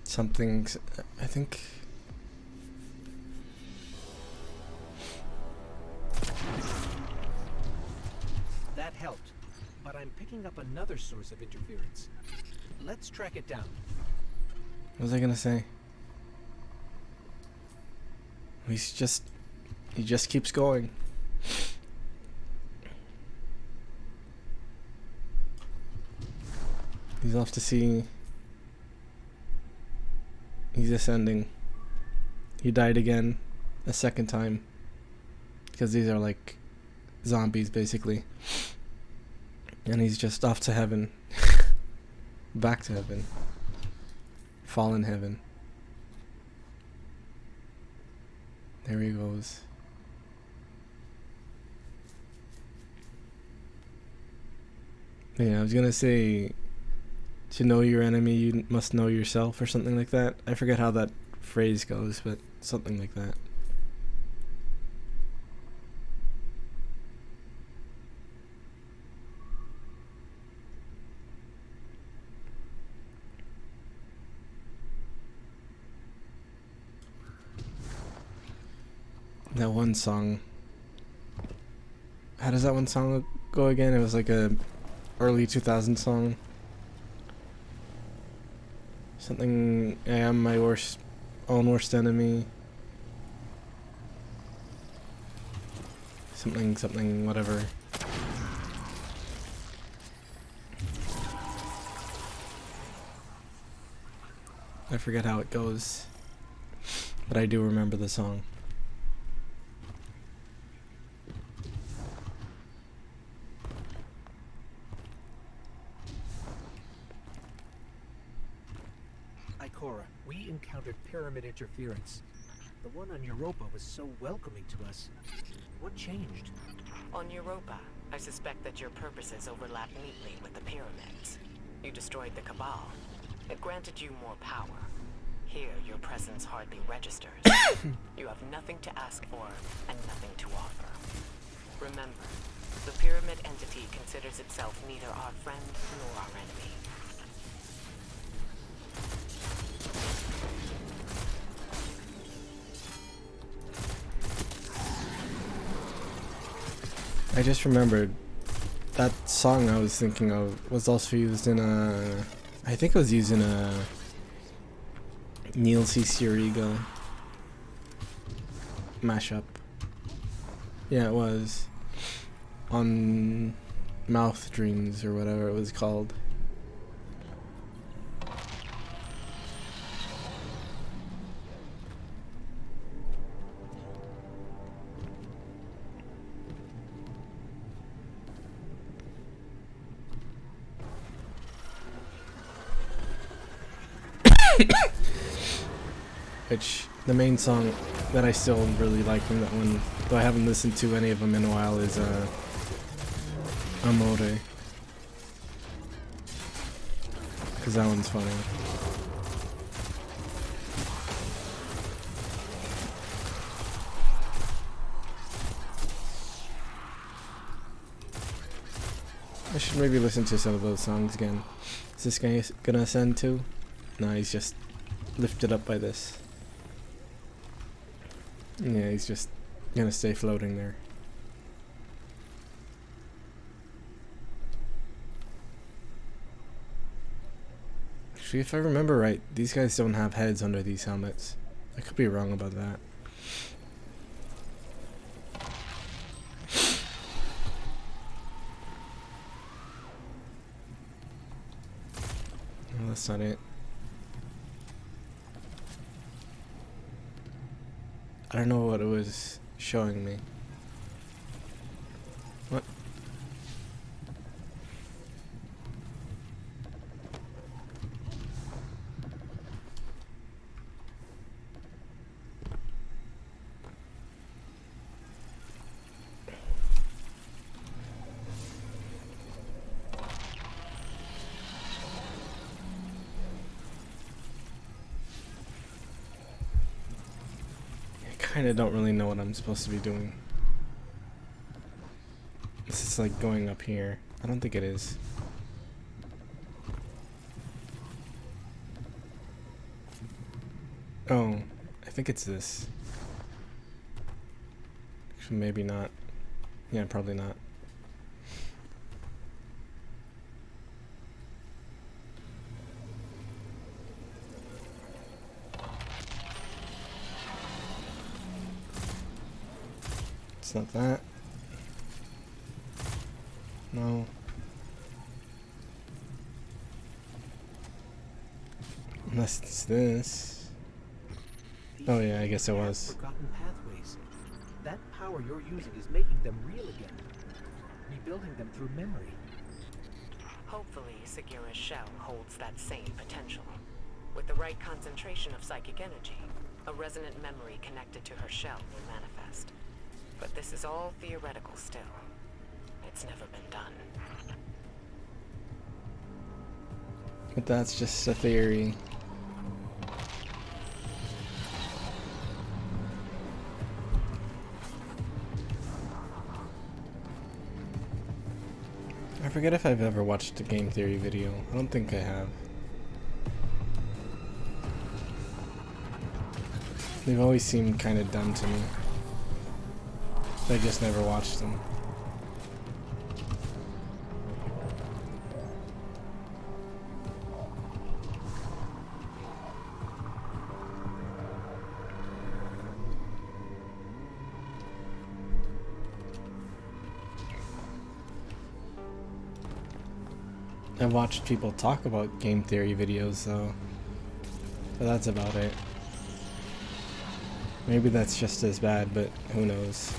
Something's... I think... That helped, but I'm picking up another source of interference. Let's track it down. What was I gonna say? He just keeps going. He's off to sea. He's ascending. He died again, a second time. Because these are like zombies, basically. And he's just off to heaven. Back to heaven. Fallen heaven. There he goes. Yeah, I was gonna say, to know your enemy, you must know yourself, or something like that. I forget how that phrase goes, but something like that. That one song. How does that one song go again? It was like a early 2000s song. Something, I am my own worst enemy. Something, whatever. I forget how it goes, but I do remember the song. Ikora, we encountered pyramid interference. The one on Europa was so welcoming to us. What changed? On Europa, I suspect that your purposes overlap neatly with the pyramids. You destroyed the Cabal. It granted you more power. Here, your presence hardly registers. You have nothing to ask for and nothing to offer. Remember, the pyramid entity considers itself neither our friend nor our enemy. I just remembered that song I was thinking of was also used in a... I think it was used in a Neil C. Ciariga mashup. Yeah, it was. On Mouth Dreams or whatever it was called. Which, the main song that I still really like from that one, though I haven't listened to any of them in a while, is Amore. Because that one's funny. I should maybe listen to some of those songs again. Is this guy gonna ascend too? No, he's just lifted up by this. Yeah, he's just gonna stay floating there. Actually, if I remember right, these guys don't have heads under these helmets. I could be wrong about that. No, that's not it. I don't know what it was showing me. What? I kinda don't really know what I'm supposed to be doing. This is like going up here. I don't think it is. Oh, I think it's this. Actually, maybe not. Yeah, probably not. It's not that. No. Unless it's this. Oh yeah, I guess it was. Forgotten pathways. That power you're using is making them real again. Rebuilding them through memory. Hopefully, Sagira's shell holds that same potential. With the right concentration of psychic energy, a resonant memory connected to her shell will manifest. But this is all theoretical still. It's never been done. But that's just a theory. I forget if I've ever watched a game theory video. I don't think I have. They've always seemed kind of dumb to me. I just never watched them. I've watched people talk about game theory videos though, but that's about it. Maybe that's just as bad, but who knows.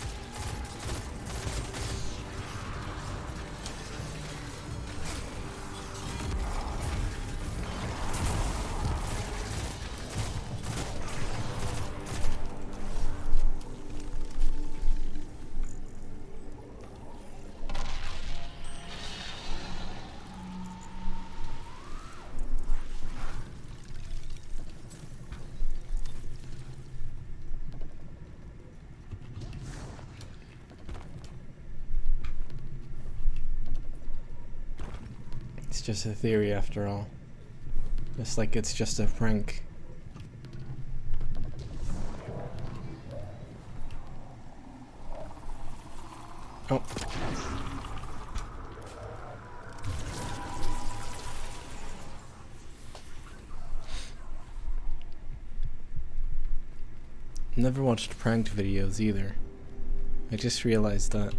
It's just a theory after all. Just like it's just a prank. Oh. Never watched pranked videos either. I just realized that.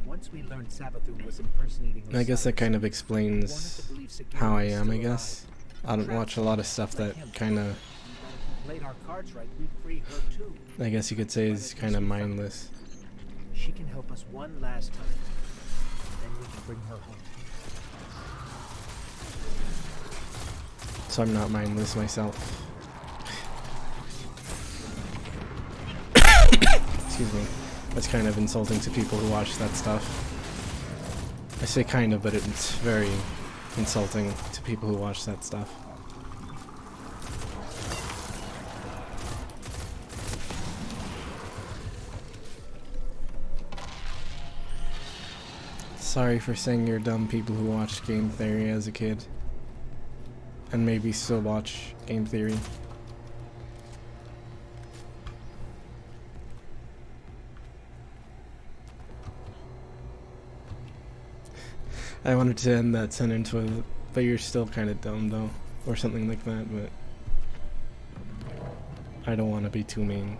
Once we learned Savathun was impersonating I guess that kind of explains Osiris, we wanted to believe Sagira how I was am, I still guess. I don't alive. watch a lot of stuff that kind of, If we played our cards right, we'd free her too. I guess you could say, is kind of mindless. She can help us one last time. Then we can bring her home. So I'm not mindless myself. Excuse me. That's kind of insulting to people who watch that stuff. I say kind of, but it's very insulting to people who watch that stuff. Sorry for saying you're dumb people who watched game theory as a kid. And maybe still watch game theory. I wanted to end that sentence with, but you're still kind of dumb though, or something like that, but I don't want to be too mean.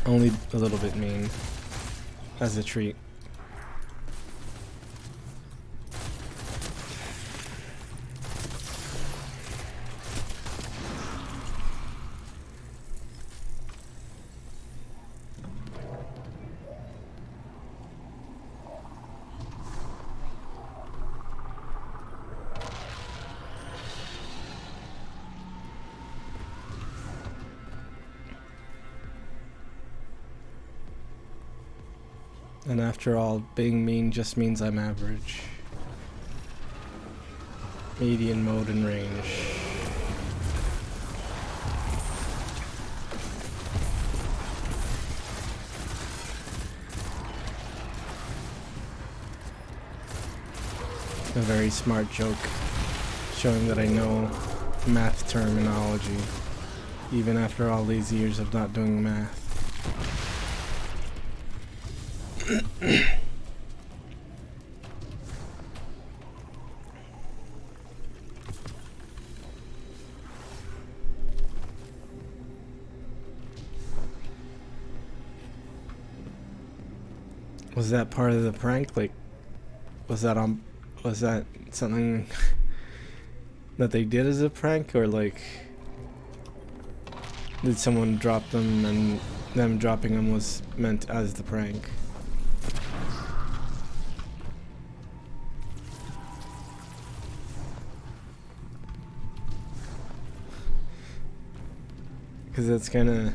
Only a little bit mean, as a treat. And after all, being mean just means I'm average. Median mode and range. A very smart joke, showing that I know math terminology, even after all these years of not doing math. Was that part of the prank? Like, was that something that they did as a prank, or like did someone drop them and them dropping them was meant as the prank? Because it's kinda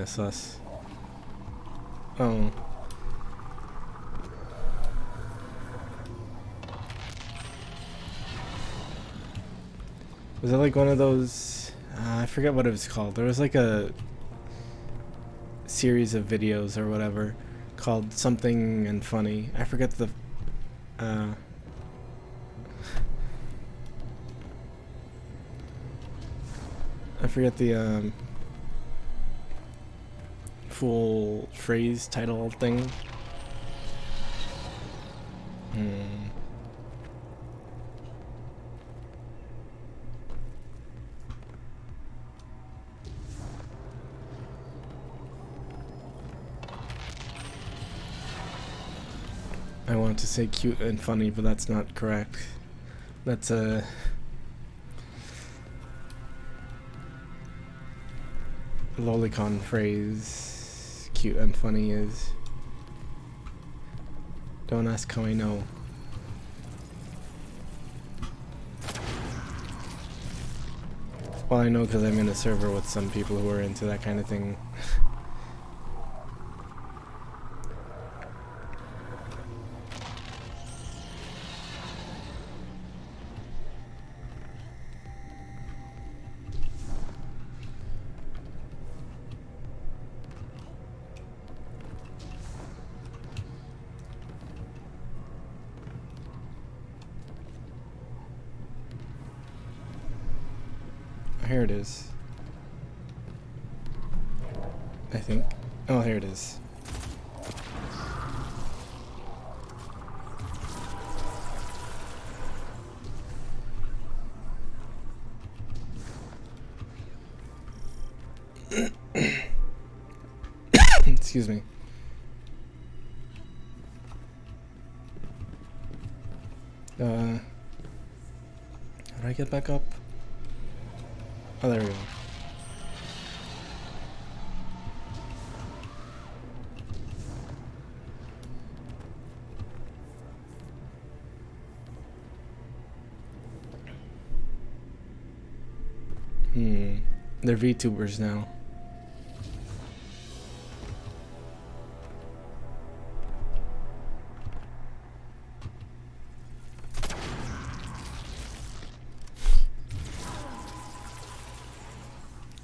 sus. Oh. Was it like one of those, I forget what it was called. There was like a series of videos or whatever called Something and Funny. I forget the full phrase title thing. I want to say cute and funny, but that's not correct. That's a lolicon phrase. Cute and funny is. Don't ask how I know. Well, I know because I'm in a server with some people who are into that kind of thing. Here it is. I think. Oh, here it is. Excuse me. How do I get back up? Oh, there we go. They're VTubers now.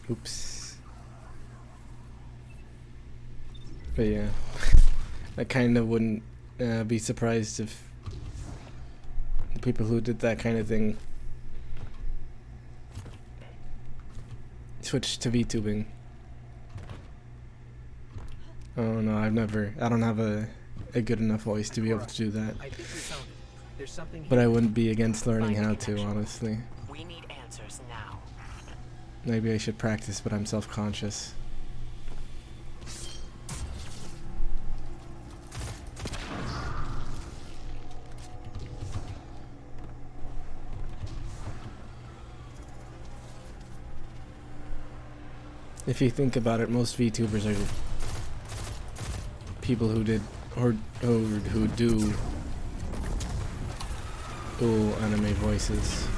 Oops. But yeah, I kind of wouldn't be surprised if people who did that kind of thing switched to VTubing. Oh no, I don't have a good enough voice to be able to do that. But I wouldn't be against learning how to, honestly. We need answers now. Maybe I should practice, but I'm self-conscious. If you think about it, most VTubers are people who did or who do Ooh, anime voices.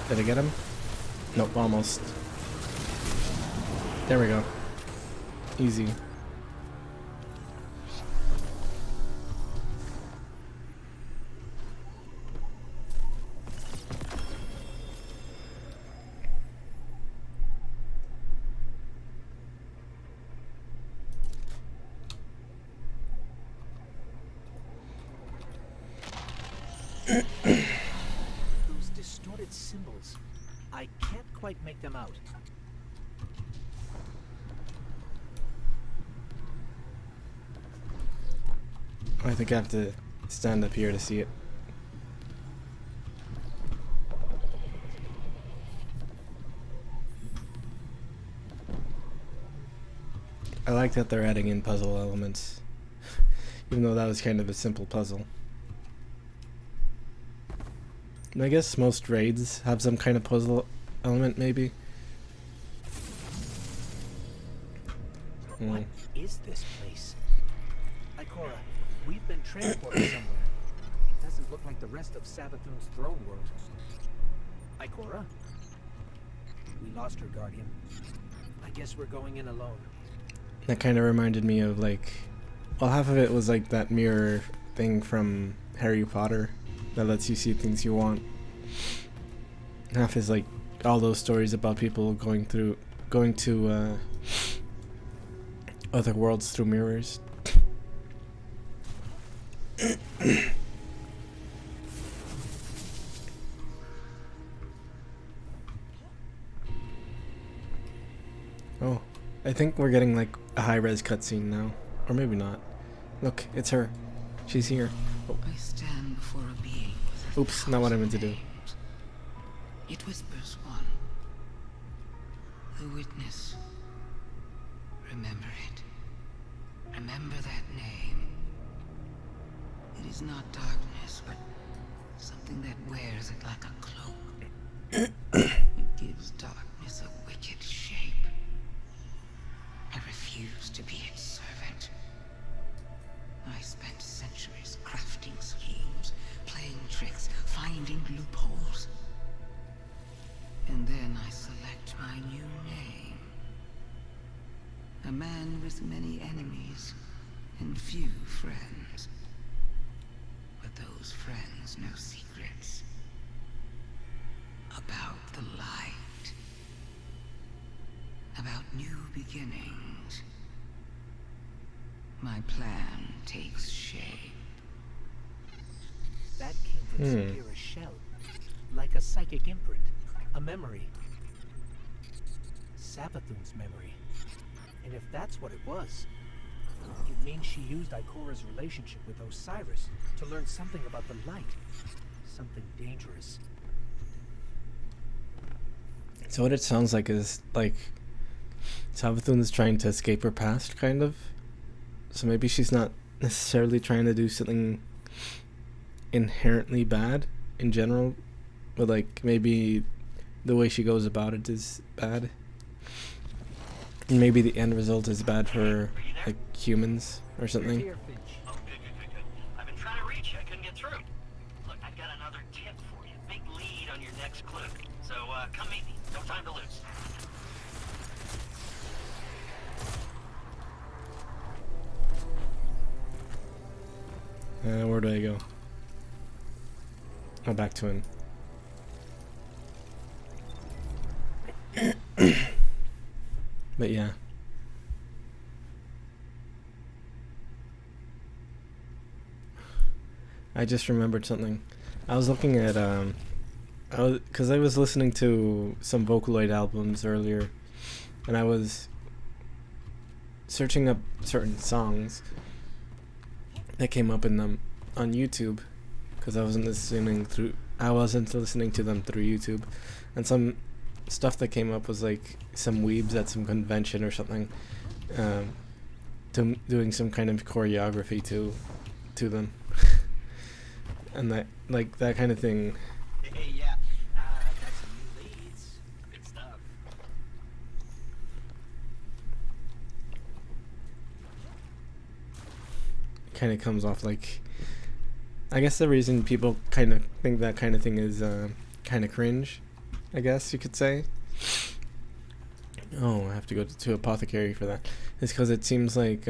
Did I get him? Nope, almost. There we go. Easy. Those distorted symbols. I can't quite make them out. I think I have to stand up here to see it. I like that they're adding in puzzle elements, even though that was kind of a simple puzzle. And I guess most raids have some kind of puzzle element, maybe. What is this place? Ikora, we've been transported somewhere. It doesn't look like the rest of Savathun's throne world. Ikora? We lost her, Guardian. I guess we're going in alone. That kind of reminded me of, like, well, half of it was like that mirror thing from Harry Potter that lets you see things you want. Half is like all those stories about people going to other worlds through mirrors. Oh, I think we're getting like a high-res cutscene now, or maybe not. Look, it's her. She's here. Oh. I stand before a being with Oops, not what I meant to do. It whispers one. The witness. Remember it. Remember that name. It is not darkness, but something that wears it like a cloak. It gives darkness a wicked shape. I refuse to be its servant. I spent centuries crafting schemes, playing tricks, finding loopholes. And then I select my new name. A man with many enemies and few friends. But those friends know secrets about the light. About new beginnings. My plan takes shape. That came from Sapphira's shell. Like a psychic imprint. A memory. Savathun's memory. And if that's what it was, it means she used Ikora's relationship with Osiris to learn something about the light. Something dangerous. So what it sounds like is like Savathun is trying to escape her past, kind of. So maybe she's not necessarily trying to do something inherently bad in general, but like maybe the way she goes about it is bad. And maybe the end result is bad for like humans or something. Oh, good. I've been trying to reach you. I couldn't get through. Look, I've got another tip for you. Big lead on your next clue. So, come meet me. No time to lose. Where do I go? Oh, back to him. But yeah. I just remembered something. I was looking at because I was listening to some Vocaloid albums earlier, and I was searching up certain songs that came up in them on YouTube, because I wasn't listening to them through YouTube, and some stuff that came up was like some weebs at some convention or something, doing some kind of choreography to them. and that like that kind of thing. Hey, yeah. Got some new leads. Good stuff. Kind of comes off like, I guess the reason people kind of think that kind of thing is kind of cringe, I guess you could say. Oh, I have to go to Apothecary for that. It's because it seems like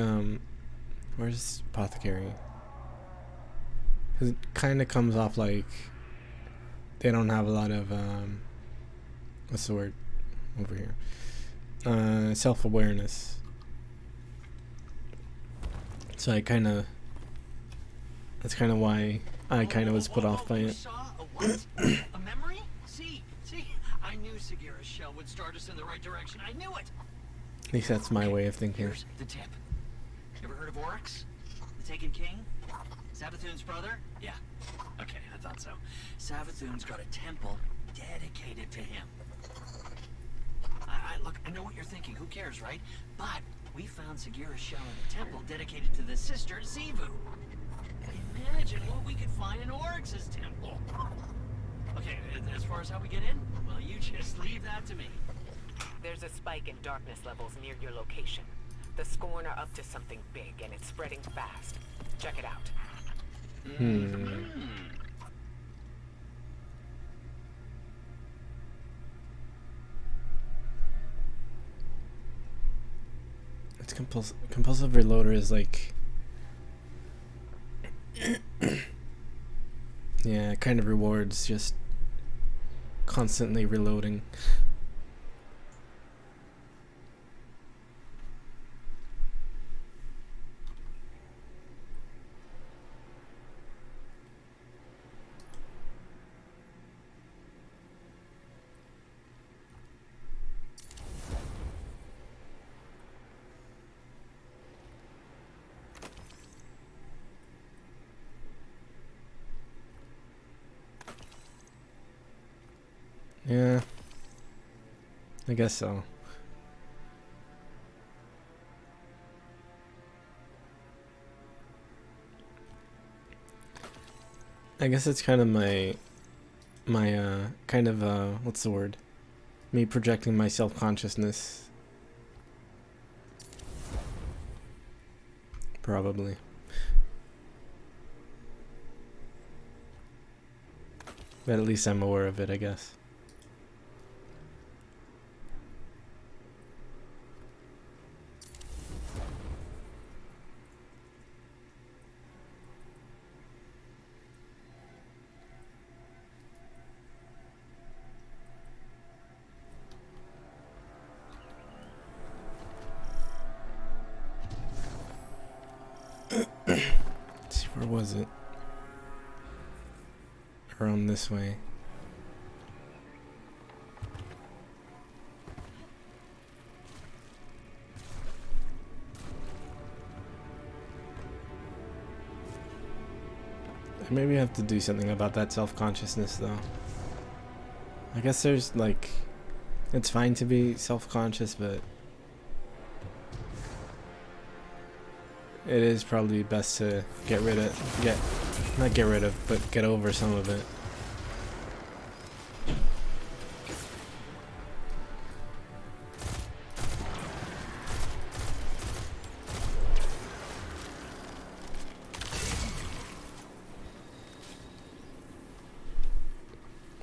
where's Apothecary? 'Cause it kind of comes off like they don't have a lot of what's the word over here? Self-awareness. So I kind of, that's kind of why I kind of was put off by You it. saw a what? A memory? See, I knew Sagira's shell would start us in the right direction. I knew it. At least that's my way of thinking. Here's the tip. Ever heard of Oryx? The Taken King? Savathun's brother? Yeah. Okay, I thought so. Savathun's got a temple dedicated to him. Look, I know what you're thinking. Who cares, right? But we found Sagira's shell in a temple dedicated to the sister Xivu. Imagine what we could find in Oryx's temple. Okay, as far as how we get in, well, you just leave that to me. There's a spike in darkness levels near your location. The Scorn are up to something big, and it's spreading fast. Check it out. It's compulsive reloader is like, yeah, it kind of rewards just constantly reloading. Yeah, I guess so. I guess it's kind of my kind of what's the word? Me projecting my self-consciousness. Probably. But at least I'm aware of it, I guess. Let's see, where was it? Around this way. I maybe have to do something about that self-consciousness though. I guess there's like, it's fine to be self-conscious, but it is probably best to not get rid of, but get over some of it.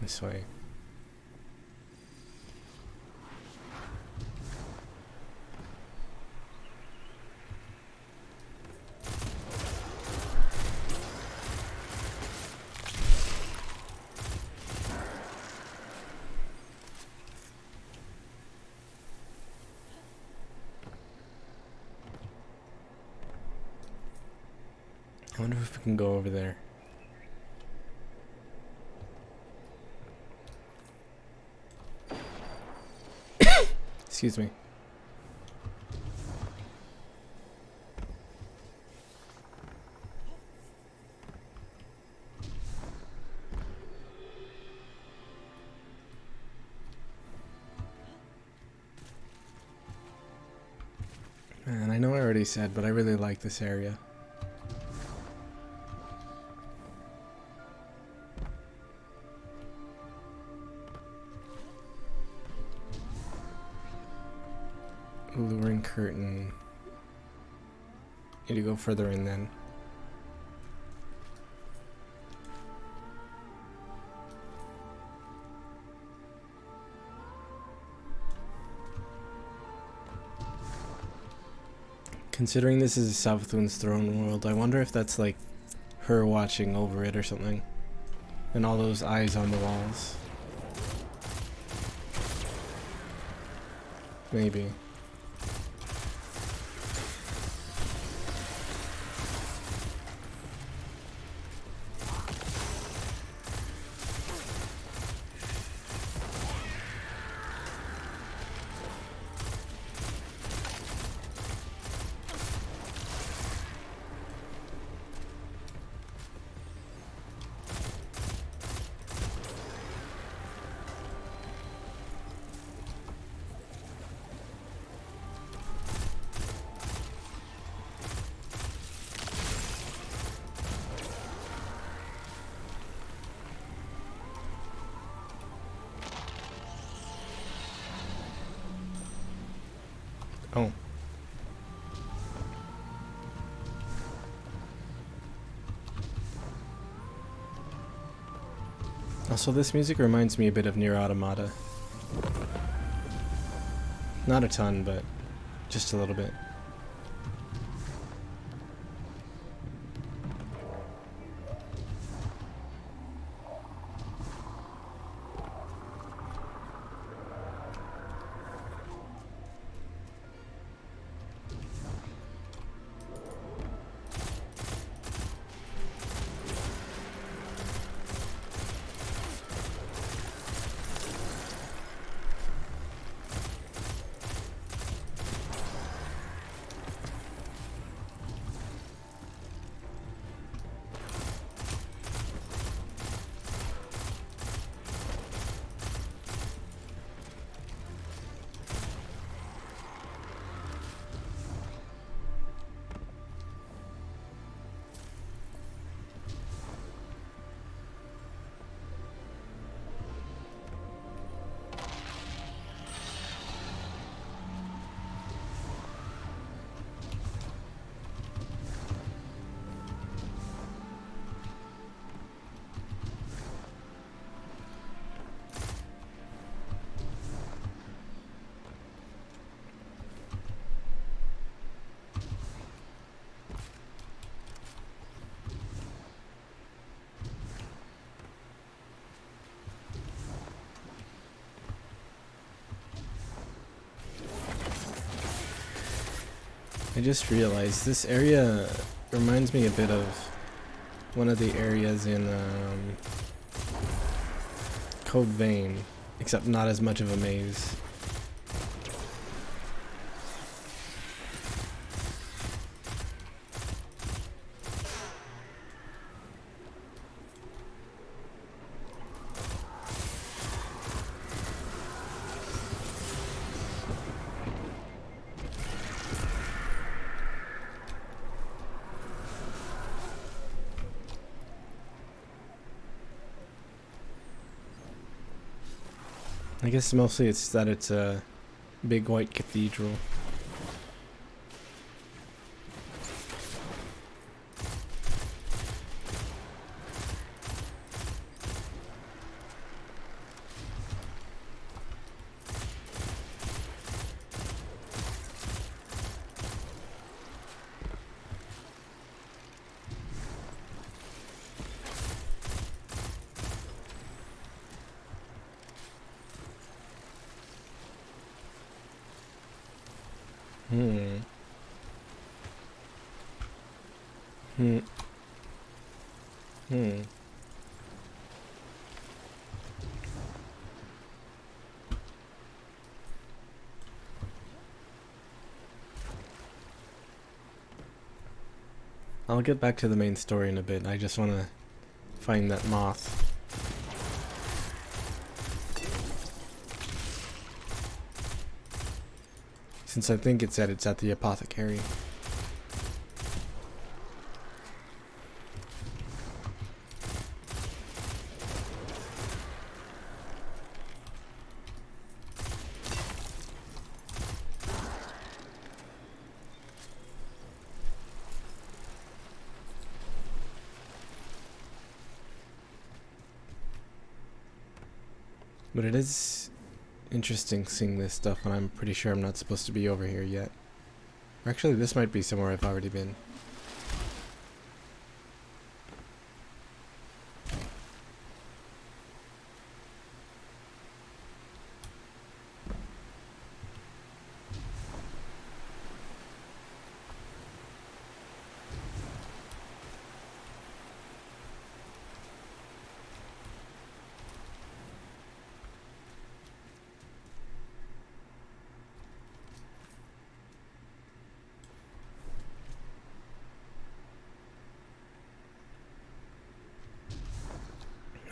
This way. I wonder if we can go over there. Excuse me. Man, I know I already said, but I really like this area. Alluring curtain. Need to go further in then. Considering this is Savathun's throne world, I wonder if that's like her watching over it or something. And all those eyes on the walls. Maybe. Oh. Also, this music reminds me a bit of Nier Automata. Not a ton, but just a little bit. I just realized this area reminds me a bit of one of the areas in Code Vein, except not as much of a maze. I guess mostly it's that it's a big white cathedral. I'll get back to the main story in a bit. I just want to find that moth. Since I think it's at the apothecary. But it is interesting seeing this stuff, and I'm pretty sure I'm not supposed to be over here yet. Or actually, this might be somewhere I've already been.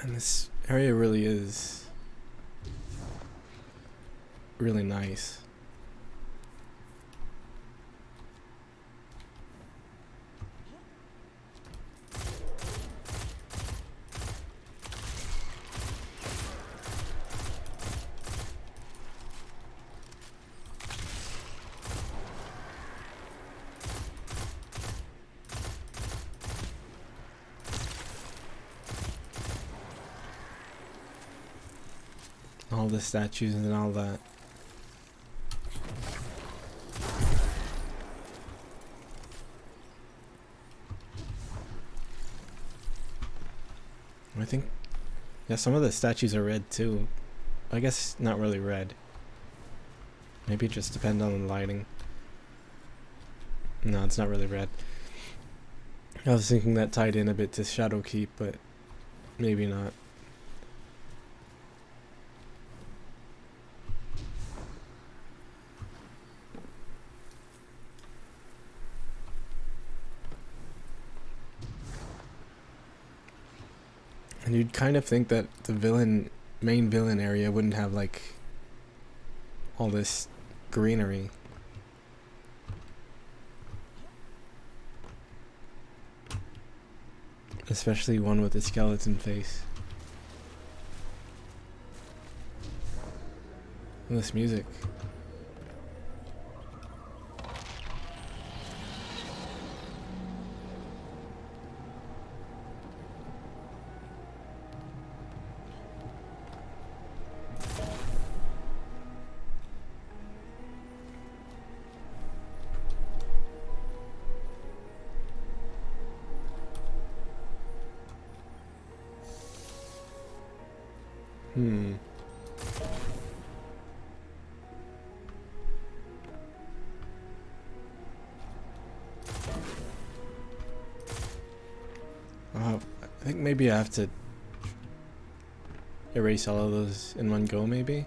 And this area really is really nice. All the statues and all that. I think, yeah, some of the statues are red too. I guess not really red. Maybe it just depends on the lighting. No, it's not really red. I was thinking that tied in a bit to Shadowkeep, but maybe not. And you'd kind of think that the main villain area wouldn't have like all this greenery. Especially one with a skeleton face. And this music. I think maybe I have to erase all of those in one go, maybe?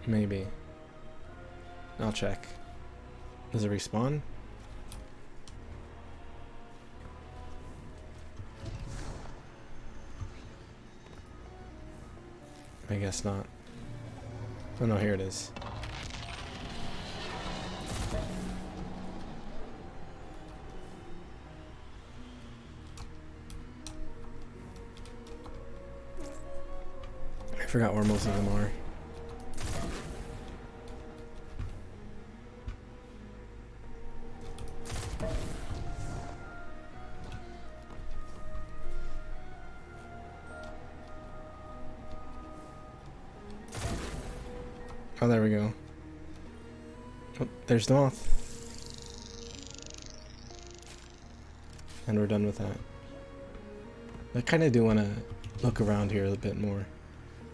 Maybe. I'll check. Does it respawn? I guess not. Oh no, here it is. I forgot where most of them are. Oh, there we go. Oh, there's Noth. And we're done with that. I kind of do want to look around here a bit more.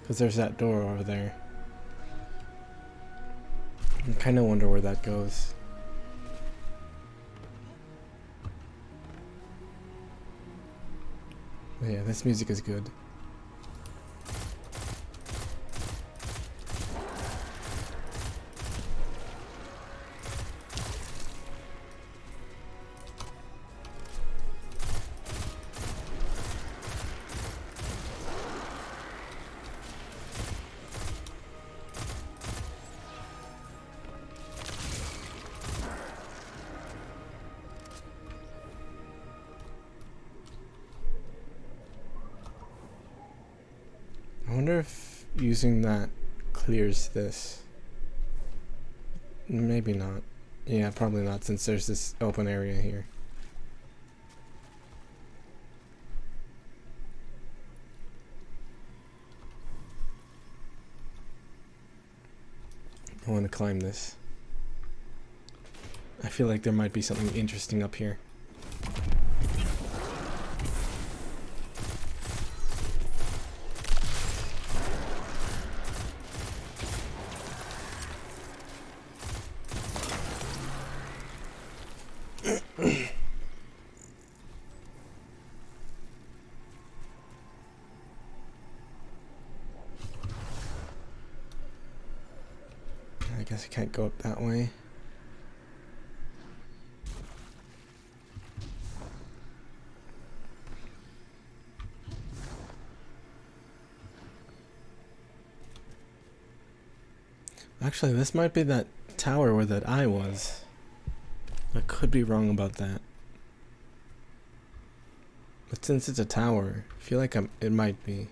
Because there's that door over there. I kind of wonder where that goes. But yeah, this music is good. I wonder if using that clears this. Maybe not. Yeah, probably not, since there's this open area here. I want to climb this. I feel like there might be something interesting up here. I guess I can't go up that way. Actually, this might be that tower where that eye was. I could be wrong about that. But since it's a tower, I feel like it might be.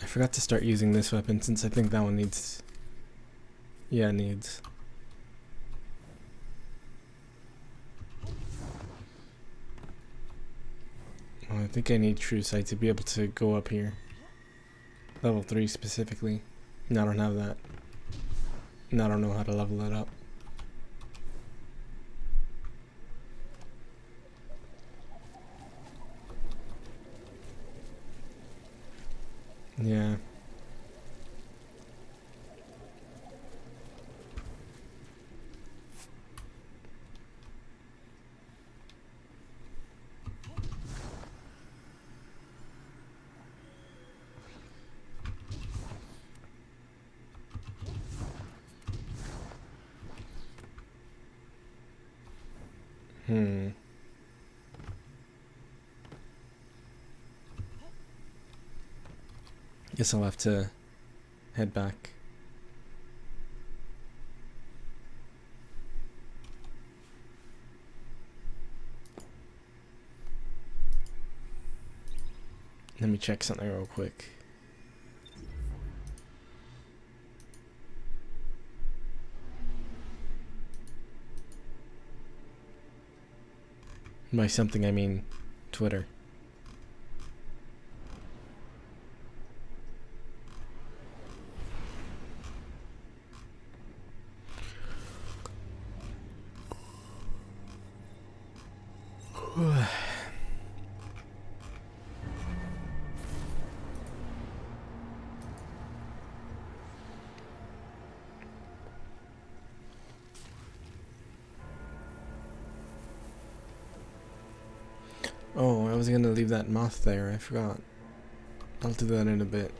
I forgot to start using this weapon since I think that one needs... Yeah, needs. Well, I think I need True Sight to be able to go up here. Level 3 specifically. And I don't have that. And I don't know how to level it up. Yeah. Guess I'll have to head back. Let me check something real quick. By something I mean Twitter. Oh, I was gonna leave that moth there, I forgot. I'll do that in a bit.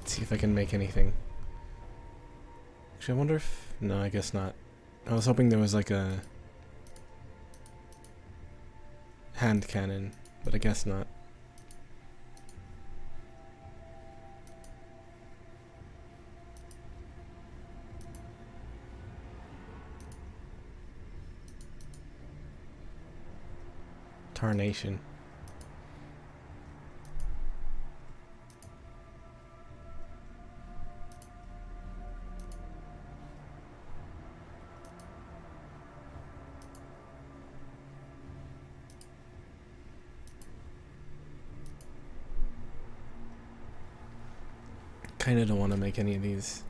See if I can make anything. Actually, I wonder if... No, I guess not. I was hoping there was like a hand cannon, but I guess not. Tarnation. Kinda don't want to make any of these.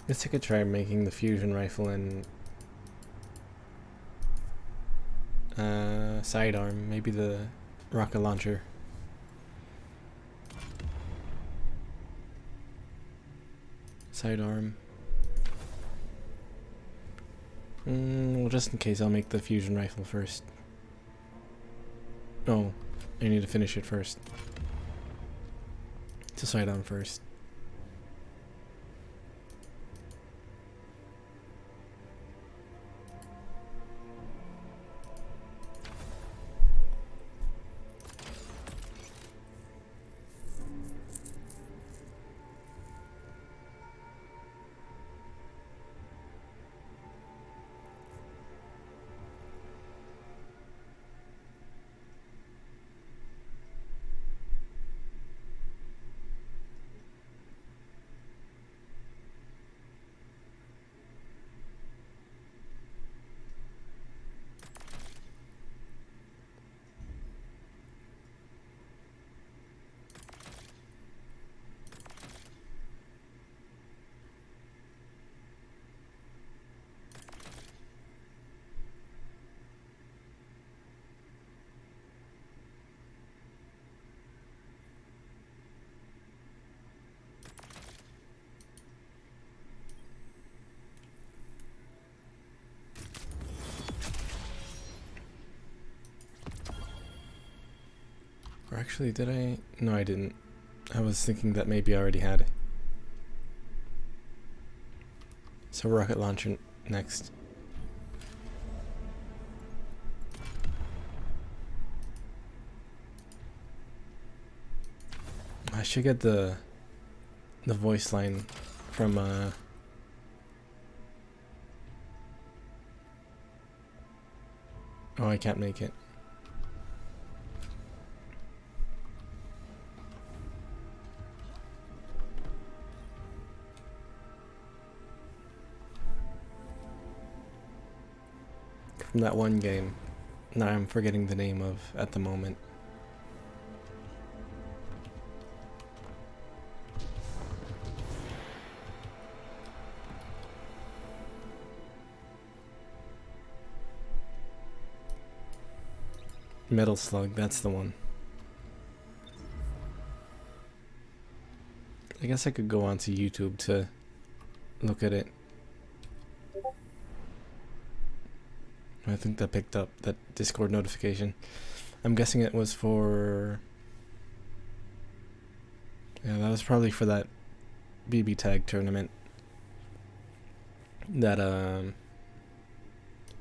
Guess I could try making the fusion rifle and sidearm, maybe the rocket launcher. Sidearm. Well, just in case, I'll make the fusion rifle first. Oh, I need to finish it first. To sidearm first. Or actually, did I? No, I didn't. I was thinking that maybe I already had. So rocket launcher next. I should get the voice line from oh, I can't make it. From that one game. Now I'm forgetting the name of at the moment. Metal Slug, that's the one. I guess I could go onto YouTube to look at it. I think that picked up that Discord notification. I'm guessing it was for... Yeah, that was probably for that BB Tag tournament. That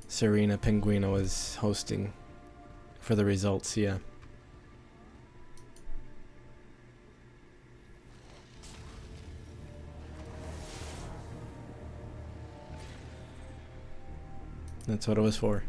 Serena Penguina was hosting for the results, yeah. That's what it was for.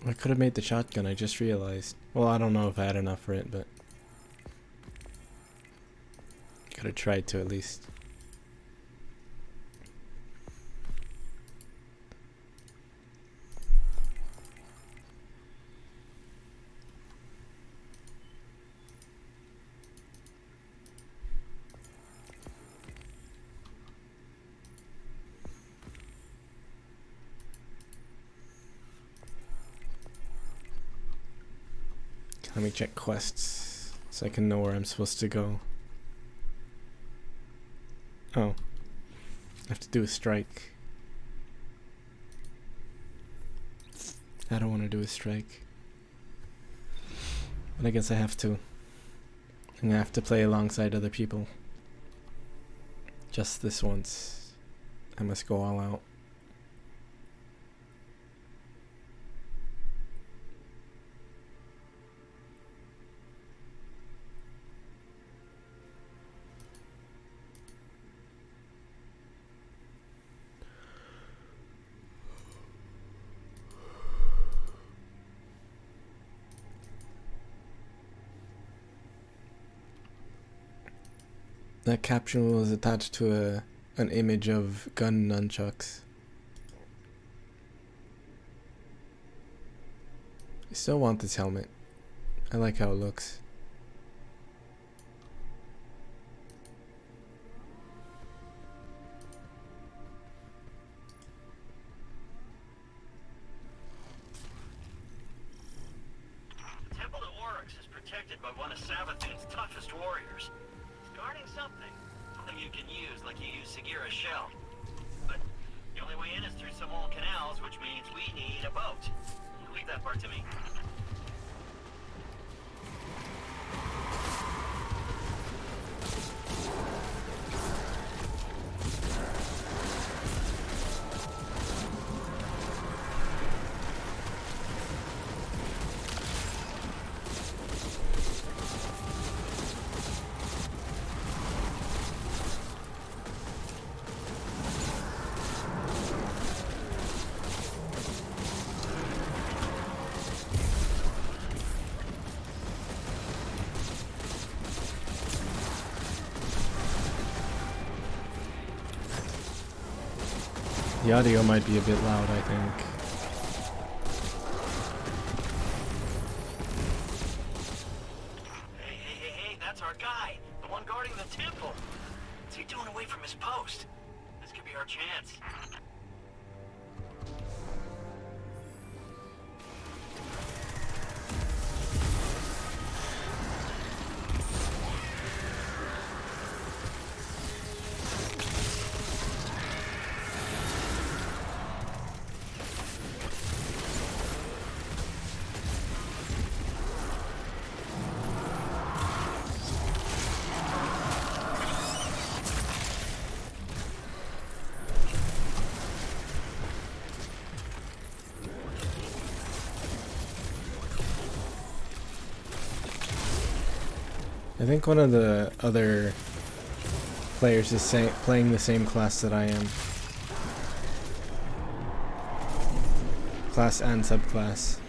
I could have made the shotgun, I just realized. Well, I don't know if I had enough for it, but could have tried to at least. Let me check quests so I can know where I'm supposed to go. Oh. I have to do a strike. I don't want to do a strike. But I guess I have to. I'm gonna have to play alongside other people. Just this once. I must go all out. That capsule was attached to an image of gun nunchucks. I still want this helmet. I like how it looks. Temple to Oryx is protected by one of Savathun's toughest warriors. He's guarding something. Something you can use like you use Sagira's shell. But the only way in is through some old canals, which means we need a boat. Leave that part to me. The audio might be a bit loud, I think. Hey, that's our guy. The one guarding the temple. What's he doing away from his post? This could be our chance. I think one of the other players is playing the same class that I am. Class and subclass.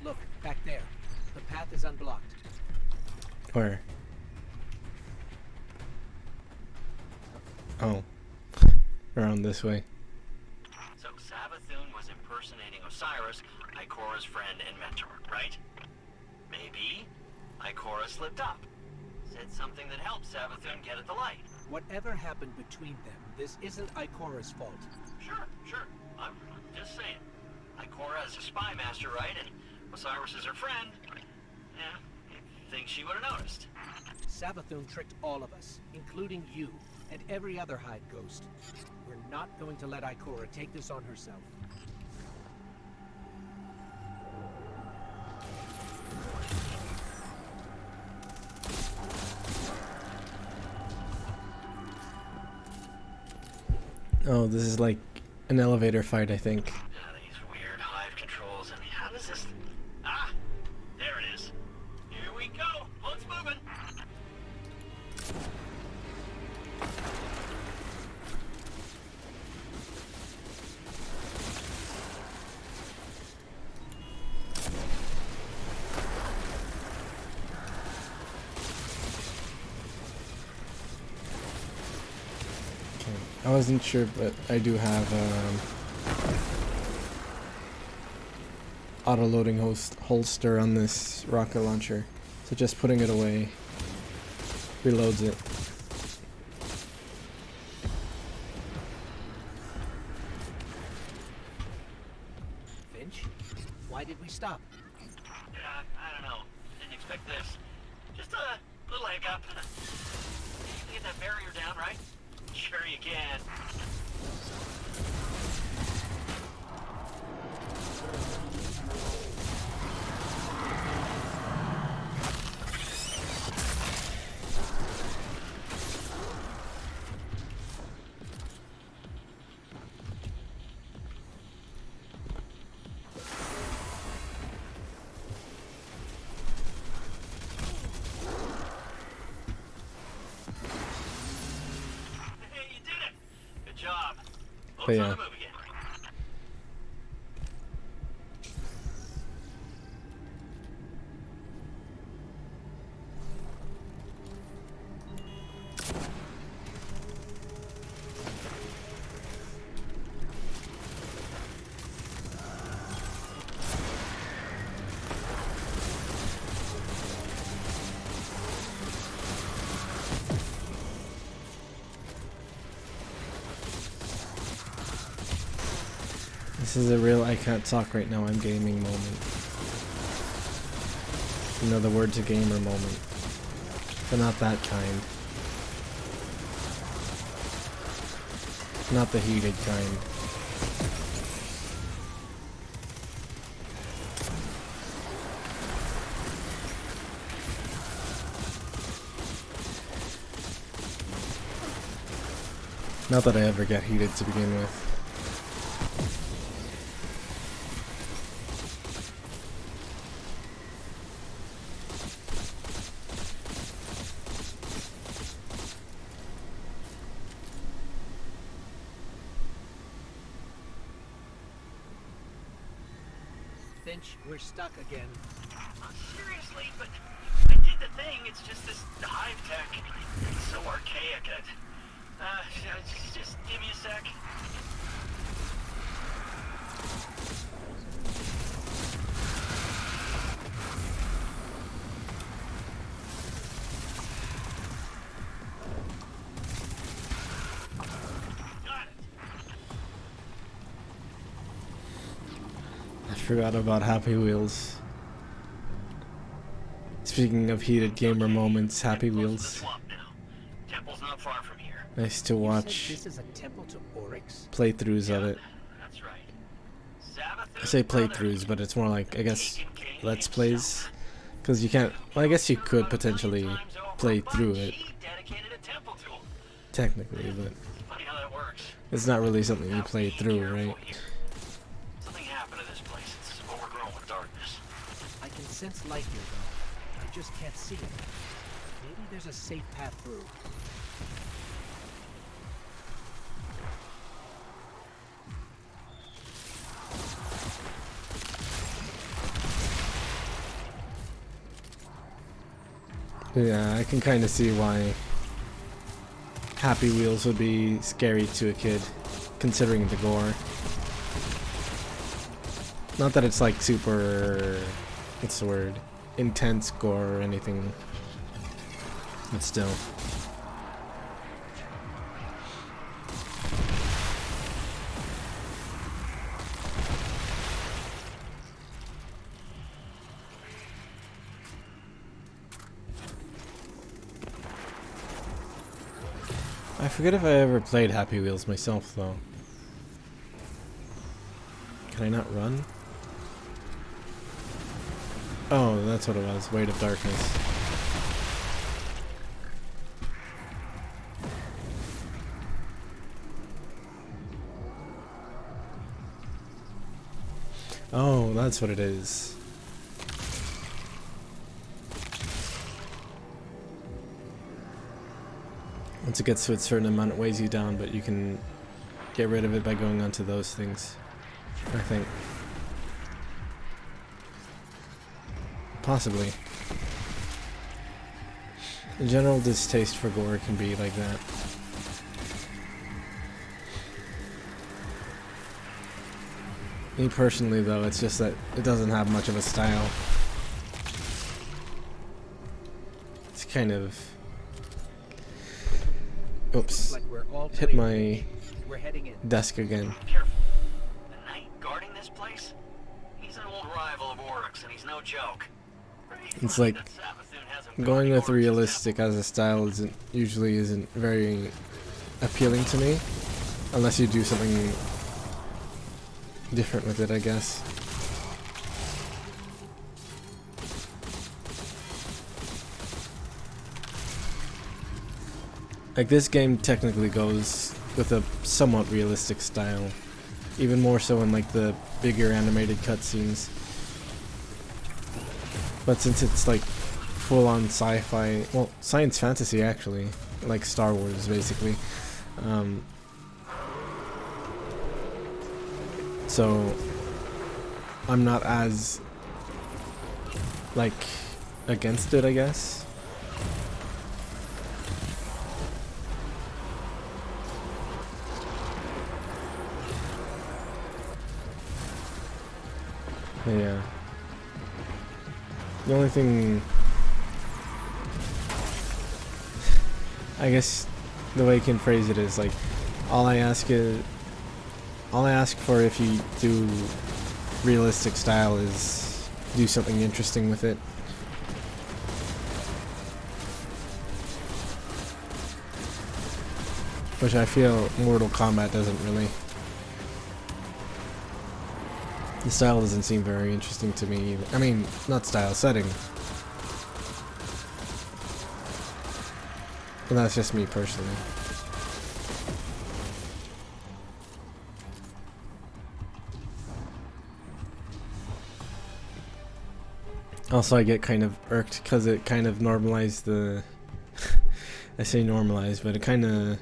Look, back there. The path is unblocked. Where? Oh. Around this way. So Savathun was impersonating Osiris, Ikora's friend and mentor, right? Maybe Ikora slipped up. Said something that helped Savathun get at the light. Whatever happened between them, this isn't Ikora's fault. Sure. I'm just saying. Ikora is a spy master, right? And Osiris is her friend. Yeah, you'd think she would have noticed. Savathun tricked all of us, including you, and every other Hive Ghost. We're not going to let Ikora take this on herself. Oh, this is like an elevator fight, I think. These weird Hive controls, and how does this... Ah! There it is. Here we go. Boat's moving. I wasn't sure, but I do have auto-loading holster on this rocket launcher, so just putting it away reloads it. Finch, why did we stop? I don't know. Didn't expect this. Just a little hiccup. You can get that barrier down, right? Sure you can. But yeah. This is a real I can't talk right now, I'm gaming moment. You know, the word's a gamer moment. But not that kind. Not the heated kind. Not that I ever get heated to begin with. Finch, we're stuck again. Seriously, but I did the thing. It's just this hive tech. It's so archaic. Just give me a sec. I forgot about Happy Wheels. Speaking of heated gamer moments, Happy Wheels. Temple's not far from here. I used to watch This is a temple to Oryx? playthroughs of it. That's right. I say playthroughs, but it's more like, I guess, Let's Plays. Because you can't, well, I guess you could potentially play through it. Technically, but it's not really something you play through, right? Something happened to this place. It's overgrown with darkness. I can sense light here, though. I just can't see it. Maybe there's a safe path through. Yeah, I can kind of see why Happy Wheels would be scary to a kid, considering the gore. Not that it's like super, what's the word, intense gore or anything, but still. I forget if I ever played Happy Wheels myself, though. Can I not run? Oh, that's what it was. Weight of Darkness. Oh, that's what it is. Once it gets to a certain amount, it weighs you down, but you can get rid of it by going onto those things, I think. Possibly. In general, distaste for gore can be like that. Me personally, though, it's just that it doesn't have much of a style. It's kind of... Oops. Like we're all Hit my We're heading in. desk again. Careful. The knight guarding this place? He's an old rival of Oryx, and he's no joke. It's like going with realistic as a style usually isn't very appealing to me, unless you do something different with it, I guess. Like, this game technically goes with a somewhat realistic style, even more so in like the bigger animated cutscenes. But since it's like full-on sci-fi, well, science fantasy actually, like Star Wars basically, so I'm not as like against it, I guess. Yeah. The only thing, I guess the way I can phrase it is like, all I ask for if you do realistic style is do something interesting with it. Which I feel Mortal Kombat doesn't really. The style doesn't seem very interesting to me either. I mean, not style, setting. But that's just me personally. Also, I get kind of irked because it kind of normalized the... I say normalized, but it kind of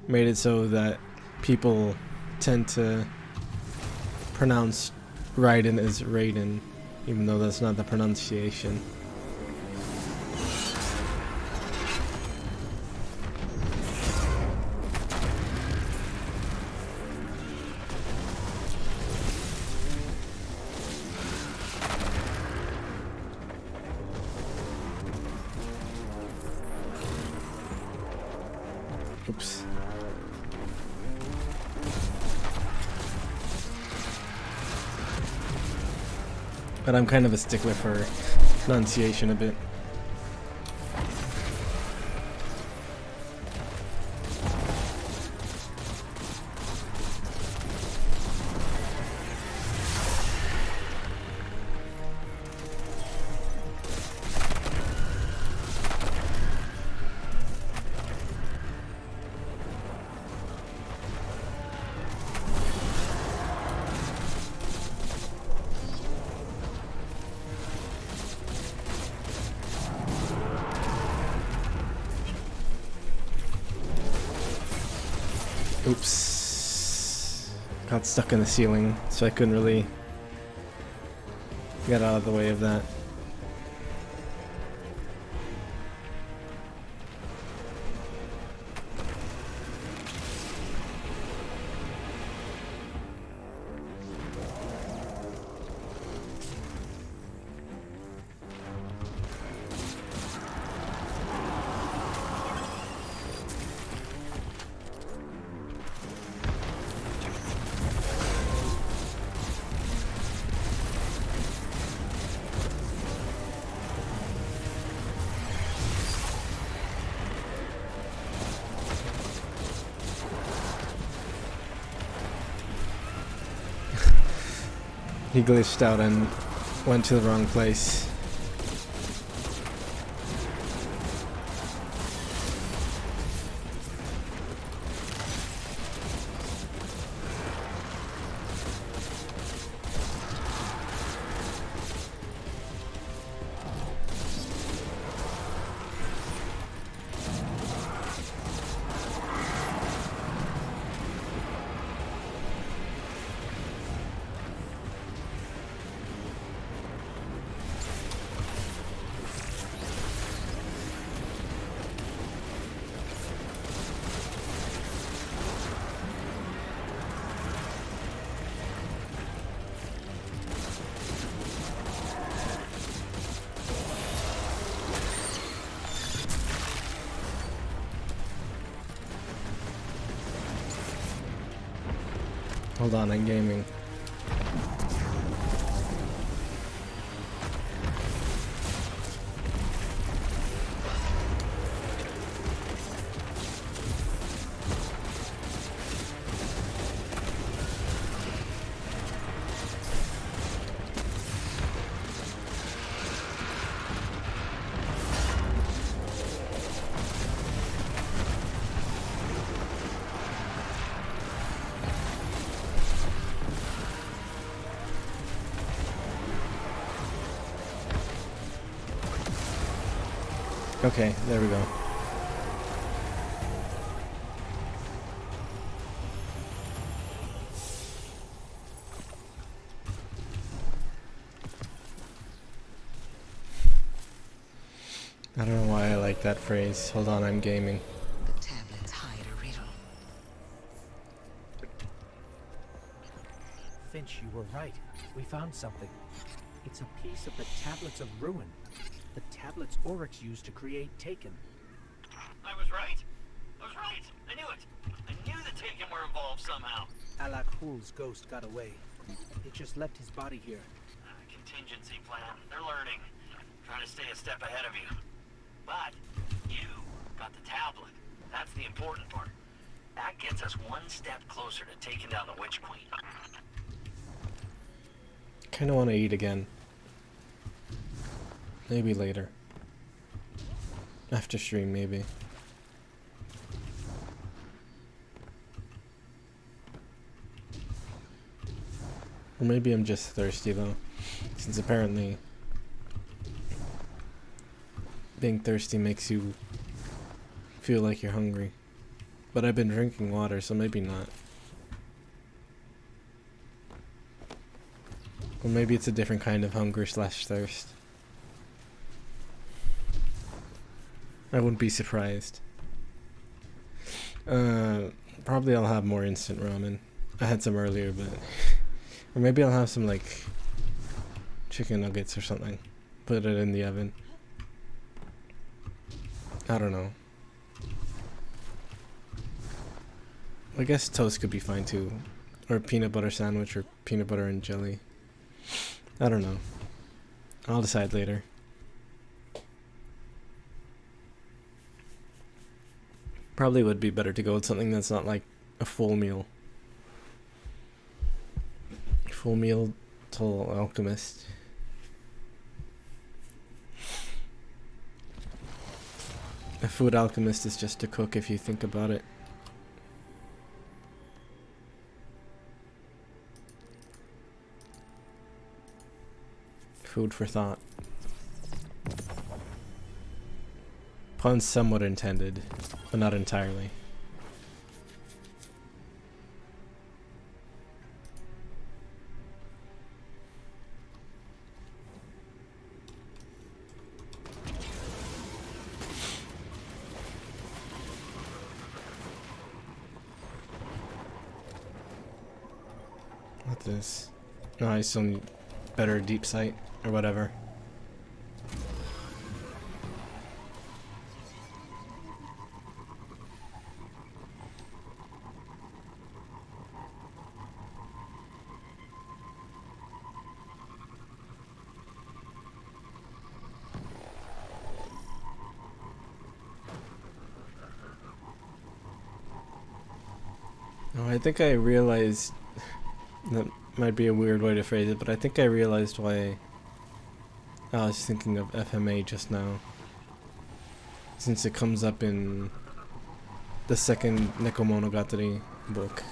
made it so that people tend to pronounce Raiden as Raiden, even though that's not the pronunciation. Oops. But I'm kind of a stickler for pronunciation a bit. Oops. Got stuck in the ceiling, so I couldn't really get out of the way of that. He glitched out and went to the wrong place. Hold on, I'm gaming. Okay, there we go. I don't know why I like that phrase. Hold on, I'm gaming. The tablets hide a riddle. Finch, you were right. We found something. It's a piece of the Tablets of Ruin. The tablets Oryx used to create Taken. I was right. I was right. I knew it. I knew the Taken were involved somehow. Alak Hul's ghost got away. It just left his body here. Contingency plan. They're learning. Trying to stay a step ahead of you. But you got the tablet. That's the important part. That gets us one step closer to taking down the Witch Queen. Kinda wanna eat again. Maybe later. After stream, maybe. Or maybe I'm just thirsty though. Since apparently being thirsty makes you feel like you're hungry. But I've been drinking water, so maybe not. Or maybe it's a different kind of hunger slash thirst. I wouldn't be surprised. Probably I'll have more instant ramen. I had some earlier, but... Or maybe I'll have some, like, chicken nuggets or something. Put it in the oven. I don't know. I guess toast could be fine too. Or a peanut butter sandwich or peanut butter and jelly. I don't know. I'll decide later. Probably would be better to go with something that's not like a full meal. Full meal Total Alchemist. A food alchemist is just a cook if you think about it. Food for thought. Pun somewhat intended, but not entirely. What this? No, I still need better deep sight or whatever. Oh, I think I realized, that might be a weird way to phrase it, but I think I realized why I was thinking of FMA just now. Since it comes up in the second Nekomonogatari book.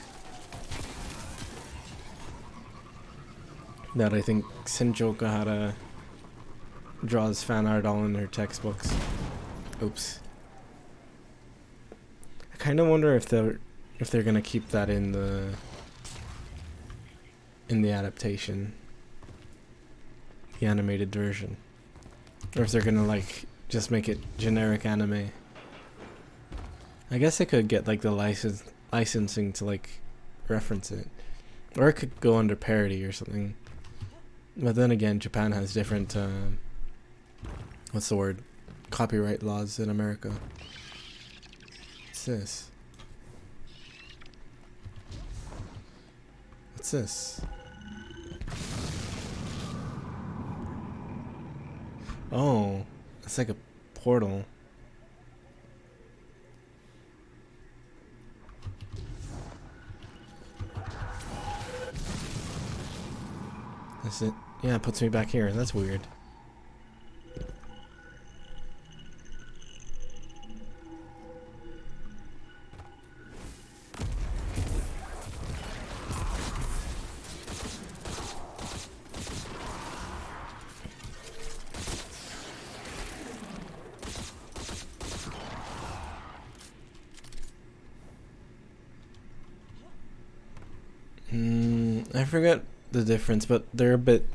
That I think Senjo Okahara draws fan art all in her textbooks. Oops. I kind of wonder if they're gonna keep that in the adaptation, the animated version, or if they're gonna like just make it generic anime. I guess they could get like the licensing to like reference it, or it could go under parody or something. But then again, Japan has different what's the word, copyright laws in America. What's this? What's this? Oh, it's like a portal. That's it. Yeah, it puts me back here. That's weird. I forget the difference, but they're a bit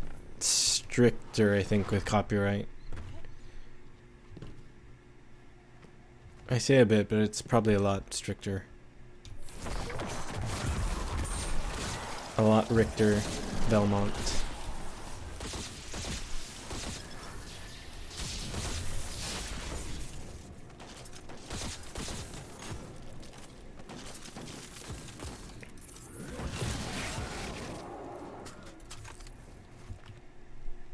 stricter, I think, with copyright. I say a bit, but it's probably a lot stricter. A lot Richter, Belmont.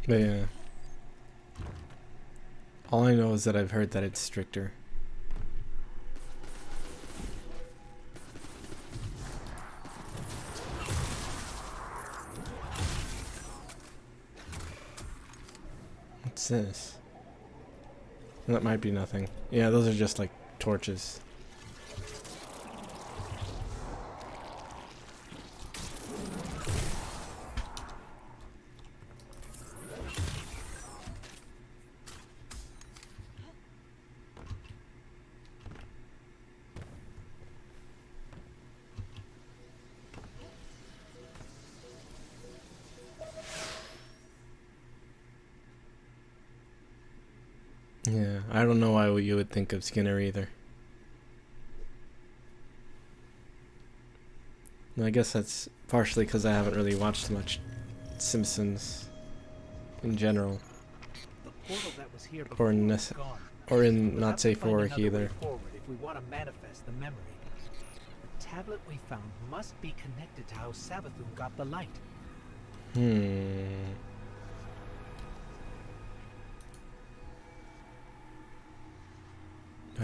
But yeah. All I know is that I've heard that it's stricter. What's this? That might be nothing. Yeah, those are just like torches. Yeah, I don't know why you would think of Skinner either. I guess that's partially because I haven't really watched much Simpsons in general. The portal that was here Or in, before is gone. or in We'll Not have to Safe find for Work another way either. forward if we want to manifest the memory. The tablet we found must be connected to how Savathun got the light. Do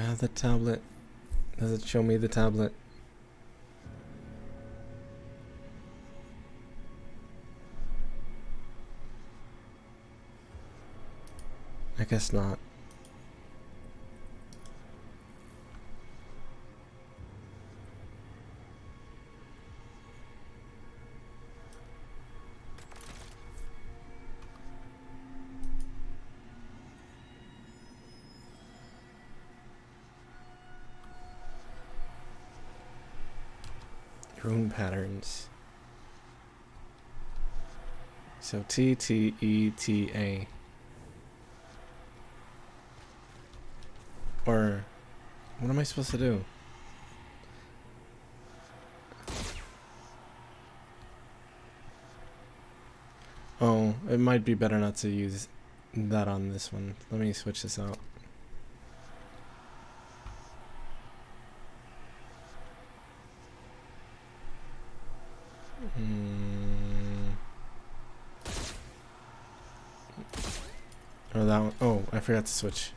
I have the tablet? Does it show me the tablet? I guess not. Rune patterns. So TTETA. Or what am I supposed to do? Oh, it might be better not to use that on this one. Let me switch this out. Or that one. Oh, I forgot to switch.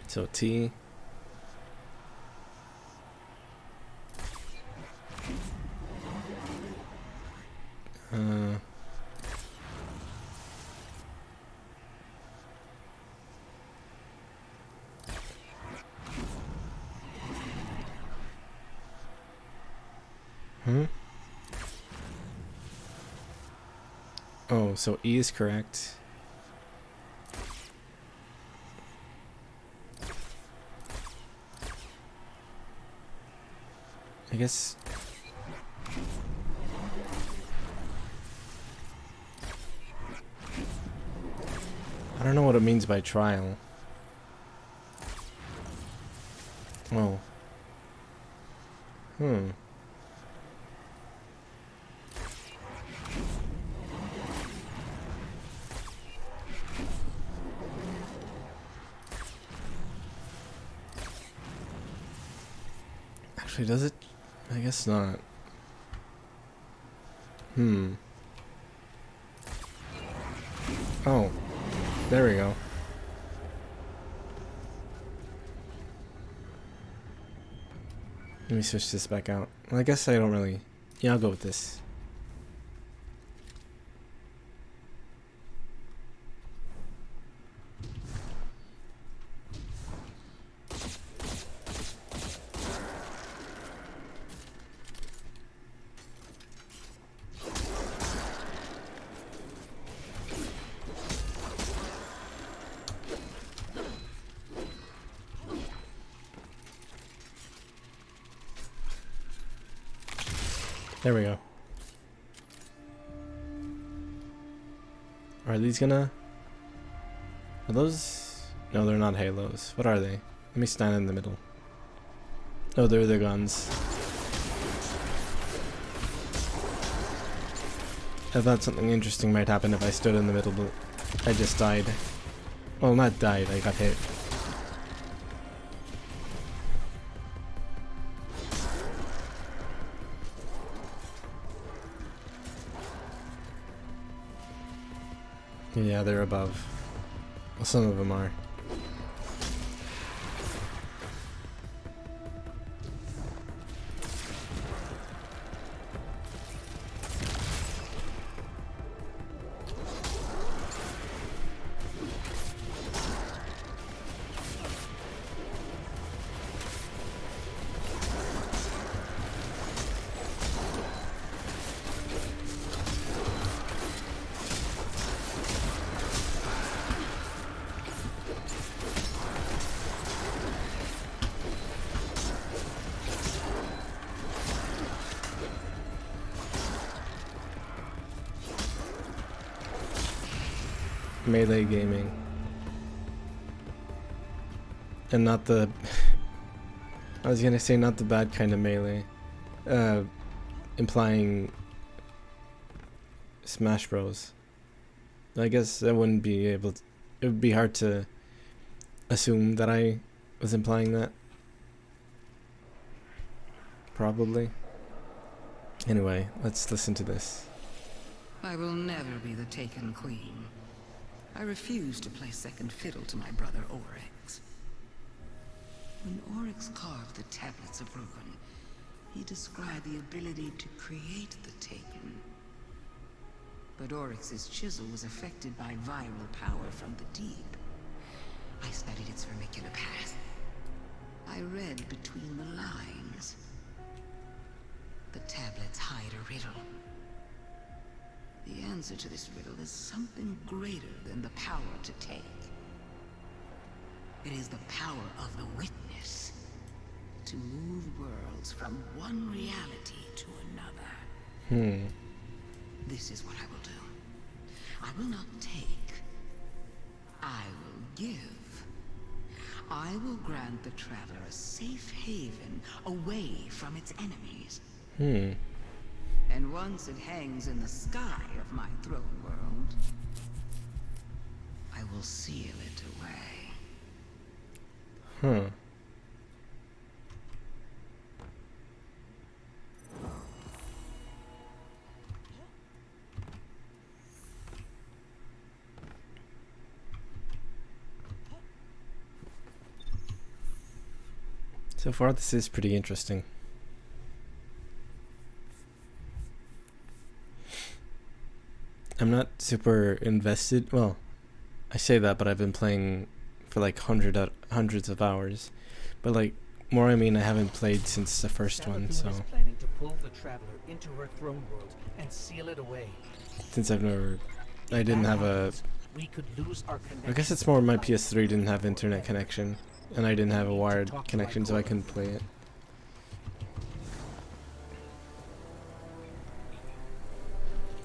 So T. Oh, so E is correct. I guess. I don't know what it means by trial. Oh. Actually, does it? I guess not. Oh. There we go. Let me switch this back out. Well, I guess I don't really... Yeah, I'll go with this. There we go. Are these gonna... Are those... No, they're not halos. What are they? Let me stand in the middle. Oh, they're the guns. I thought something interesting might happen if I stood in the middle, but I just died. Well, not died, I got hit. Yeah, they're above. Well, some of them are. Melee gaming. And not the... I was gonna say not the bad kind of melee. Implying Smash Bros. I guess I wouldn't be able to... It would be hard to assume that I was implying that. Probably. Anyway, let's listen to this. I will never be the Taken Queen. I refuse to play second fiddle to my brother Oryx. When Oryx carved the tablets of Ruin, he described the ability to create the Taken. But Oryx's chisel was affected by viral power from the deep. I studied its vermicular path. I read between the lines. The tablets hide a riddle. The answer to this riddle is something greater than the power to take. It is the power of the witness to move worlds from one reality to another. This is what I will do. I will not take. I will give. I will grant the traveler a safe haven away from its enemies. And once it hangs in the sky of my throne world, I will seal it away. So far, this is pretty interesting. I'm not super invested. Well, I say that, but I've been playing for like hundreds of hours. But like, more I mean, I haven't played since the first one, so... Savathun is planning to pull the traveler into her throne world and seal it away. Since I've never... I didn't have a... We could lose our connection. I guess it's more my PS3 didn't have internet connection. And I didn't have a wired connection, so I couldn't play it.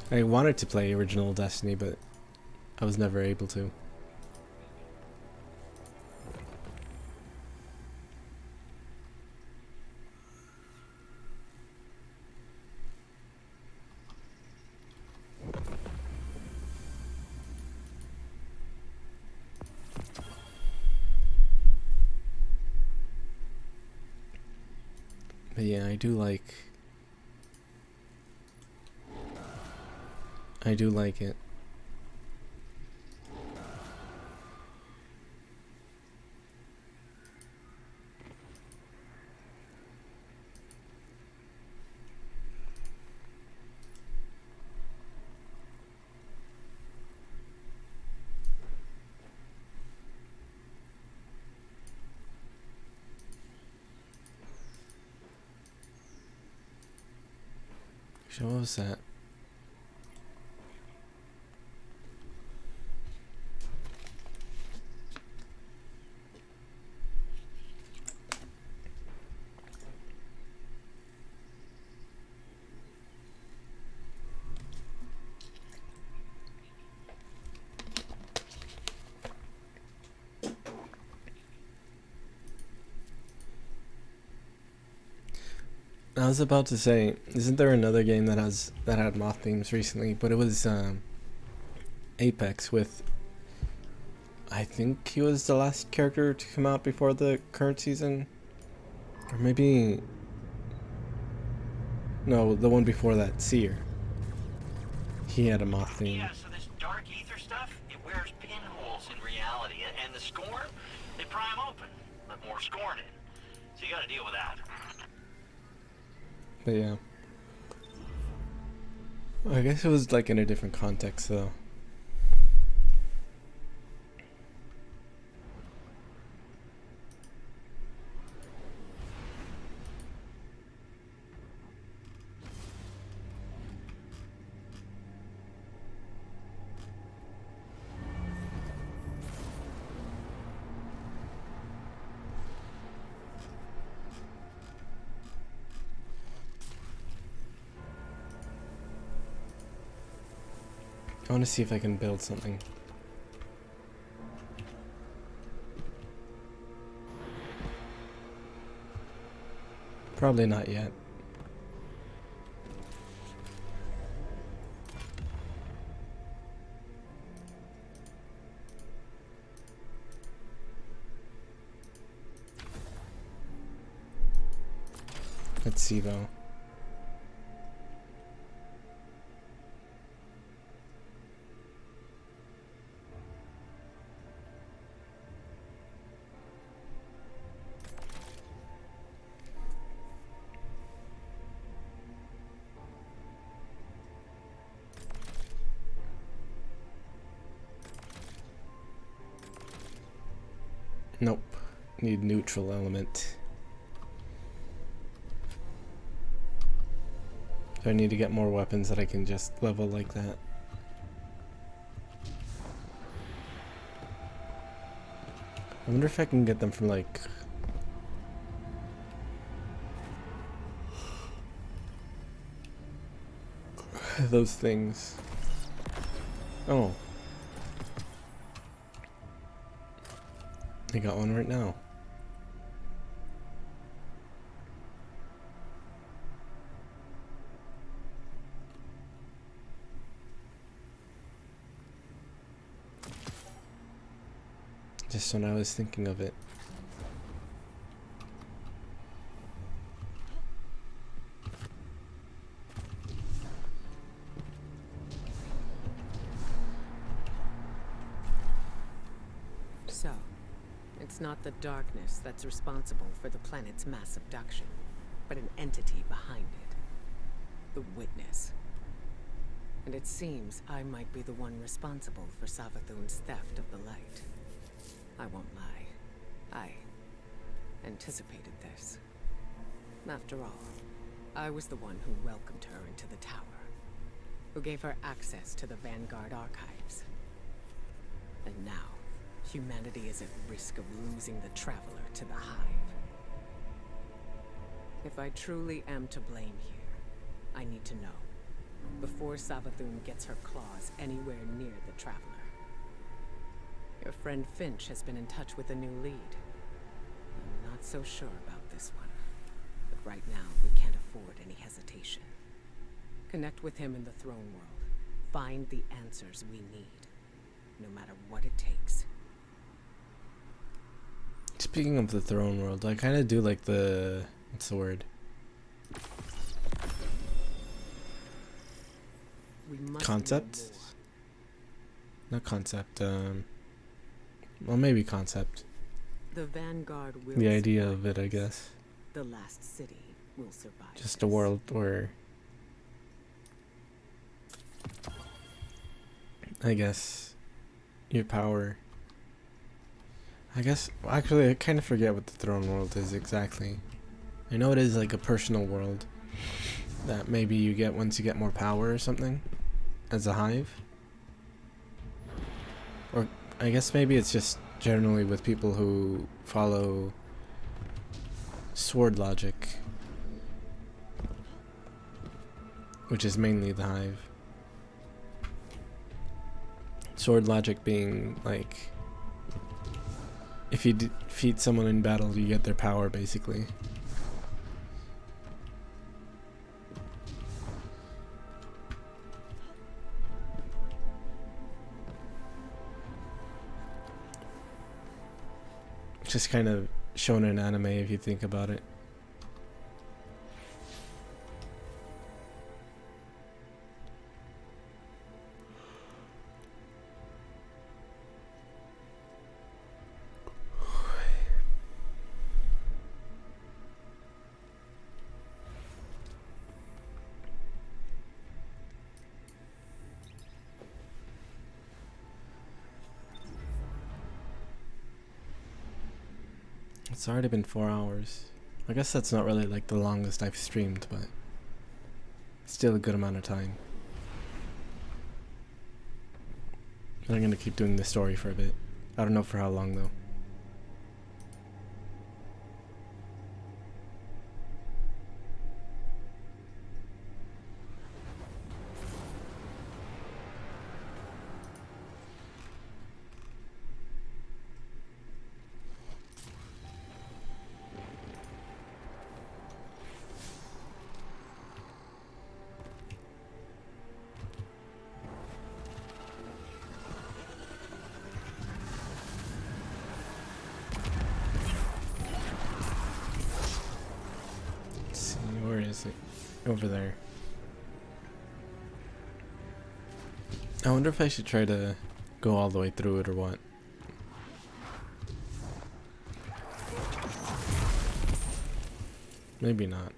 I wanted to play original Destiny, but I was never able to. But yeah, I do like it. So what was that? I was about to say, isn't there another game that had moth themes recently? But it was Apex with, I think he was the last character to come out before the current season, or maybe no, the one before that, Seer. He had a moth theme. Yeah, so this dark ether stuff, it wears pinholes in reality, and the Scorn, they pry them open, let more Scorn in. So you gotta deal with that. But yeah, I guess it was like in a different context though. I want to see if I can build something. Probably not yet. Let's see though. Nope. Need neutral element. So I need to get more weapons that I can just level like that. I wonder if I can get them from like those things. Oh. I got one right now. Just when I was thinking of it. So, it's not the darkness that's responsible for the planet's mass abduction, but an entity behind it. The Witness. And it seems I might be the one responsible for Savathun's theft of the light. I won't lie. I anticipated this. After all, I was the one who welcomed her into the tower, who gave her access to the Vanguard archives. And now, humanity is at risk of losing the Traveler to the Hive. If I truly am to blame here, I need to know, before Savathun gets her claws anywhere near the Traveler. Your friend Finch has been in touch with a new lead. I'm not so sure about this one, but right now we can't afford any hesitation. Connect with him in the Throne World. Find the answers we need, no matter what it takes. Speaking of the Throne World, I kind of do like the... what's the word? Concept? Not concept, well, maybe concept. The Vanguard will the idea of it, I guess. The last city will survive. Just a world where... I guess... your power... I guess... actually, I kind of forget what the Throne World is exactly. I know it is like a personal world that maybe you get once you get more power or something as a hive. Or I guess maybe it's just generally with people who follow sword logic, which is mainly the hive. Sword logic being like, if you defeat someone in battle, you get their power basically. just kind of shown in anime if you think about it. It's already been 4 hours. I guess that's not really like the longest I've streamed, but still a good amount of time. I'm gonna keep doing this story for a bit. I don't know for how long though. Over there. I wonder if I should try to go all the way through it or what. Maybe not.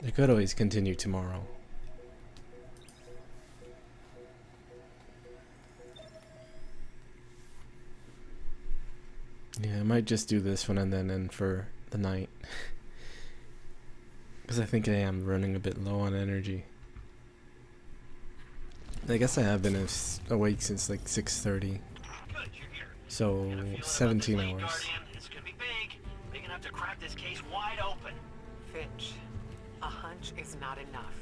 I could always continue tomorrow. Yeah, I might just do this one and then end for the night. Because I think I am running a bit low on energy. I guess I have been awake since like 6:30. So 17 hours. It's gonna be big enough to crack this case wide open. Finch, a hunch is not enough.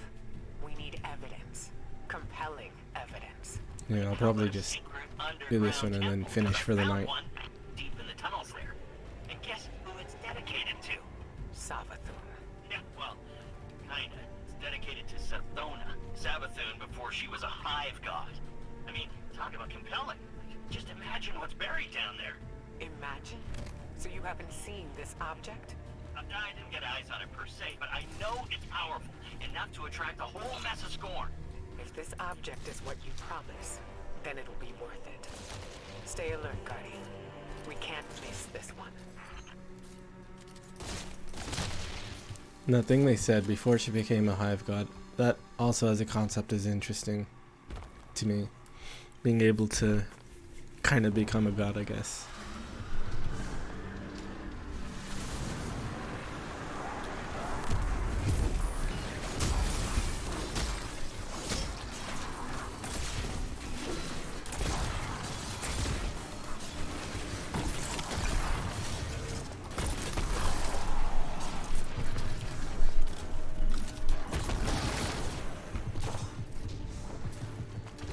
We need evidence. Compelling evidence. Yeah, I'll probably just do this one and then finish for the night. Deep in the tunnels there. And guess who it's dedicated to? Savathun. Yeah, well, kinda. It's dedicated to Sathona, Savathun, before she was a hive god. I mean, talk about compelling. Just imagine what's buried down there. Imagine? So you haven't seen this object? I didn't get eyes on it per se, but I know it's powerful, enough to attract a whole mess of scorn. If this object is what you promise, then it'll be worth it. Stay alert, Guardian. We can't miss this one. And that thing they said before she became a hive god, that also as a concept is interesting to me. Being able to kind of become a god, I guess.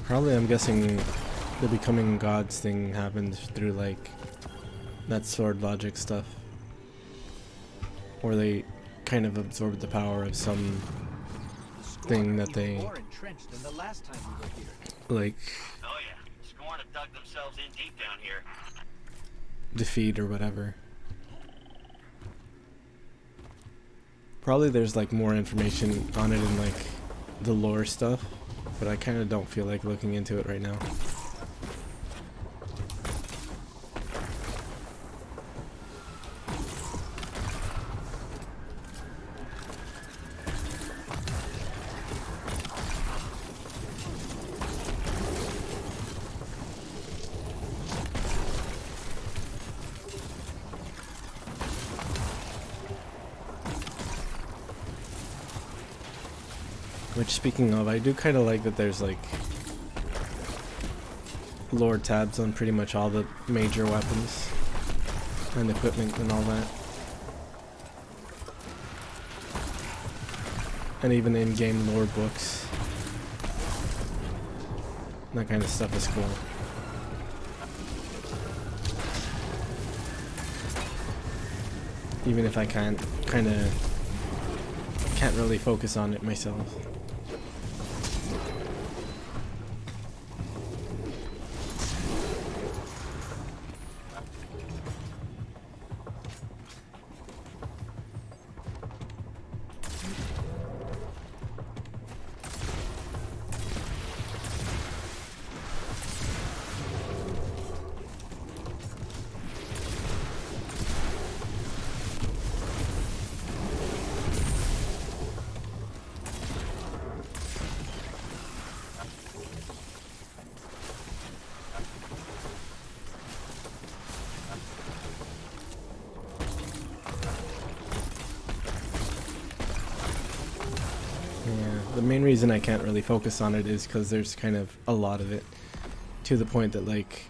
Probably, I'm guessing the becoming gods thing happens through like that sword logic stuff, or they kind of absorb the power of some thing that they like Oh yeah, Scorn have dug themselves in deep down here. defeat or whatever. Probably there's like more information on it in like the lore stuff, but I kind of don't feel like looking into it right now. Which, speaking of, I do kind of like that there's like lore tabs on pretty much all the major weapons and equipment and all that. And even in-game lore books. That kind of stuff is cool. Even if I can't really focus on it myself. Yeah, the main reason I can't really focus on it is because there's kind of a lot of it, to the point that like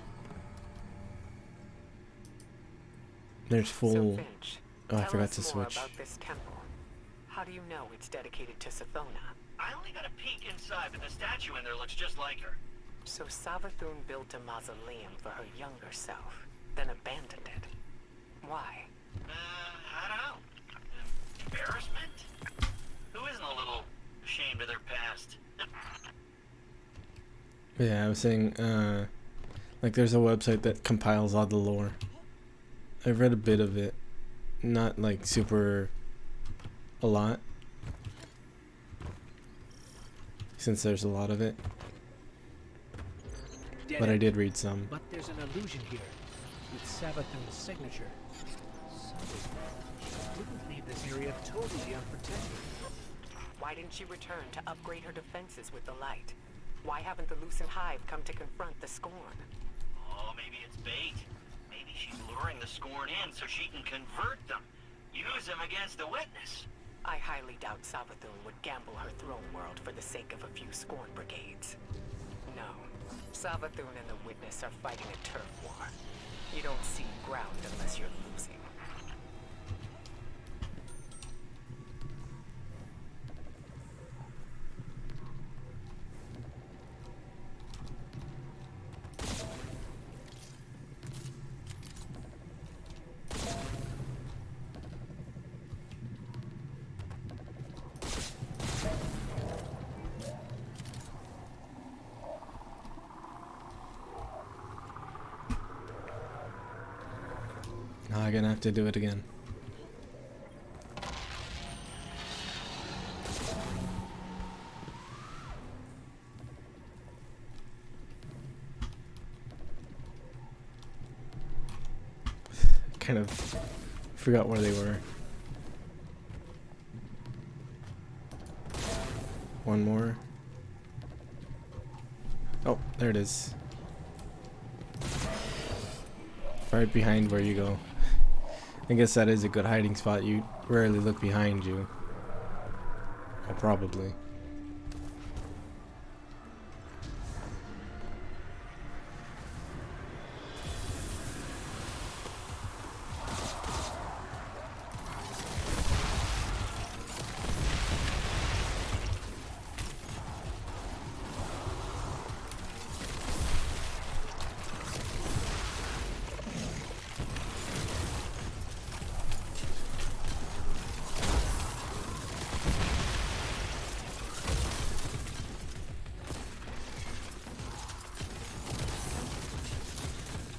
there's full. So Finch, Oh, I tell forgot us to more switch. about this temple. How do you know it's dedicated to Sethona? I only got a peek inside, but the statue in there looks just like her. So Savathun built a mausoleum for her younger self, then abandoned it. Why? I don't know. Embarrassment? Who isn't a little ashamed of their past? Yeah, I was saying, like there's a website that compiles all the lore. I've read a bit of it, not like super a lot, since there's a lot of it, but I did read some. But there's an illusion here, with Savathun's signature. She didn't leave this area totally unprotected. Why didn't she return to upgrade her defenses with the light? Why haven't the Lucent Hive come to confront the Scorn? Oh, maybe it's bait. Maybe she's luring the Scorn in so she can convert them. Use them against the Witness. I highly doubt Savathun would gamble her throne world for the sake of a few Scorn brigades. No. Savathun and the Witness are fighting a turf war. You don't cede ground unless you're losing. Now I'm gonna have to do it again. Kind of forgot where they were. One more. Oh, there it is. Right behind where you go. I guess that is a good hiding spot. You rarely look behind you. Well, probably.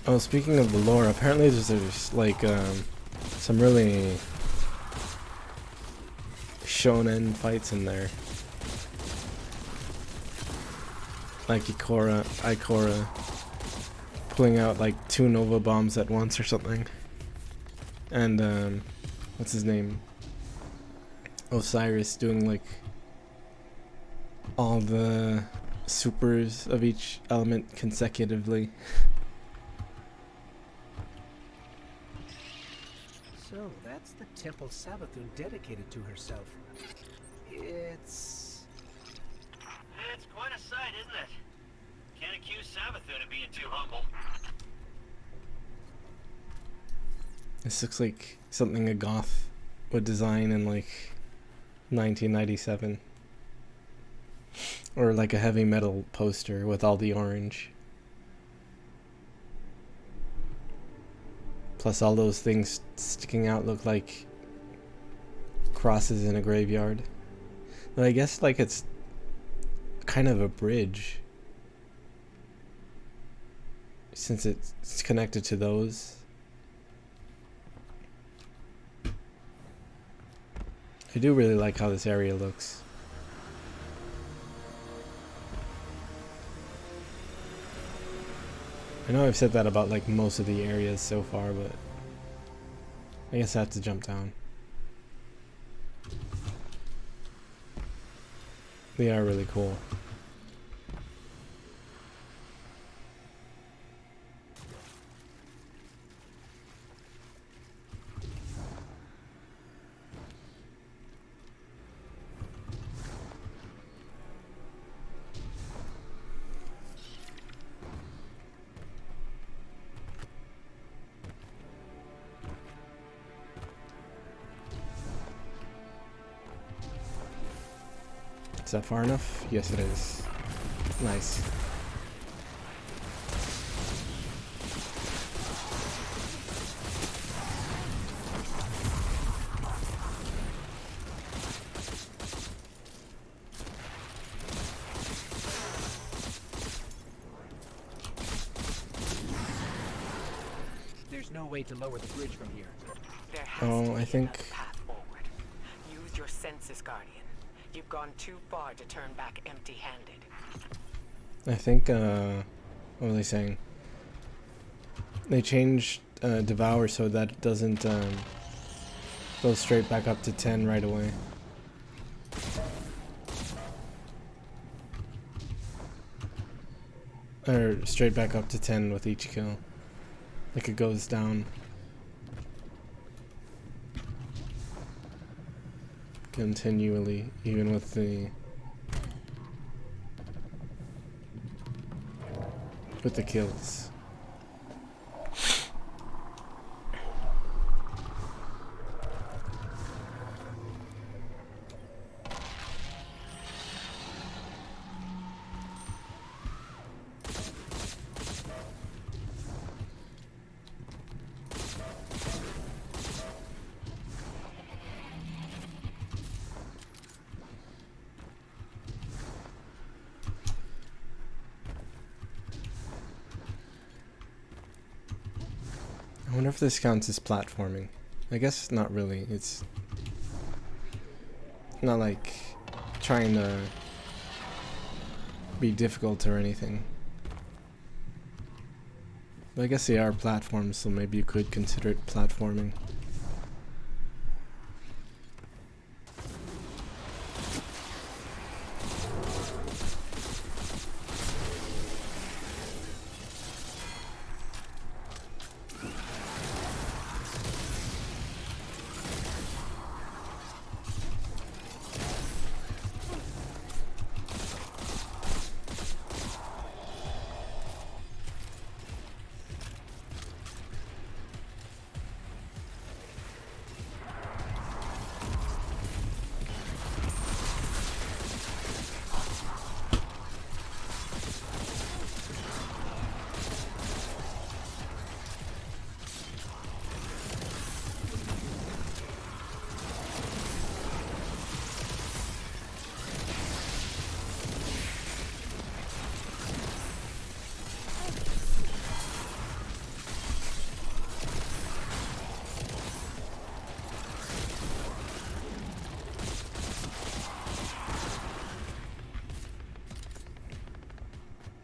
Oh, speaking of the lore, apparently there's like some really shonen fights in there. Like Ikora pulling out like 2 Nova bombs at once or something. And what's his name? Osiris doing like all the supers of each element consecutively. So that's the temple Savathun dedicated to herself. It's quite a sight, isn't it? Can't accuse Savathun of being too humble. This looks like something a goth would design in like 1997. Or like a heavy metal poster with all the orange. Plus all those things sticking out look like crosses in a graveyard. But I guess like it's kind of a bridge, since it's connected to those. I do really like how this area looks. I know I've said that about like most of the areas so far, but I guess I have to jump down. They are really cool. Is that far enough? Yes, it is. Nice. There's no way to lower the bridge from here. There has Oh, to be I think- another path forward. Use your senses, Guardian. You've gone too far to turn back empty-handed. I think, what were they saying? They changed Devour so that it doesn't go straight back up to 10 right away. Or straight back up to 10 with each kill. Like it goes down. Continually, even with the kills. I wonder if this counts as platforming. I guess not really. It's not like trying to be difficult or anything. But I guess they are platforms, so maybe you could consider it platforming.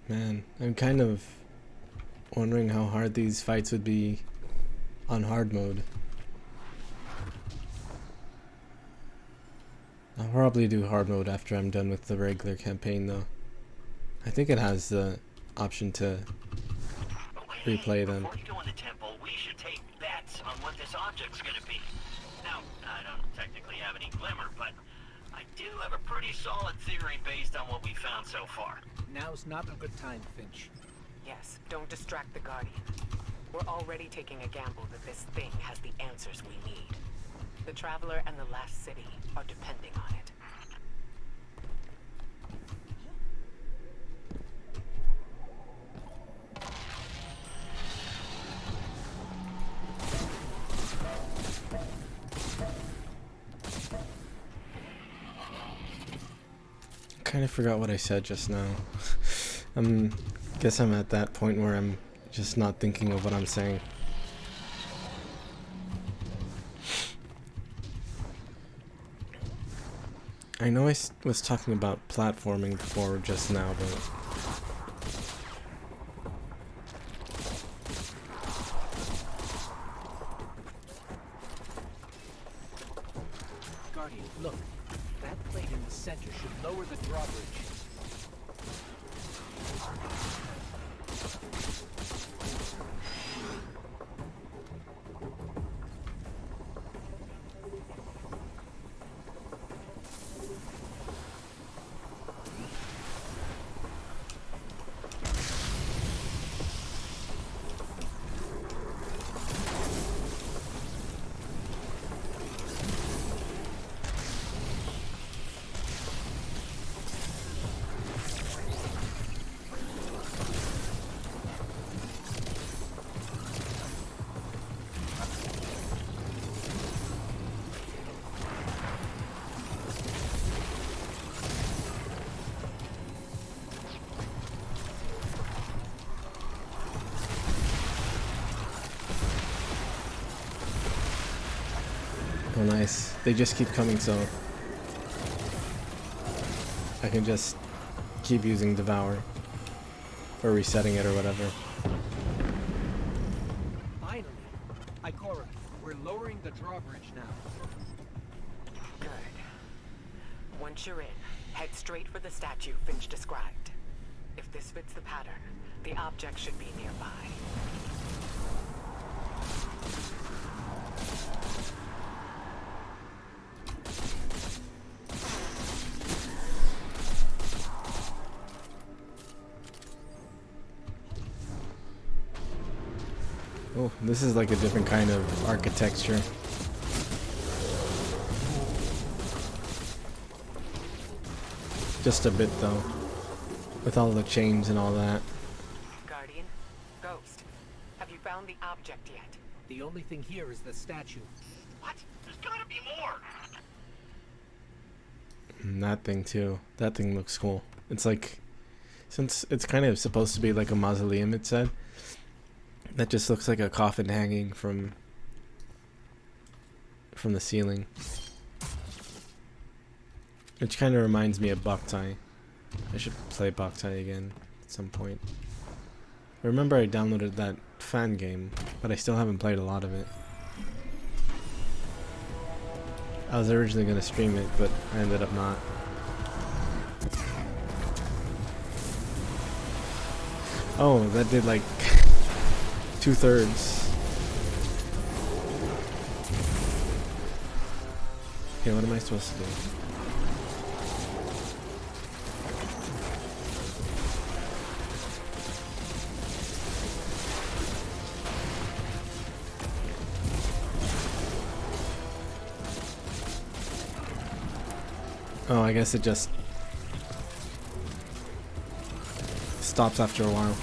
Man, I'm kind of wondering how hard these fights would be on hard mode. I'll probably do hard mode after I'm done with the regular campaign though. I think it has the option to replay them. Before you go in the temple, we should take bets on what this object's gonna be. Now, I don't technically have any glimmer, but I do have a pretty solid theory based on what we found so far. Now's not a good time, Finch. Yes, don't distract the Guardian. We're already taking a gamble that this thing has the answers we need. The Traveler and the Last City are depending on it. Kind of forgot what I said just now. Guess I'm at that point where I'm just not thinking of what I'm saying. I know I was talking about platforming before just now, but Guardian, look. That plate in the center should lower the drawbridge. nice. They just keep coming, so I can just keep using Devour. Or resetting it or whatever. Finally! Ikora, we're lowering the drawbridge now. Good. Once you're in, head straight for the statue Finch described. If this fits the pattern, the object should be nearby. Oh, this is like a different kind of architecture. Just a bit though, with all the chains and all that. Guardian? Ghost? Have you found the object yet? The only thing here is the statue. What? There's gotta be more! And that thing too. That thing looks cool. It's like, since it's kind of supposed to be like a mausoleum, it said, that just looks like a coffin hanging from the ceiling. Which kind of reminds me of Boktai. I should play Boktai again at some point. I remember I downloaded that fan game, but I still haven't played a lot of it. I was originally going to stream it, but I ended up not. Oh, that did like 2/3. Okay, what am I supposed to do? Oh, I guess it just stops after a while.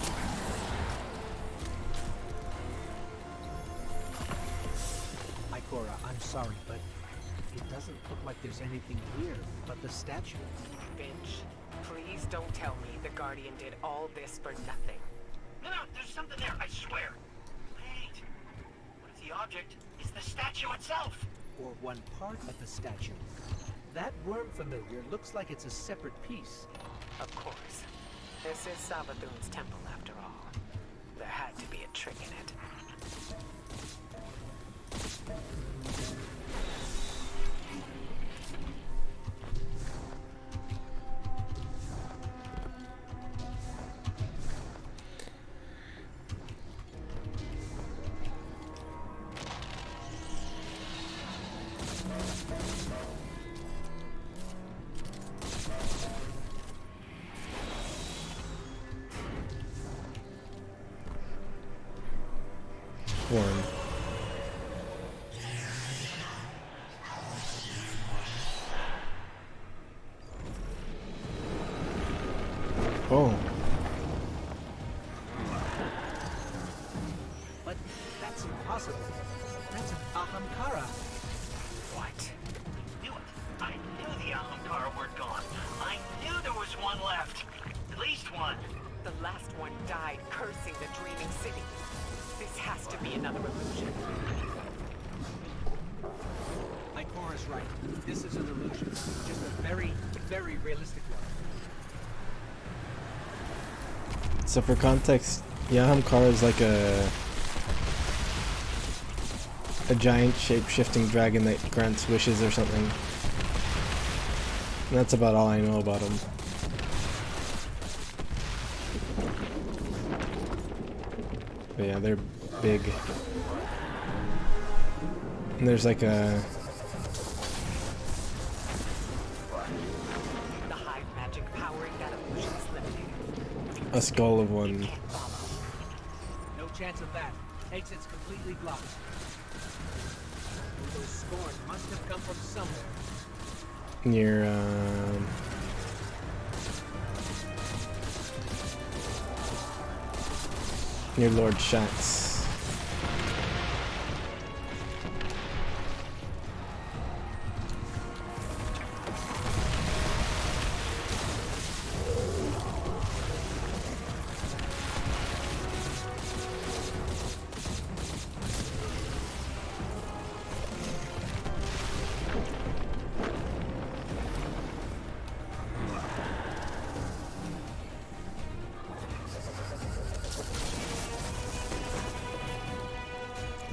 Ikora, I'm sorry, but it doesn't look like there's anything here but the statue. Finch, please don't tell me the Guardian did all this for nothing. No, there's something there, I swear. Wait. What if the object is the statue itself? Or one part of the statue. That worm familiar looks like it's a separate piece. Of course. This is Savathun's temple after all. There had to be a trick in it. Worm. Oh. But that's impossible. That's an Ahamkara. What? I knew it. I knew the Ahamkara were gone. I knew there was one left. At least one. The last one died cursing the dreaming city. This has to be another illusion. Ikora's right. This is an illusion. Just a very, very realistic one. So for context, Ahamkara is like a giant shape-shifting dragon that grants wishes or something. And that's about all I know about him. But yeah, they're big. And there's like a... The hive magic powering that illusion is limited. a skull of one. Can't follow. No chance of that. Exit's completely blocked. Those scores must have come from somewhere. Near, near Lord Shax.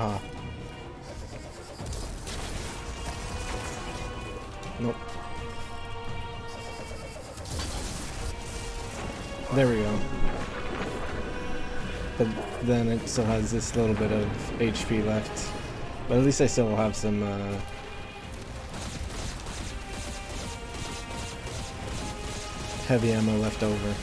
Ah. Nope. There we go. But then it still has this little bit of HP left. But at least I still have some heavy ammo left over.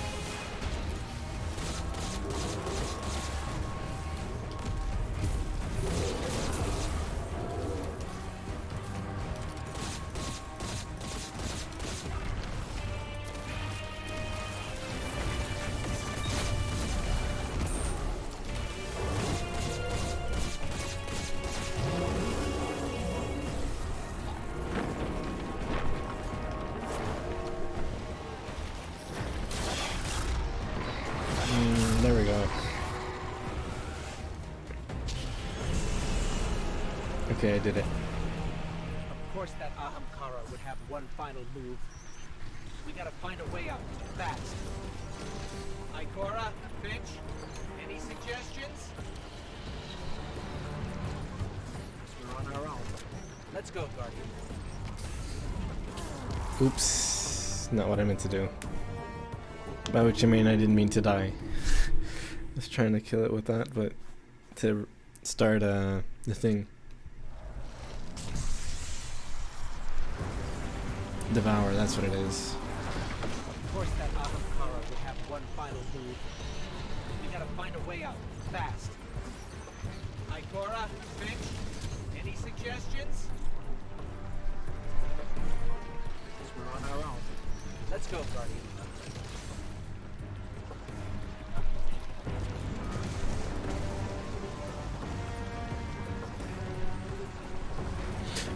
There we go. Okay, I did it. Of course that Ahamkara would have one final move. We gotta find a way out, fast. Ikora, Finch, any suggestions? We're on our own. Let's go, Guardian. Oops. Not what I meant to do. By which I mean I didn't mean to die. I was trying to kill it with that, but to start the thing. Devour, that's what it is. Of course that Ahamkara would have one final move. We gotta find a way out, fast. Ikora, Finch, any suggestions? We're on our own. Let's go, Guardian.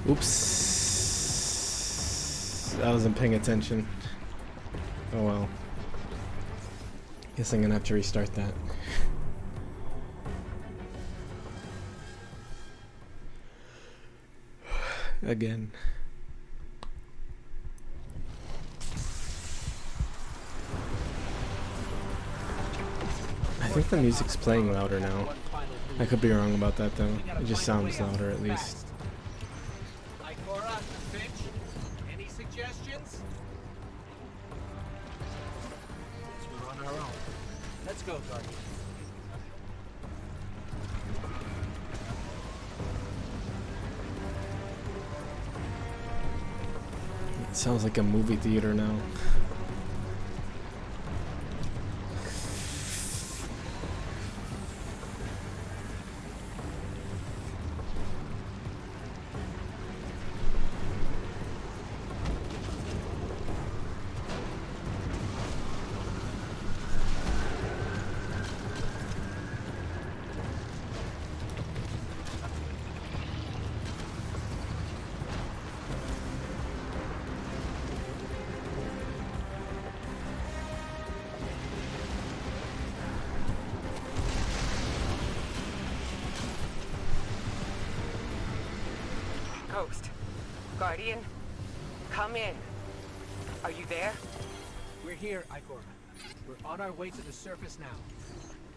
Oops. I wasn't paying attention. Oh well. Guess I'm gonna have to restart that. Again. I think the music's playing louder now. I could be wrong about that though. It just sounds louder at least. Ikora, Finch, any suggestions? We're on our own. Let's go, Guardian. It sounds like a movie theater now. Ghost. Guardian. Come in. Are you there? We're here, Ikora. We're on our way to the surface now.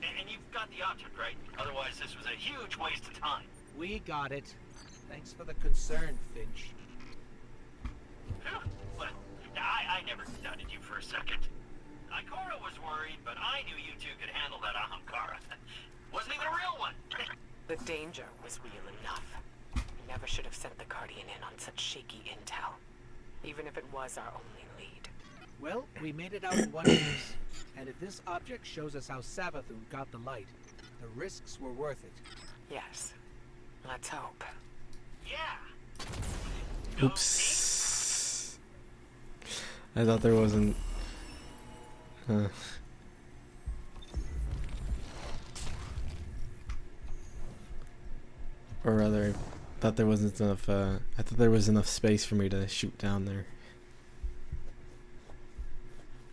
And you've got the object, right? Otherwise, this was a huge waste of time. We got it. Thanks for the concern, Finch. Phew. Well, I never doubted you for a second. Ikora was worried, but I knew you two could handle that Ahamkara. Wasn't even a real one. The danger was real enough. We never should have sent the Guardian in on such shaky intel. Even if it was our only lead. Well, we made it out in one piece. And if this object shows us how Savathun got the light, the risks were worth it. Yes. Let's hope. Yeah. Oops. I thought there wasn't... Or rather, I thought there wasn't enough, I thought there was enough space for me to shoot down there.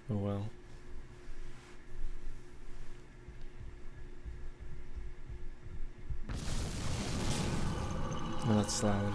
Oh well. Oh, that's loud.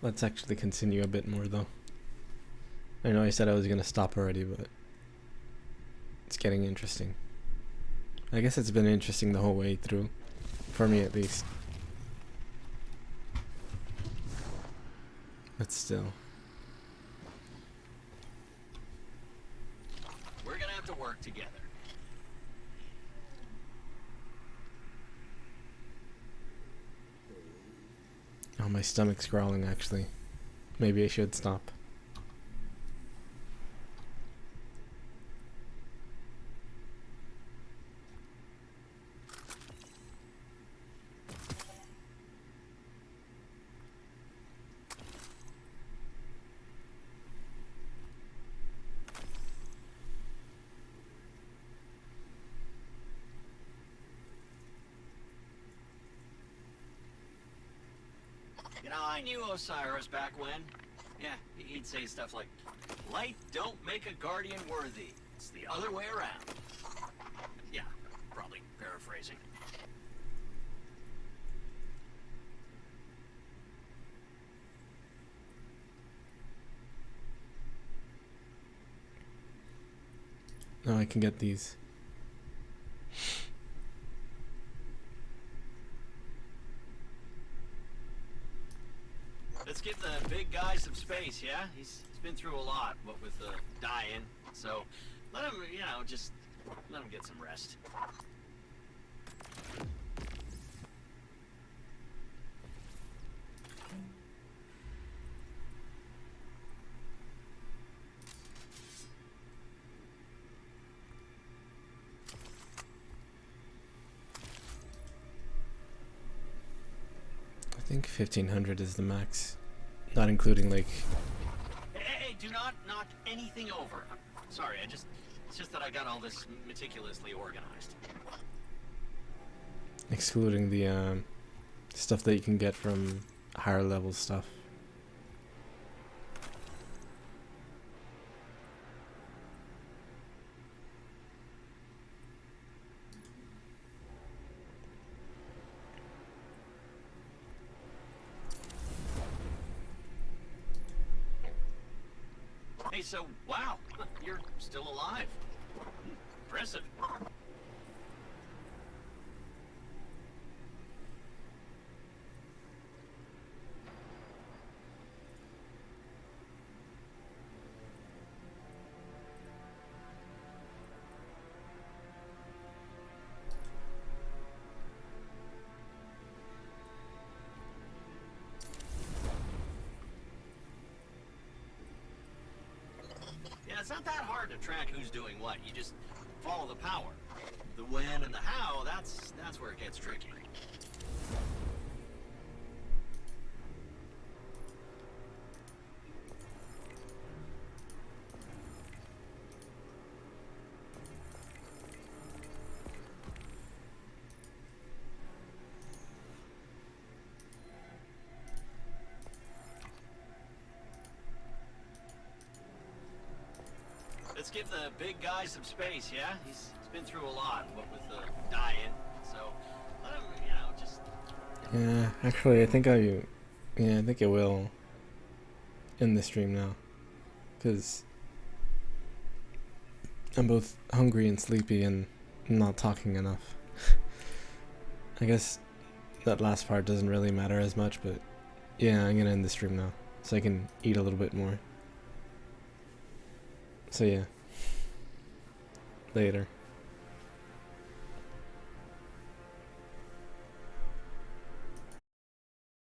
let's actually continue a bit more though. I know I said I was gonna stop already, but it's getting interesting. I guess it's been interesting the whole way through, for me at least. But still. We're gonna have to work together. Oh, my stomach's growling actually. Maybe I should stop. You know, I knew Osiris back when. Yeah, he'd say stuff like, light don't make a guardian worthy. It's the other way around. Yeah, probably paraphrasing. No, I can get these. Let's give the big guy some space, yeah? He's been through a lot, what with dying. So let him, you know, just let him get some rest. I think 1500 is the max, not including like. Hey, do not knock anything over. Sorry, it's just that I got all this meticulously organized. Excluding the stuff that you can get from higher level stuff. Hey, so, wow, you're still alive. Impressive. Yeah, it's not that hard to track who's doing what. You just follow the power. The when and the how, that's where it gets tricky. Let's give the big guy some space, yeah? He's been through a lot, what with dying. So let him, you know, just. Yeah, actually, I think I will end the stream now, because I'm both hungry and sleepy and not talking enough. I guess that last part doesn't really matter as much, but yeah, I'm gonna end the stream now, so I can eat a little bit more. So yeah, later.